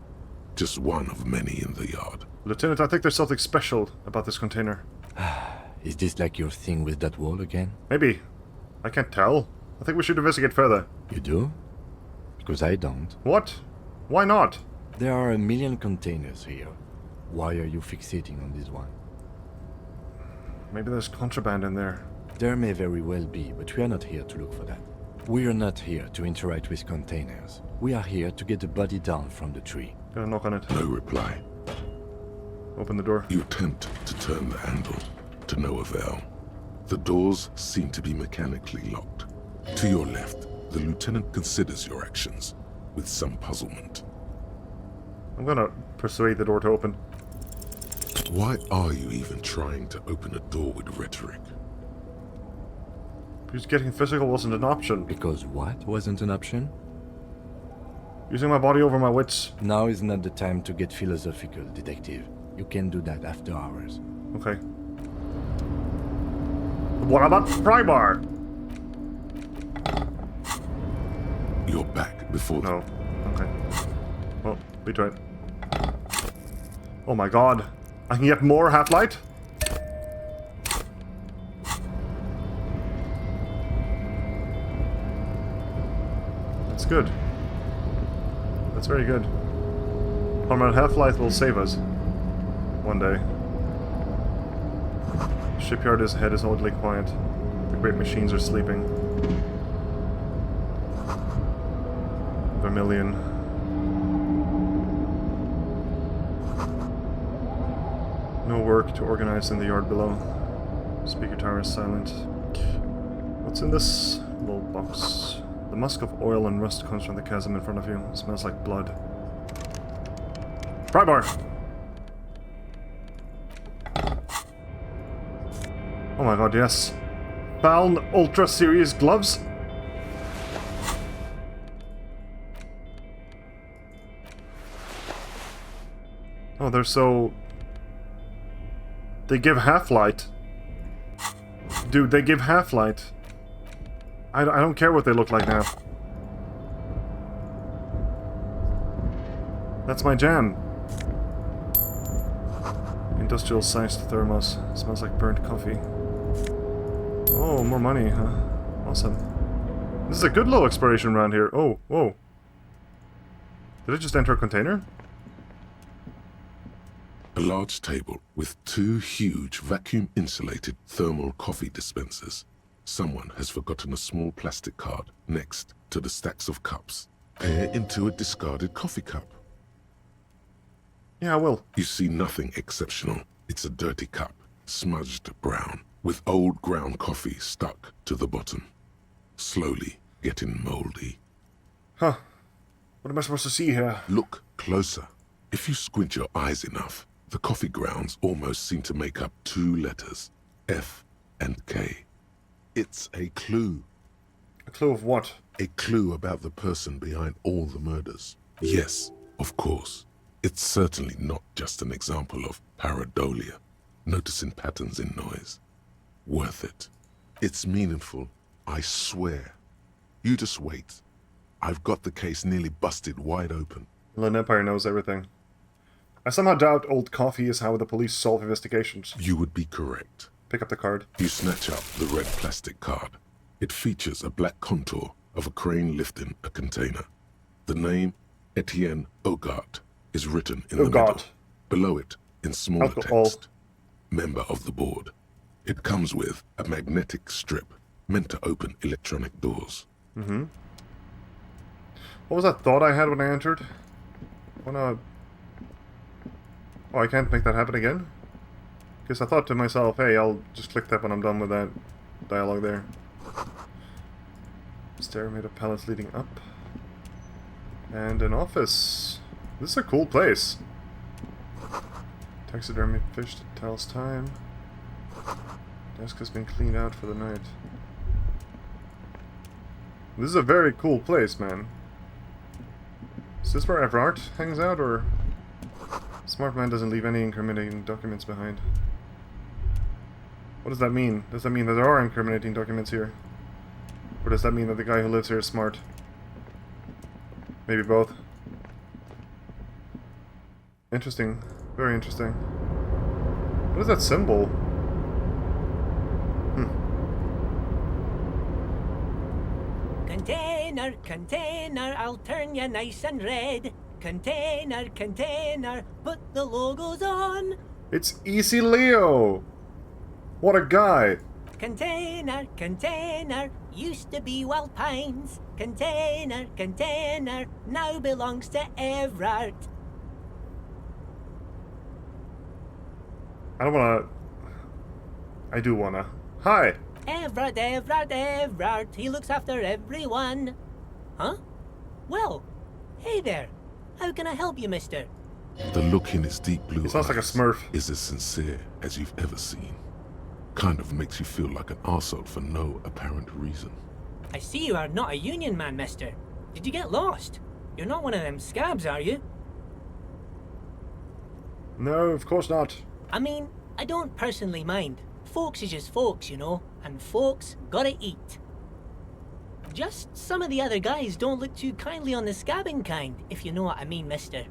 Just one of many in the yard. Lieutenant, I think there's something special about this container. Is this like your thing with that wall again? Maybe. I can't tell. I think we should investigate further. You do? Because I don't. What? Why not? There are a million containers here. Why are you fixating on this one? Maybe there's contraband in there. There may very well be, but we are not here to look for that. We are not here to interact with containers. We are here to get the body down from the tree. Gonna knock on it. No reply. Open the door. You attempt to turn the handle, to no avail. The doors seem to be mechanically locked. To your left, the lieutenant considers your actions with some puzzlement. I'm gonna persuade the door to open. Why are you even trying to open a door with rhetoric? Because getting physical wasn't an option. Because what wasn't an option? Using my body over my wits. Now is not the time to get philosophical, detective. You can do that after hours. Okay. What about Prybar? You're back before No. Okay. Well, we try it. Oh my god. I can get more half-light? That's good. That's very good. Armored half-light will save us. One day. Shipyard ahead is oddly quiet. The great machines are sleeping. Vermilion. No work to organize in the yard below. Speaker tower is silent. What's in this little box? The musk of oil and rust comes from the chasm in front of you. It smells like blood. Prybar! Oh my god, yes. Faln Ultra Series gloves? Oh, they're so... They give half-light. Dude, they give half-light. I don't care what they look like now. That's my jam. Industrial-sized thermos. Smells like burnt coffee. Oh, more money, huh? Awesome. This is a good low exploration around here. Oh, whoa. Did it just enter a container? A large table with two huge vacuum-insulated thermal coffee dispensers. Someone has forgotten a small plastic card next to the stacks of cups. Peer into a discarded coffee cup. Yeah, I will. You see nothing exceptional. It's a dirty cup, smudged brown, with old ground coffee stuck to the bottom. Slowly getting moldy. Huh. What am I supposed to see here? Look closer. If you squint your eyes enough, the coffee grounds almost seem to make up two letters, F and K. It's a clue. A clue of what? A clue about the person behind all the murders. Yes, of course. It's certainly not just an example of pareidolia, noticing patterns in noise. Worth it. It's meaningful, I swear. You just wait. I've got the case nearly busted wide open. Lone Empire knows everything. I somehow doubt old coffee is how the police solve investigations. You would be correct. Pick up the card. You snatch up the red plastic card. It features a black contour of a crane lifting a container. The name, Etienne Ogart, is written in the middle. Below it, in smaller text, member of the board. It comes with a magnetic strip meant to open electronic doors. Mm-hmm. What was that thought I had when I entered? Oh, I can't make that happen again? Because I thought to myself, hey, I'll just click that when I'm done with that dialogue there. Stair made of pallets leading up. And an office. This is a cool place. Taxidermy fish that tells time. Desk has been cleaned out for the night. This is a very cool place, man. Is this where Everard hangs out, or... Smart man doesn't leave any incriminating documents behind. What does that mean? Does that mean that there are incriminating documents here? Or does that mean that the guy who lives here is smart? Maybe both. Interesting. Very interesting. What is that symbol? Container, container, I'll turn you nice and red. Container, container, put the logos on. It's Easy Leo! What a guy! Container, container, used to be Wild Pines. Container, container, now belongs to Everard. I don't wanna... I do wanna. Hi! Everard, Everard, Everard, he looks after everyone. Huh? Well, hey there. How can I help you, mister? The look in his deep blue He sounds like a eyes Smurf. is as sincere as you've ever seen. Kind of makes you feel like an arsehole for no apparent reason. I see you are not a union man, mister. Did you get lost? You're not one of them scabs, are you? No, of course not. I mean, I don't personally mind. Folks is just folks, you know, and folks gotta eat. Just some of the other guys don't look too kindly on the scabbing kind, if you know what I mean, mister.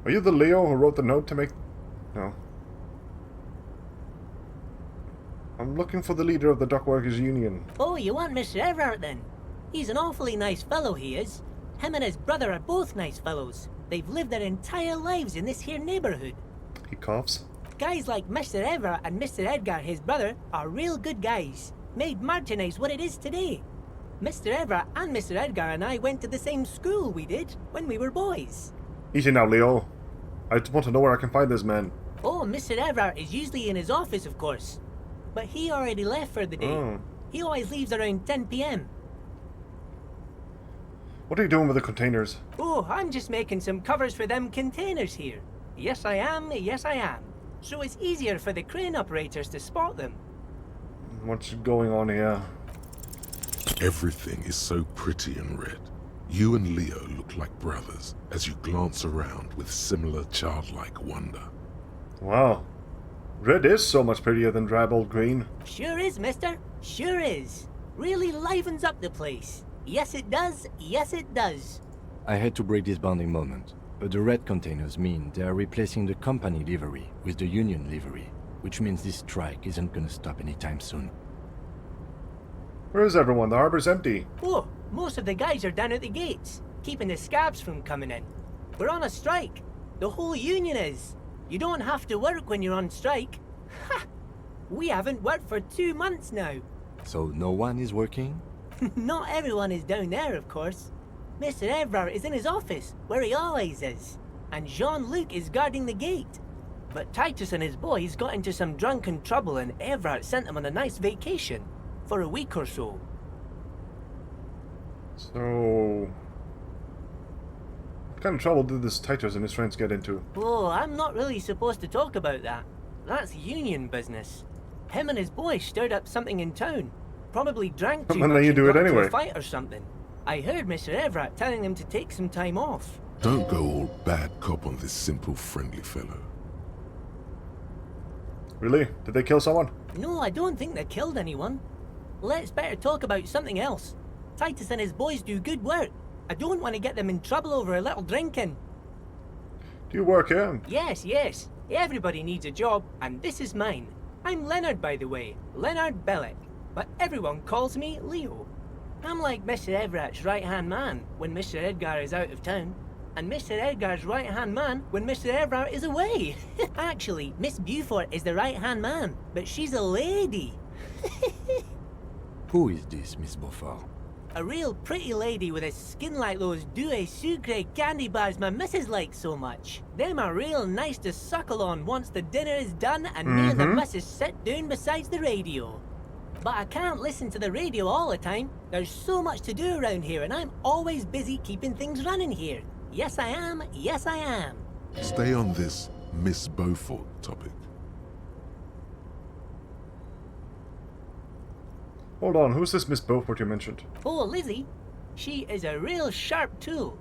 Are you the Leo who wrote the note to make... No. I'm looking for the leader of the Dockworkers Union. Oh, you want Mr. Everard then? He's an awfully nice fellow, he is. Him and his brother are both nice fellows. They've lived their entire lives in this here neighborhood. He coughs. Guys like Mr. Everard and Mr. Edgar, his brother, are real good guys. Made Martinez what it is today. Mr. Everard and Mr. Edgar and I went to the same school we did when we were boys. Easy now, Leo. I just want to know where I can find this man. Oh, Mr. Everard is usually in his office, of course. But he already left for the day. Oh. He always leaves around 10 p.m. What are you doing with the containers? Oh, I'm just making some covers for them containers here. Yes, I am. Yes, I am. So it's easier for the crane operators to spot them. What's going on here? Everything is so pretty and red. You and Leo look like brothers as you glance around with similar childlike wonder. Wow. Red is so much prettier than drab old green. Sure is, mister. Sure is. Really livens up the place. Yes, it does. Yes, it does. I had to break this bonding moment, but the red containers mean they are replacing the company livery with the union livery, which means this strike isn't gonna stop anytime soon. Where is everyone? The harbor's empty. Oh, most of the guys are down at the gates, keeping the scabs from coming in. We're on a strike. The whole union is. You don't have to work when you're on strike. Ha! We haven't worked for 2 months now. So no one is working? Not everyone is down there, of course. Mr. Everard is in his office, where he always is. And Jean-Luc is guarding the gate. But Titus and his boys got into some drunken trouble and Everard sent them on a nice vacation. For a week or so. So... what kind of trouble did this Titus and his friends get into? Oh, I'm not really supposed to talk about that. That's union business. Him and his boys stirred up something in town. Probably drank too And much then you and do it got into anyway. a fight or something. I heard Mr. Everett telling them to take some time off. Don't go all bad cop on this simple, friendly fellow. Really? Did they kill someone? No, I don't think they killed anyone. Let's better talk about something else. Titus and his boys do good work. I don't want to get them in trouble over a little drinking. Do you work here? Yes, yes. Everybody needs a job, and this is mine. I'm Leonard, by the way. Leonard Bellick. But everyone calls me Leo. I'm like Mr. Everett's right-hand man when Mr. Edgar is out of town. And Mr. Edgar's right-hand man when Mr. Everett is away. Actually, Miss Beaufort is the right-hand man, but she's a lady. Who is this, Miss Beaufort? A real pretty lady with a skin like those Douai Sucre candy bars my missus likes so much. Them are real nice to suckle on once the dinner is done and me and the missus sit down beside the radio. But I can't listen to the radio all the time. There's so much to do around here and I'm always busy keeping things running here. Yes, I am. Yes, I am. Stay on this Miss Beaufort topic. Hold on, who's this Miss Beaufort you mentioned? Oh, Lizzie. She is a real sharp tool.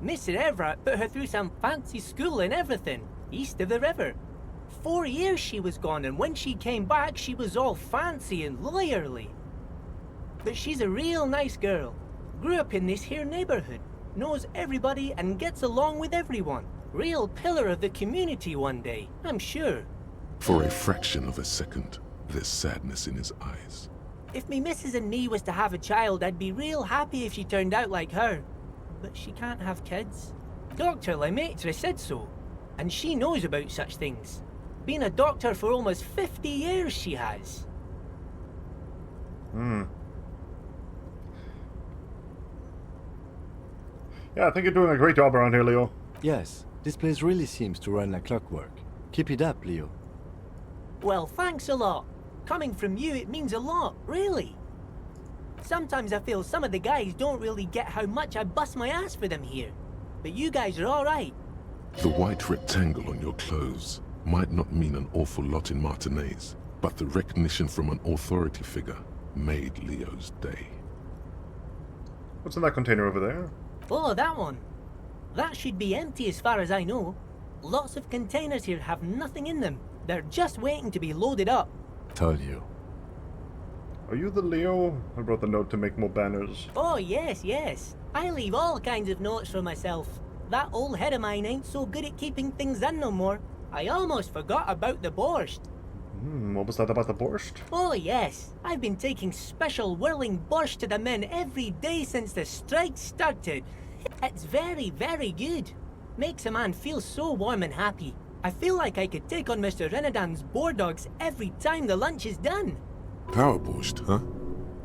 Mr. Everett put her through some fancy school and everything, east of the river. 4 years she was gone, and when she came back, she was all fancy and lawyerly. But she's a real nice girl. Grew up in this here neighborhood, knows everybody and gets along with everyone. Real pillar of the community one day, I'm sure. For a fraction of a second, there's sadness in his eyes. If me missus and me was to have a child, I'd be real happy if she turned out like her. But she can't have kids. Dr. Lemaitre said so, and she knows about such things. Been a doctor for almost 50 years, she has. Yeah, I think you're doing a great job around here, Leo. Yes, this place really seems to run like clockwork. Keep it up, Leo. Well, thanks a lot. Coming from you, it means a lot, really. Sometimes I feel some of the guys don't really get how much I bust my ass for them here. But you guys are alright. The white rectangle on your clothes might not mean an awful lot in Martinaise, but the recognition from an authority figure made Leo's day. What's in that container over there? Oh, that one. That should be empty as far as I know. Lots of containers here have nothing in them. They're just waiting to be loaded up. Told you. Are you the Leo? I brought the note to make more banners. Oh, yes, yes. I leave all kinds of notes for myself. That old head of mine ain't so good at keeping things in no more. I almost forgot about the borscht. What was that about the borscht? Oh, yes. I've been taking special whirling borscht to the men every day since the strike started. It's very, very good. Makes a man feel so warm and happy. I feel like I could take on Mr. Renadan's boar dogs every time the lunch is done. Power borscht, huh?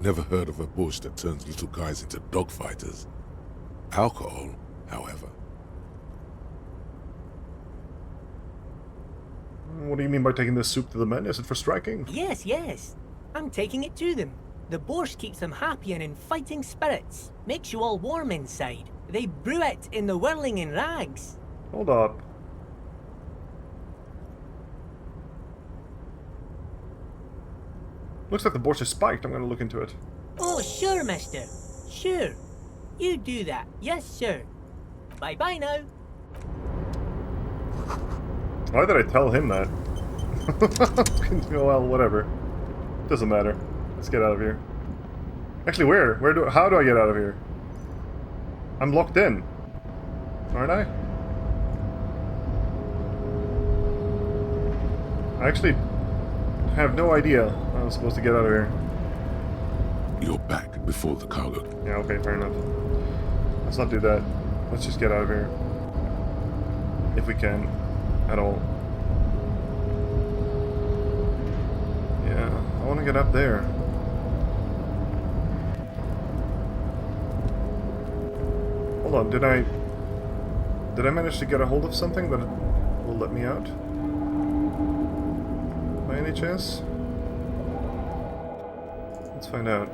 Never heard of a borscht that turns little guys into dogfighters. Alcohol, however. What do you mean by taking this soup to the men? Is it for striking? Yes, yes. I'm taking it to them. The borscht keeps them happy and in fighting spirits. Makes you all warm inside. They brew it in the whirling in rags. Hold up. Looks like the borscht is spiked. I'm gonna look into it. Oh, sure, mister. Sure. You do that. Yes, sir. Bye-bye now. Why did I tell him that? Well, whatever. Doesn't matter. Let's get out of here. Actually, where? How do I get out of here? I'm locked in. Aren't I? I actually have no idea how I'm supposed to get out of here. You're back before the cargo. Yeah, okay, fair enough. Let's not do that. Let's just get out of here. If we can. At all. Yeah, I want to get up there. Hold on, did I manage to get a hold of something that will let me out? By any chance? Let's find out.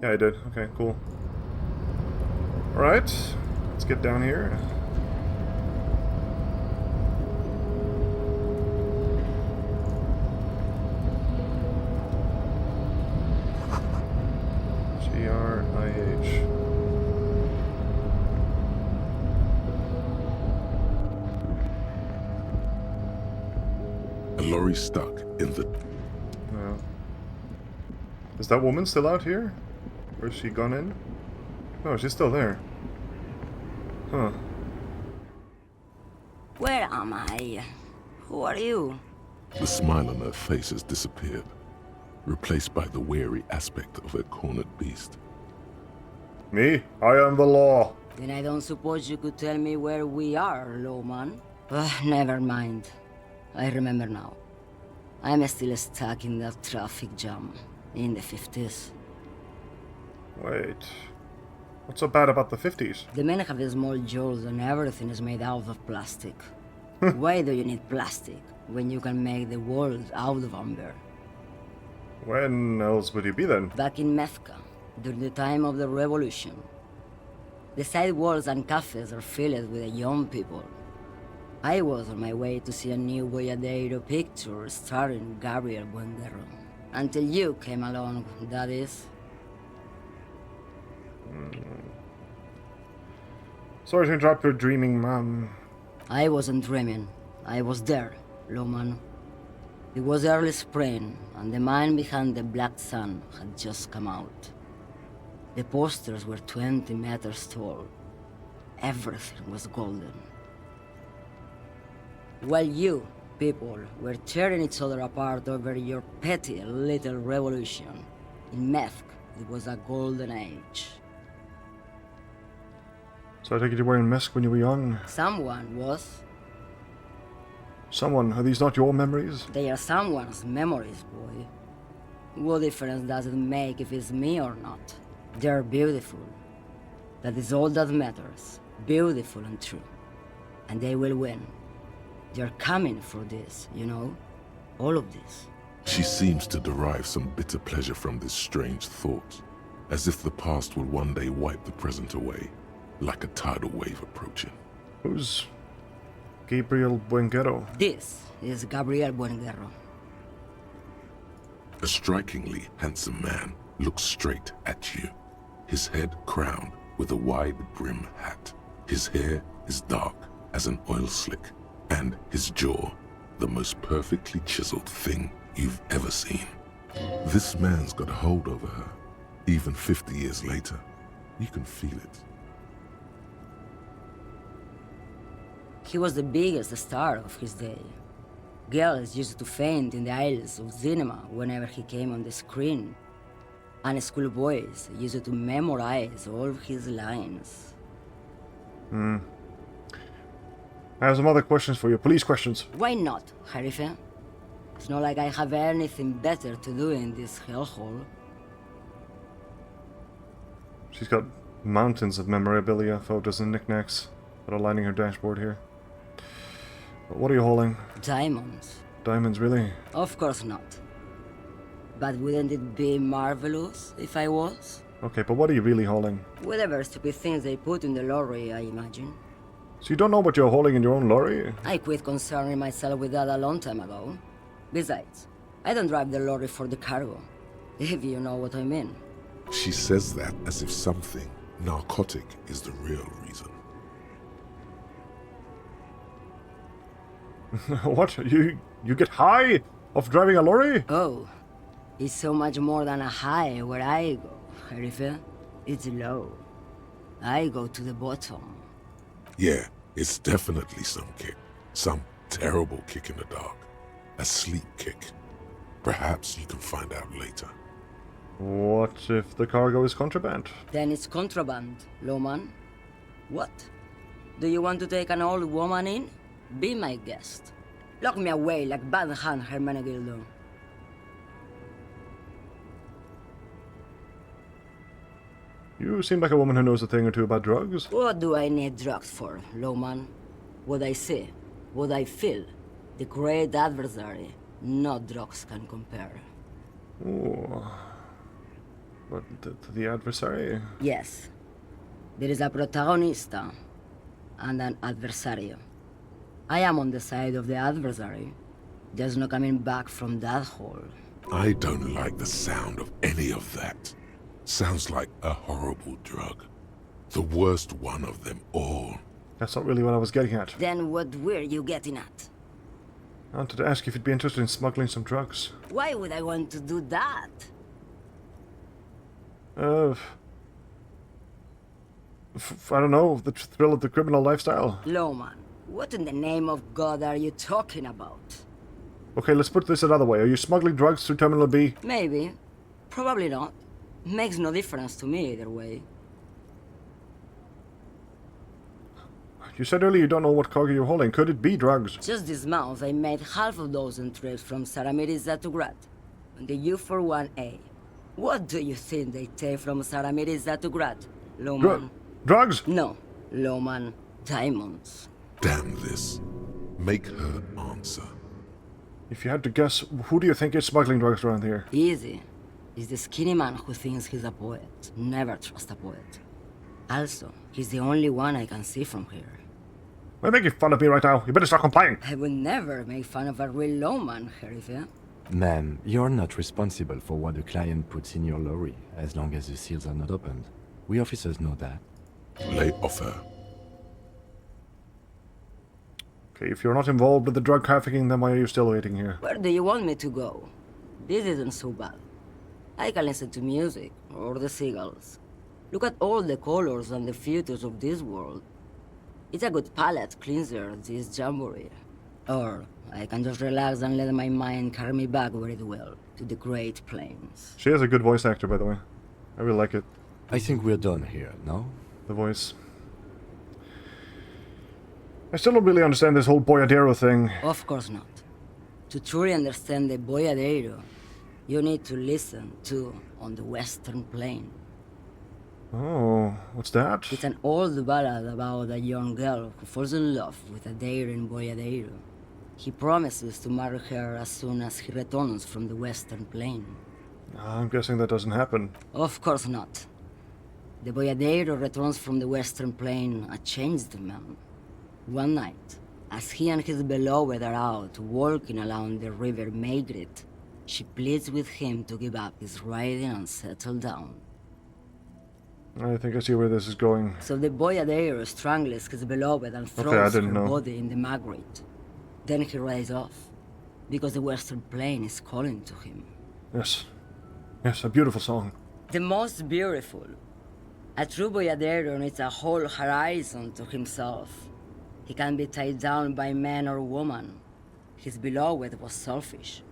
Yeah, I did. Okay, cool. Alright, let's get down here. G-R-I-H. A lorry stuck in the... Yeah. Is that woman still out here? Or has she gone in? No, she's still there. Huh. Where am I? Who are you? The smile on her face has disappeared, replaced by the wary aspect of a cornered beast. Me? I am the law. Then I don't suppose you could tell me where we are, Lowman. Never mind. I remember now. I'm still stuck in that traffic jam in the 50s. Wait. What's so bad about the 50s? The men have small jaws and everything is made out of plastic. Why do you need plastic when you can make the world out of amber? When else would you be then? Back in Mecca, during the time of the revolution. The sidewalks and cafes are filled with young people. I was on my way to see a new Boyadero picture starring Gabriel Buenguerro. Until you came along, that is. Sorry to interrupt your dreaming, ma'am. I wasn't dreaming. I was there, Lawman. It was early spring, and the man behind the Black Sun had just come out. The posters were 20 meters tall. Everything was golden. While you, people, were tearing each other apart over your petty little revolution, in Meth, it was a golden age. So I take it you were in Mesk when you were young? Someone was. Someone? Are these not your memories? They are someone's memories, boy. What difference does it make if it's me or not? They're beautiful. That is all that matters. Beautiful and true. And they will win. They're coming for this, you know? All of this. She seems to derive some bitter pleasure from this strange thought, as if the past will one day wipe the present away, like a tidal wave approaching. Who's Gabriel Buenguerro? This is Gabriel Buenguerro. A strikingly handsome man looks straight at you, his head crowned with a wide brim hat. His hair is dark as an oil slick, and his jaw the most perfectly chiseled thing you've ever seen. This man's got a hold over her. Even 50 years later, you can feel it. He was the biggest star of his day. Girls used to faint in the aisles of cinema whenever he came on the screen. And schoolboys used to memorize all of his lines. I have some other questions for you. Police questions. Why not, Harife? It's not like I have anything better to do in this hellhole. She's got mountains of memorabilia, photos, and knickknacks that are lining her dashboard here. But what are you hauling? Diamonds. Diamonds, really? Of course not. But wouldn't it be marvelous if I was? Okay, but what are you really hauling? Whatever stupid things they put in the lorry, I imagine. So you don't know what you're hauling in your own lorry? I quit concerning myself with that a long time ago. Besides, I don't drive the lorry for the cargo, if you know what I mean. She says that as if something narcotic is the real reason. What? You get high off driving a lorry? Oh, it's so much more than a high where I go, Harife. It's low. I go to the bottom. Yeah, it's definitely some kick. Some terrible kick in the dark. A sleep kick. Perhaps you can find out later. What if the cargo is contraband? Then it's contraband, Lawman. What? Do you want to take an old woman in? Be my guest. Lock me away like Bad Hand Hermenegildo. You seem like a woman who knows a thing or two about drugs. What do I need drugs for, Lawman? What I see, what I feel. The great adversary. No drugs can compare. Ooh. But the adversary? Yes. There is a protagonista and an adversario. I am on the side of the adversary. There's no coming back from that hole. I don't like the sound of any of that. Sounds like a horrible drug. The worst one of them all. That's not really what I was getting at. Then what were you getting at? I wanted to ask you if you'd be interested in smuggling some drugs. Why would I want to do that? I don't know, the thrill of the criminal lifestyle. Lawman, what in the name of God are you talking about? Okay, let's put this another way. Are you smuggling drugs through Terminal B? Maybe. Probably not. Makes no difference to me either way. You said earlier you don't know what cargo you're hauling. Could it be drugs? Just this month, I made half a dozen trips from Saramiris to Grad on the U41A. What do you think they take from Saramiris to Grad, Loman? Drugs? No, Loman. Diamonds. Damn this. Make her answer. If you had to guess, who do you think is smuggling drugs around here? Easy. He's the skinny man who thinks he's a poet. Never trust a poet. Also, he's the only one I can see from here. Why are you making fun of me right now? You better start complying. I would never make fun of a real lawman, Sheriff. Ma'am, you're not responsible for what the client puts in your lorry, as long as the seals are not opened. We officers know that. Lay off her. Okay, if you're not involved with the drug trafficking, then why are you still waiting here? Where do you want me to go? This isn't so bad. I can listen to music, or the seagulls. Look at all the colors and the futures of this world. It's a good palate cleanser, this jamboree. Or I can just relax and let my mind carry me back very well to the Great Plains. She has a good voice actor, by the way. I really like it. I think we're done here, no? The voice. I still don't really understand this whole Boyadero thing. Of course not. To truly understand the Boyadero, you need to listen to On the Western Plain. Oh, what's that? It's an old ballad about a young girl who falls in love with a daring Boyadero. He promises to marry her as soon as he returns from the Western Plain. I'm guessing that doesn't happen. Of course not. The Boyadero returns from the Western Plain a changed man. One night, as he and his beloved are out walking along the river Maigret, she pleads with him to give up his riding and settle down. I think I see where this is going. So the Boyadero strangles his beloved and throws her know. body in the Maigret. Then he rides off, because the Western Plain is calling to him. Yes. Yes, a beautiful song. The most beautiful. A true Boyadero needs a whole horizon to himself. He can't be tied down by man or woman. His beloved was selfish.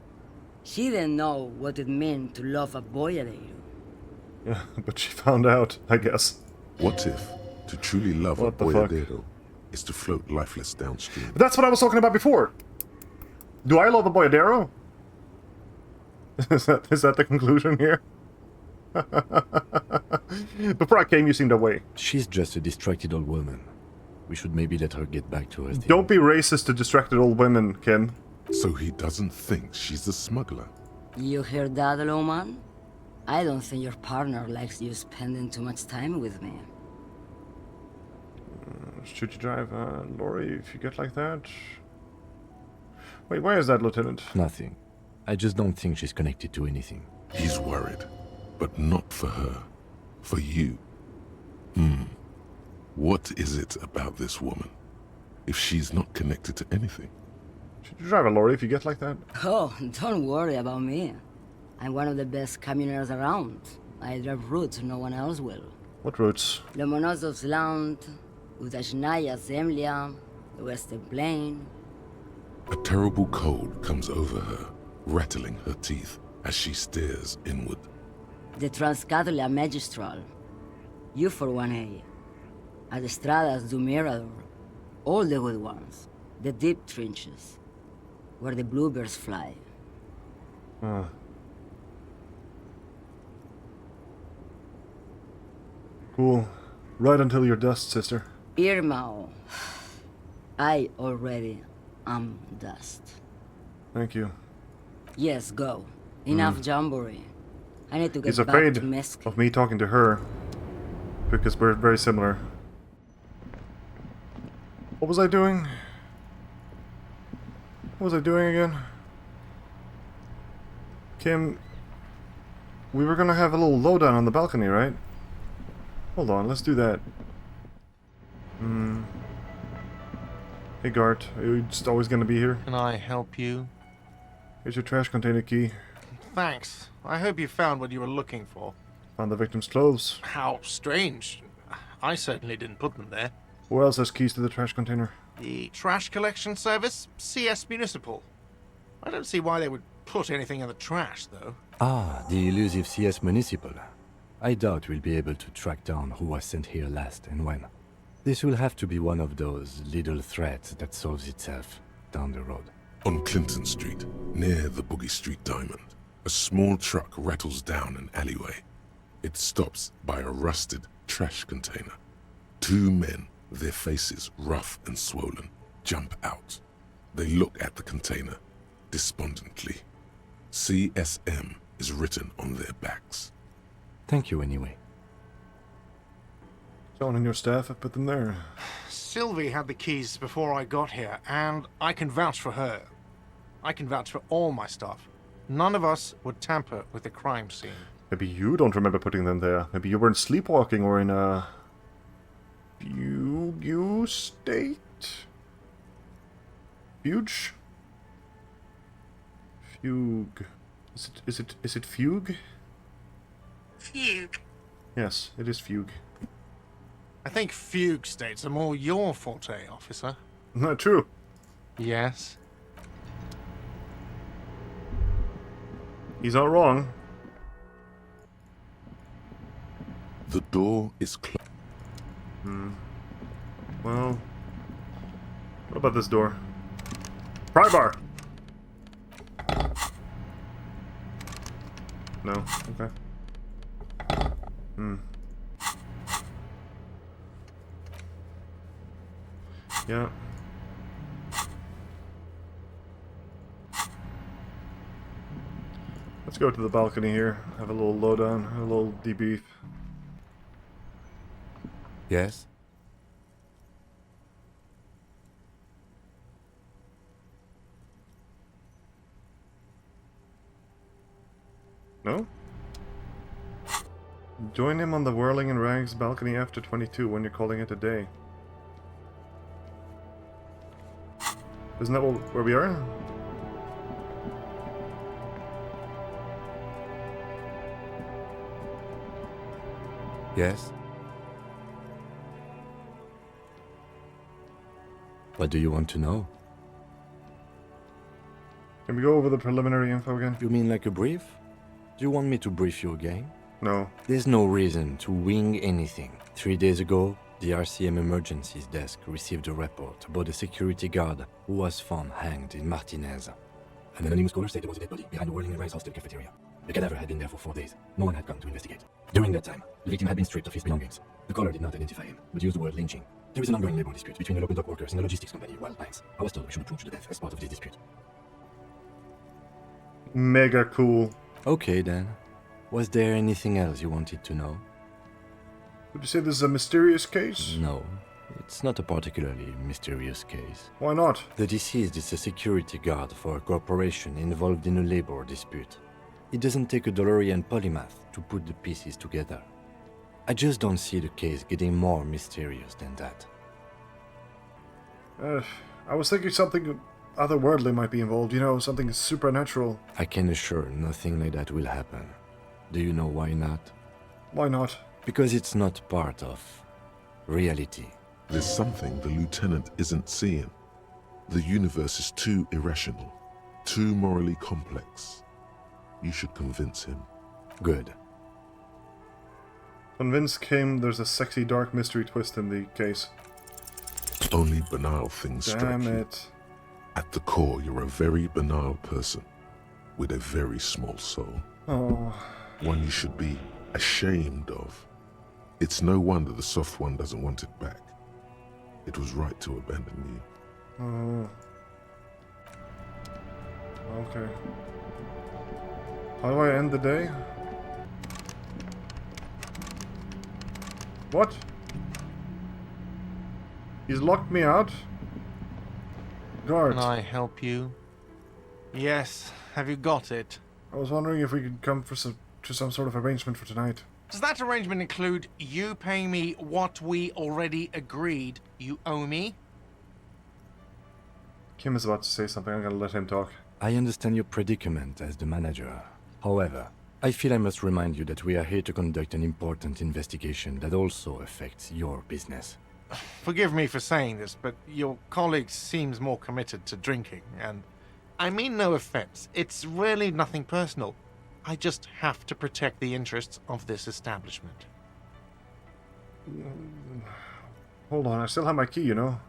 She didn't know what it meant to love a Boyadero. Yeah, but she found out, I guess. What if to truly love What a the fuck? boyadero is to float lifeless downstream? But that's what I was talking about before. Do I love a Boyadero? Is that the conclusion here? Before I came, you seemed away. She's just a distracted old woman. We should maybe let her get back to her thing. Don't be racist to distracted old women, Kim. So he doesn't think she's a smuggler. You hear that, Loman? I don't think your partner likes you spending too much time with me. Should you drive a lorry if you get like that? Wait, why is that, Lieutenant? Nothing. I just don't think she's connected to anything. He's worried, but not for her. For you. What is it about this woman? If she's not connected to anything? Should you drive a lorry if you get like that? Oh, don't worry about me. I'm one of the best camioners around. I drive routes no one else will. What routes? Lomonosov's Land, Udashnaya Zemlya, the Western Plain. A terrible cold comes over her, rattling her teeth as she stares inward. The Transcatolia Magistral, U41A, Adestradas du Mirador, all the good ones, the deep trenches, where the bluebirds fly. Cool. Right until your dust, sister. Irmao, I already am dust. Thank you. Yes, go. Enough jamboree. I need to get He's back afraid to Mesk. of me talking to her. Because we're very similar. What was I doing? What was I doing again? Kim, we were gonna have a little lowdown on the balcony, right? Hold on, let's do that. Hey Gart, are you just always gonna be here? Can I help you? Here's your trash container key. Thanks. I hope you found what you were looking for. Found the victim's clothes. How strange. I certainly didn't put them there. Who else has keys to the trash container? The trash collection service, CS Municipal. I don't see why they would put anything in the trash, though. Ah, the elusive CS Municipal. I doubt we'll be able to track down who was sent here last and when. This will have to be one of those little threats that solves itself down the road. On Clinton Street, near the Boogie Street Diamond, a small truck rattles down an alleyway. It stops by a rusted trash container. Two men, their faces rough and swollen, jump out. They look at the container, despondently. CSM is written on their backs. Thank you anyway. Someone on your staff have put them there. Sylvie had the keys before I got here, and I can vouch for her. I can vouch for all my stuff. None of us would tamper with the crime scene. Maybe you don't remember putting them there. Maybe you weren't sleepwalking or in a fugue state? Fugue? Fugue. Is it fugue? Fugue. Yes, it is fugue. I think fugue states are more your forte, officer. Not true. Yes. He's not wrong. The door is closed. Well, what about this door? Pry bar! No? Okay. Yeah. Let's go to the balcony here, have a little lowdown, a little debrief. Yes? No? Join him on the Whirling in Rags balcony after 22 when you're calling it a day. Isn't that where we are? Yes? What do you want to know? Can we go over the preliminary info again? You mean like a brief? Do you want me to brief you again? No. There's no reason to wing anything. 3 days ago, the RCM Emergencies Desk received a report about a security guard who was found hanged in Martinez. An anonymous caller said there was a dead body behind the Whirling and Rise hostel cafeteria. The cadaver had been there for 4 days. No one had come to investigate. During that time, the victim had been stripped of his belongings. The caller did not identify him, but used the word lynching. There is an ongoing labor dispute between the local dock workers and the logistics company, Wild Lines. I was told we should approach the death as part of this dispute. Mega cool. Okay then. Was there anything else you wanted to know? Would you say this is a mysterious case? No, it's not a particularly mysterious case. Why not? The deceased is a security guard for a corporation involved in a labor dispute. It doesn't take a DeLorean polymath to put the pieces together. I just don't see the case getting more mysterious than that. I was thinking something otherworldly might be involved, you know, something supernatural. I can assure nothing like that will happen. Do you know why not? Why not? Because it's not part of reality. There's something the lieutenant isn't seeing. The universe is too irrational, too morally complex. You should convince him. Good. Convince Kim there's a sexy dark mystery twist in the case. Only banal things strike you. Damn it. At the core, you're a very banal person with a very small soul. Oh. One you should be ashamed of. It's no wonder the soft one doesn't want it back. It was right to abandon you. Oh. Okay. How do I end the day? What? He's locked me out? Guard. Can I help you? Yes. Have you got it? I was wondering if we could come to some sort of arrangement for tonight. Does that arrangement include you paying me what we already agreed you owe me? Kim is about to say something. I'm gonna let him talk. I understand your predicament as the manager. However, I feel I must remind you that we are here to conduct an important investigation that also affects your business. Forgive me for saying this, but your colleague seems more committed to drinking, and I mean no offense. It's really nothing personal. I just have to protect the interests of this establishment. Hold on, I still have my key, you know.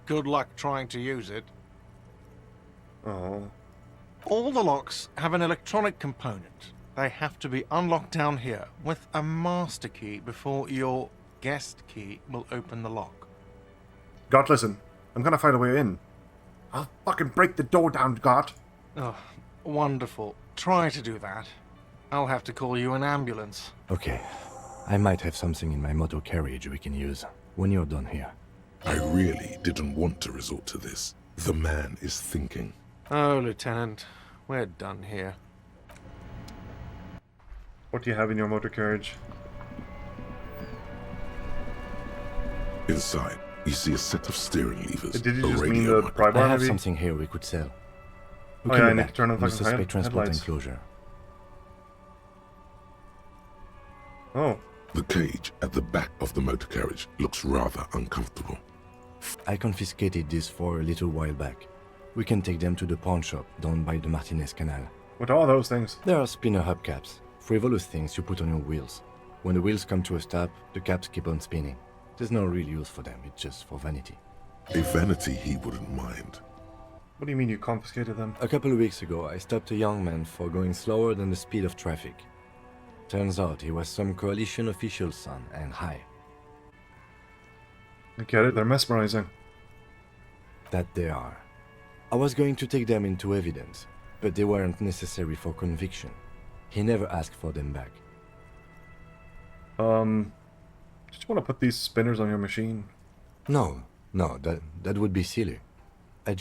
Good luck trying to use it. Oh. All the locks have an electronic component. They have to be unlocked down here with a master key before your guest key will open the lock. God, listen. I'm gonna find a way in. I'll fucking break the door down, God. Oh, wonderful. Try to do that. I'll have to call you an ambulance. Okay. I might have something in my motor carriage we can use when you're done here. I really didn't want to resort to this. The man is thinking. Oh, Lieutenant, we're done here. What do you have in your motor carriage? Inside, you see a set of steering levers. Did you a just radio mean the mic- pry bar, I have maybe? something here we could sell. We Oh can yeah, I be need back to turn on in the fucking suspect transport headlights. enclosure. Oh. The cage at the back of the motor carriage looks rather uncomfortable. I confiscated this for a little while back. We can take them to the pawn shop down by the Martinez Canal. What are those things? They are spinner hubcaps, frivolous things you put on your wheels. When the wheels come to a stop, the caps keep on spinning. There's no real use for them, it's just for vanity. A vanity he wouldn't mind. What do you mean you confiscated them? A couple of weeks ago, I stopped a young man for going slower than the speed of traffic. Turns out he was some coalition official's son and high. I get it, they're mesmerizing. That they are. I was going to take them into evidence, but they weren't necessary for conviction. He never asked for them back. Did you want to put these spinners on your machine? No, that would be silly. I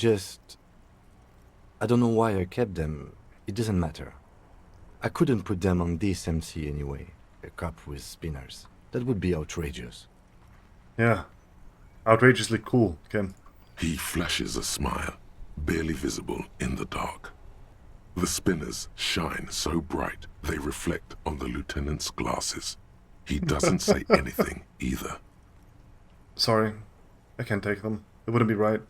don't know why I kept them. It doesn't matter. I couldn't put them on this MC anyway. A cop with spinners. That would be outrageous. Yeah. Outrageously cool, Kim. He flashes a smile, barely visible in the dark. The spinners shine so bright they reflect on the lieutenant's glasses. He doesn't say anything either. Sorry, I can't take them. It wouldn't be right.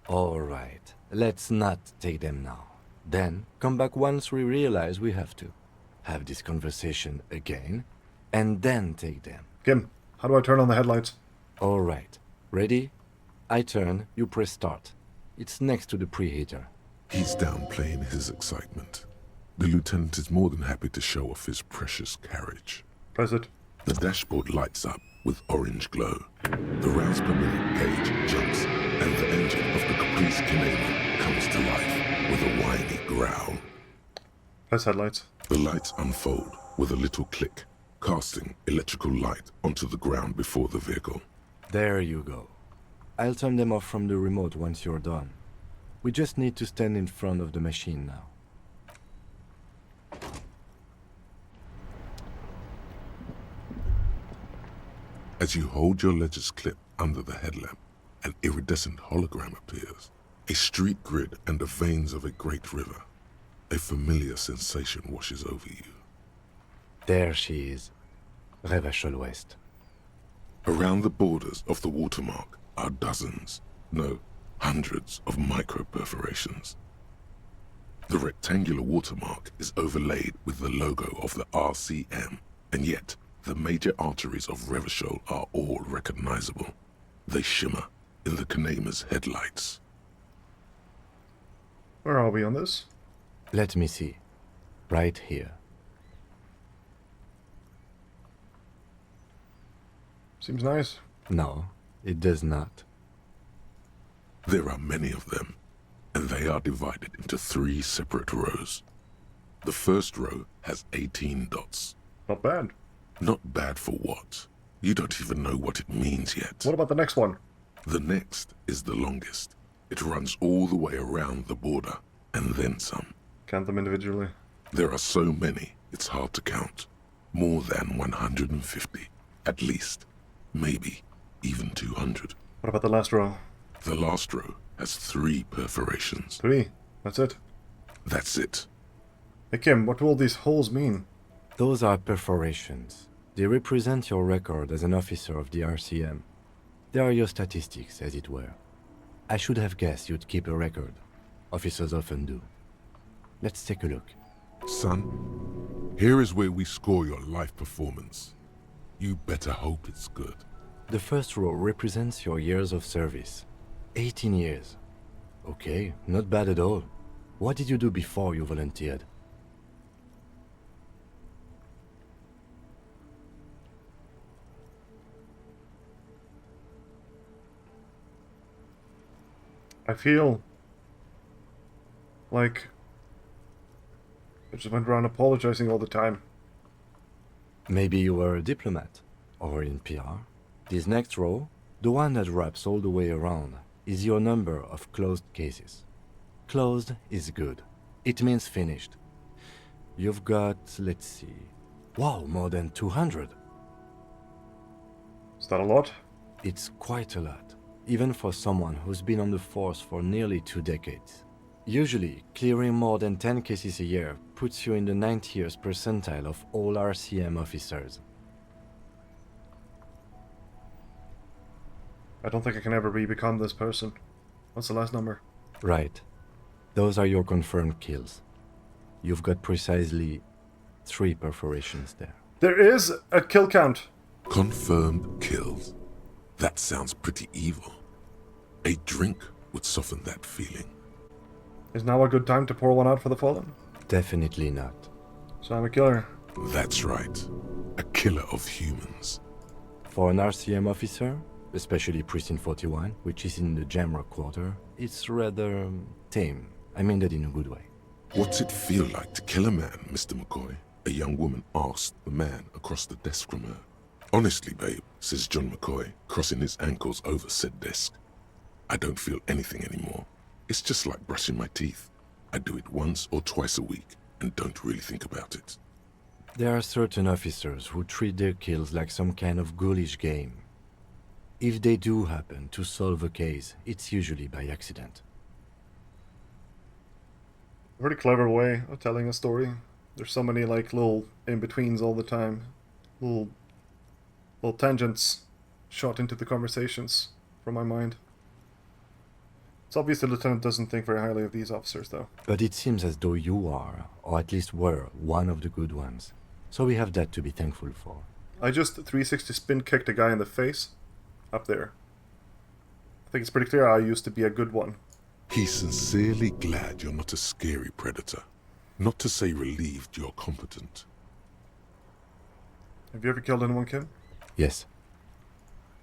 All right, let's not take them now. Then come back once we realize we have to. Have this conversation again, and then take them. Kim, how do I turn on the headlights? All right, ready? I turn, you press start. It's next to the preheater. He's downplaying his excitement. The lieutenant is more than happy to show off his precious carriage. Press it. The dashboard lights up with orange glow. The rounds per minute gauge jumps, and the engine of the Caprice Canadian comes to life with a whiny growl. Press headlights. The lights unfold with a little click, casting electrical light onto the ground before the vehicle. There you go. I'll turn them off from the remote once you're done. We just need to stand in front of the machine now. As you hold your ledger's clip under the headlamp, an iridescent hologram appears. A street grid and the veins of a great river. A familiar sensation washes over you. There she is. Revachol West. Around the borders of the watermark are dozens, no, hundreds of micro-perforations. The rectangular watermark is overlaid with the logo of the RCM, and yet the major arteries of Revachol are all recognizable. They shimmer in the Kanema's headlights. Where are we on this? Let me see. Right here. Seems nice. No, it does not. There are many of them, and they are divided into 3 separate rows. The first row has 18 dots. Not bad. Not bad for what? You don't even know what it means yet. What about the next one? The next is the longest. It runs all the way around the border, and then some. Count them individually. There are so many, it's hard to count. More than 150, at least. Maybe even 200. What about the last row? The last row has 3 perforations. 3? That's it? That's it. Hey Kim, what do all these holes mean? Those are perforations. They represent your record as an officer of the RCM. They are your statistics, as it were. I should have guessed you'd keep a record. Officers often do. Let's take a look. Son, here is where we score your life performance. You better hope it's good. The first row represents your years of service. 18 years. Okay, not bad at all. What did you do before you volunteered? I feel like I just went around apologizing all the time. Maybe you were a diplomat, or in PR. This next row, the one that wraps all the way around, is your number of closed cases. Closed is good. It means finished. You've got, let's see, wow, more than 200. Is that a lot? It's quite a lot, even for someone who's been on the force for nearly 2 decades. Usually, clearing more than 10 cases a year puts you in the 90th percentile of all RCM officers. I don't think I can ever become this person. What's the last number? Right. Those are your confirmed kills. You've got precisely 3 perforations there. There is a kill count. Confirmed kills. That sounds pretty evil. A drink would soften that feeling. Is now a good time to pour one out for the fallen? Definitely not. So I'm a killer. That's right. A killer of humans. For an RCM officer, especially Precinct 41, which is in the Jamrock Quarter, it's rather tame. I mean that in a good way. What's it feel like to kill a man, Mr. McCoy? A young woman asked the man across the desk from her. Honestly, babe, says John McCoy, crossing his ankles over said desk. I don't feel anything anymore. It's just like brushing my teeth. I do it once or twice a week and don't really think about it. There are certain officers who treat their kills like some kind of ghoulish game. If they do happen to solve a case, it's usually by accident. A very clever way of telling a story. There's so many like little in-betweens all the time. Little tangents shot into the conversations from my mind. It's obvious the lieutenant doesn't think very highly of these officers, though. But it seems as though you are, or at least were, one of the good ones. So we have that to be thankful for. I just 360 spin kicked a guy in the face. Up there. I think it's pretty clear I used to be a good one. He's sincerely glad you're not a scary predator. Not to say relieved you're competent. Have you ever killed anyone, Kim? Yes.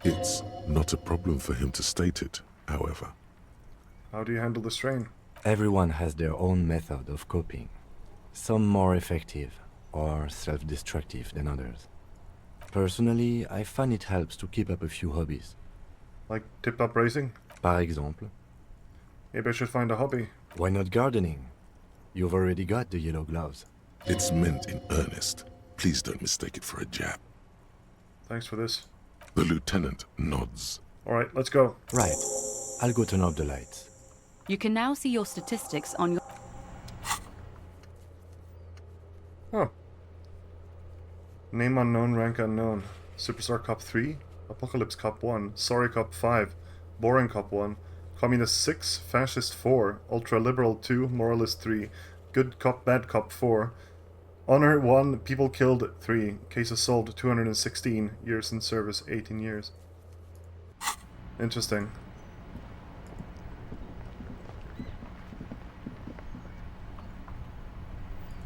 It's not a problem for him to state it, however. How do you handle the strain? Everyone has their own method of coping. Some more effective or self-destructive than others. Personally, I find it helps to keep up a few hobbies. Like tip-top racing? Par exemple. Maybe I should find a hobby. Why not gardening? You've already got the yellow gloves. It's meant in earnest. Please don't mistake it for a jab. Thanks for this. The lieutenant nods. Alright, let's go. Right. I'll go turn off the lights. You can now see your statistics on your... Huh. Name unknown, rank unknown. Superstar Cop 3, Apocalypse Cop 1, Sorry Cop 5, Boring Cop 1, Communist 6, Fascist 4, Ultra Liberal 2, Moralist 3, Good Cop Bad Cop 4, Honor 1, People Killed 3, Cases Solved 216, Years in Service 18 years. Interesting.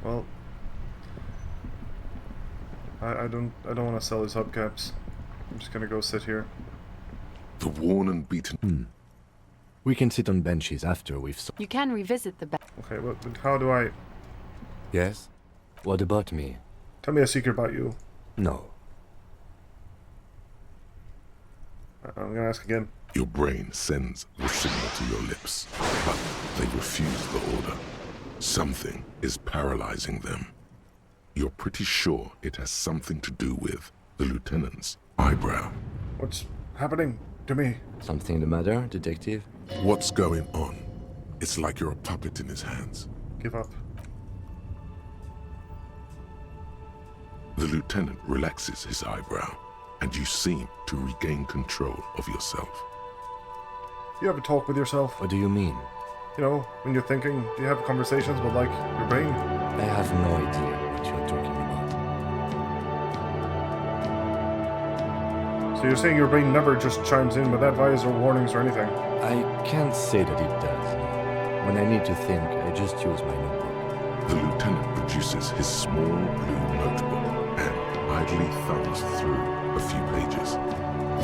Well, I don't want to sell his hubcaps. I'm just gonna go sit here. The worn and beaten. We can sit on benches after we've... You can revisit the... Okay, but how do I... Yes? What about me? Tell me a secret about you. No. I'm gonna ask again. Your brain sends the signal to your lips, but they refuse the order. Something is paralyzing them. You're pretty sure it has something to do with the lieutenant's eyebrow. What's happening to me? Something the matter, detective? What's going on? It's like you're a puppet in his hands. Give up. The lieutenant relaxes his eyebrow, and you seem to regain control of yourself. You ever talk with yourself? What do you mean? You know, when you're thinking, do you have conversations with, like, your brain? I have no idea what you're talking about. So you're saying your brain never just chimes in with advice or warnings or anything? I can't say that it does. When I need to think, I just use my notebook. The lieutenant produces his small blue notebook and idly thumbs through a few pages.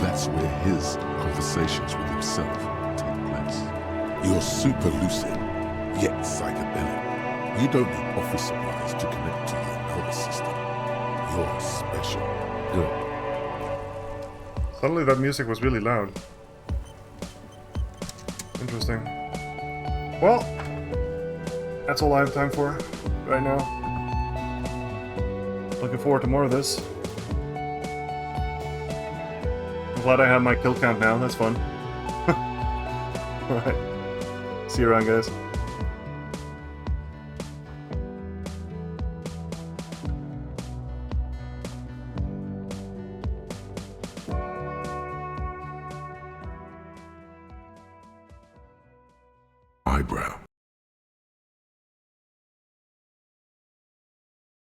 That's where his conversations with himself take place. You're super lucid, yet psychedelic. You don't need office supplies to connect to your nervous system. You're special. Good. Suddenly that music was really loud. Interesting. Well, that's all I have time for right now. Looking forward to more of this. I'm glad I have my kill count now, that's fun. Alright. See you around, guys. Eyebrow.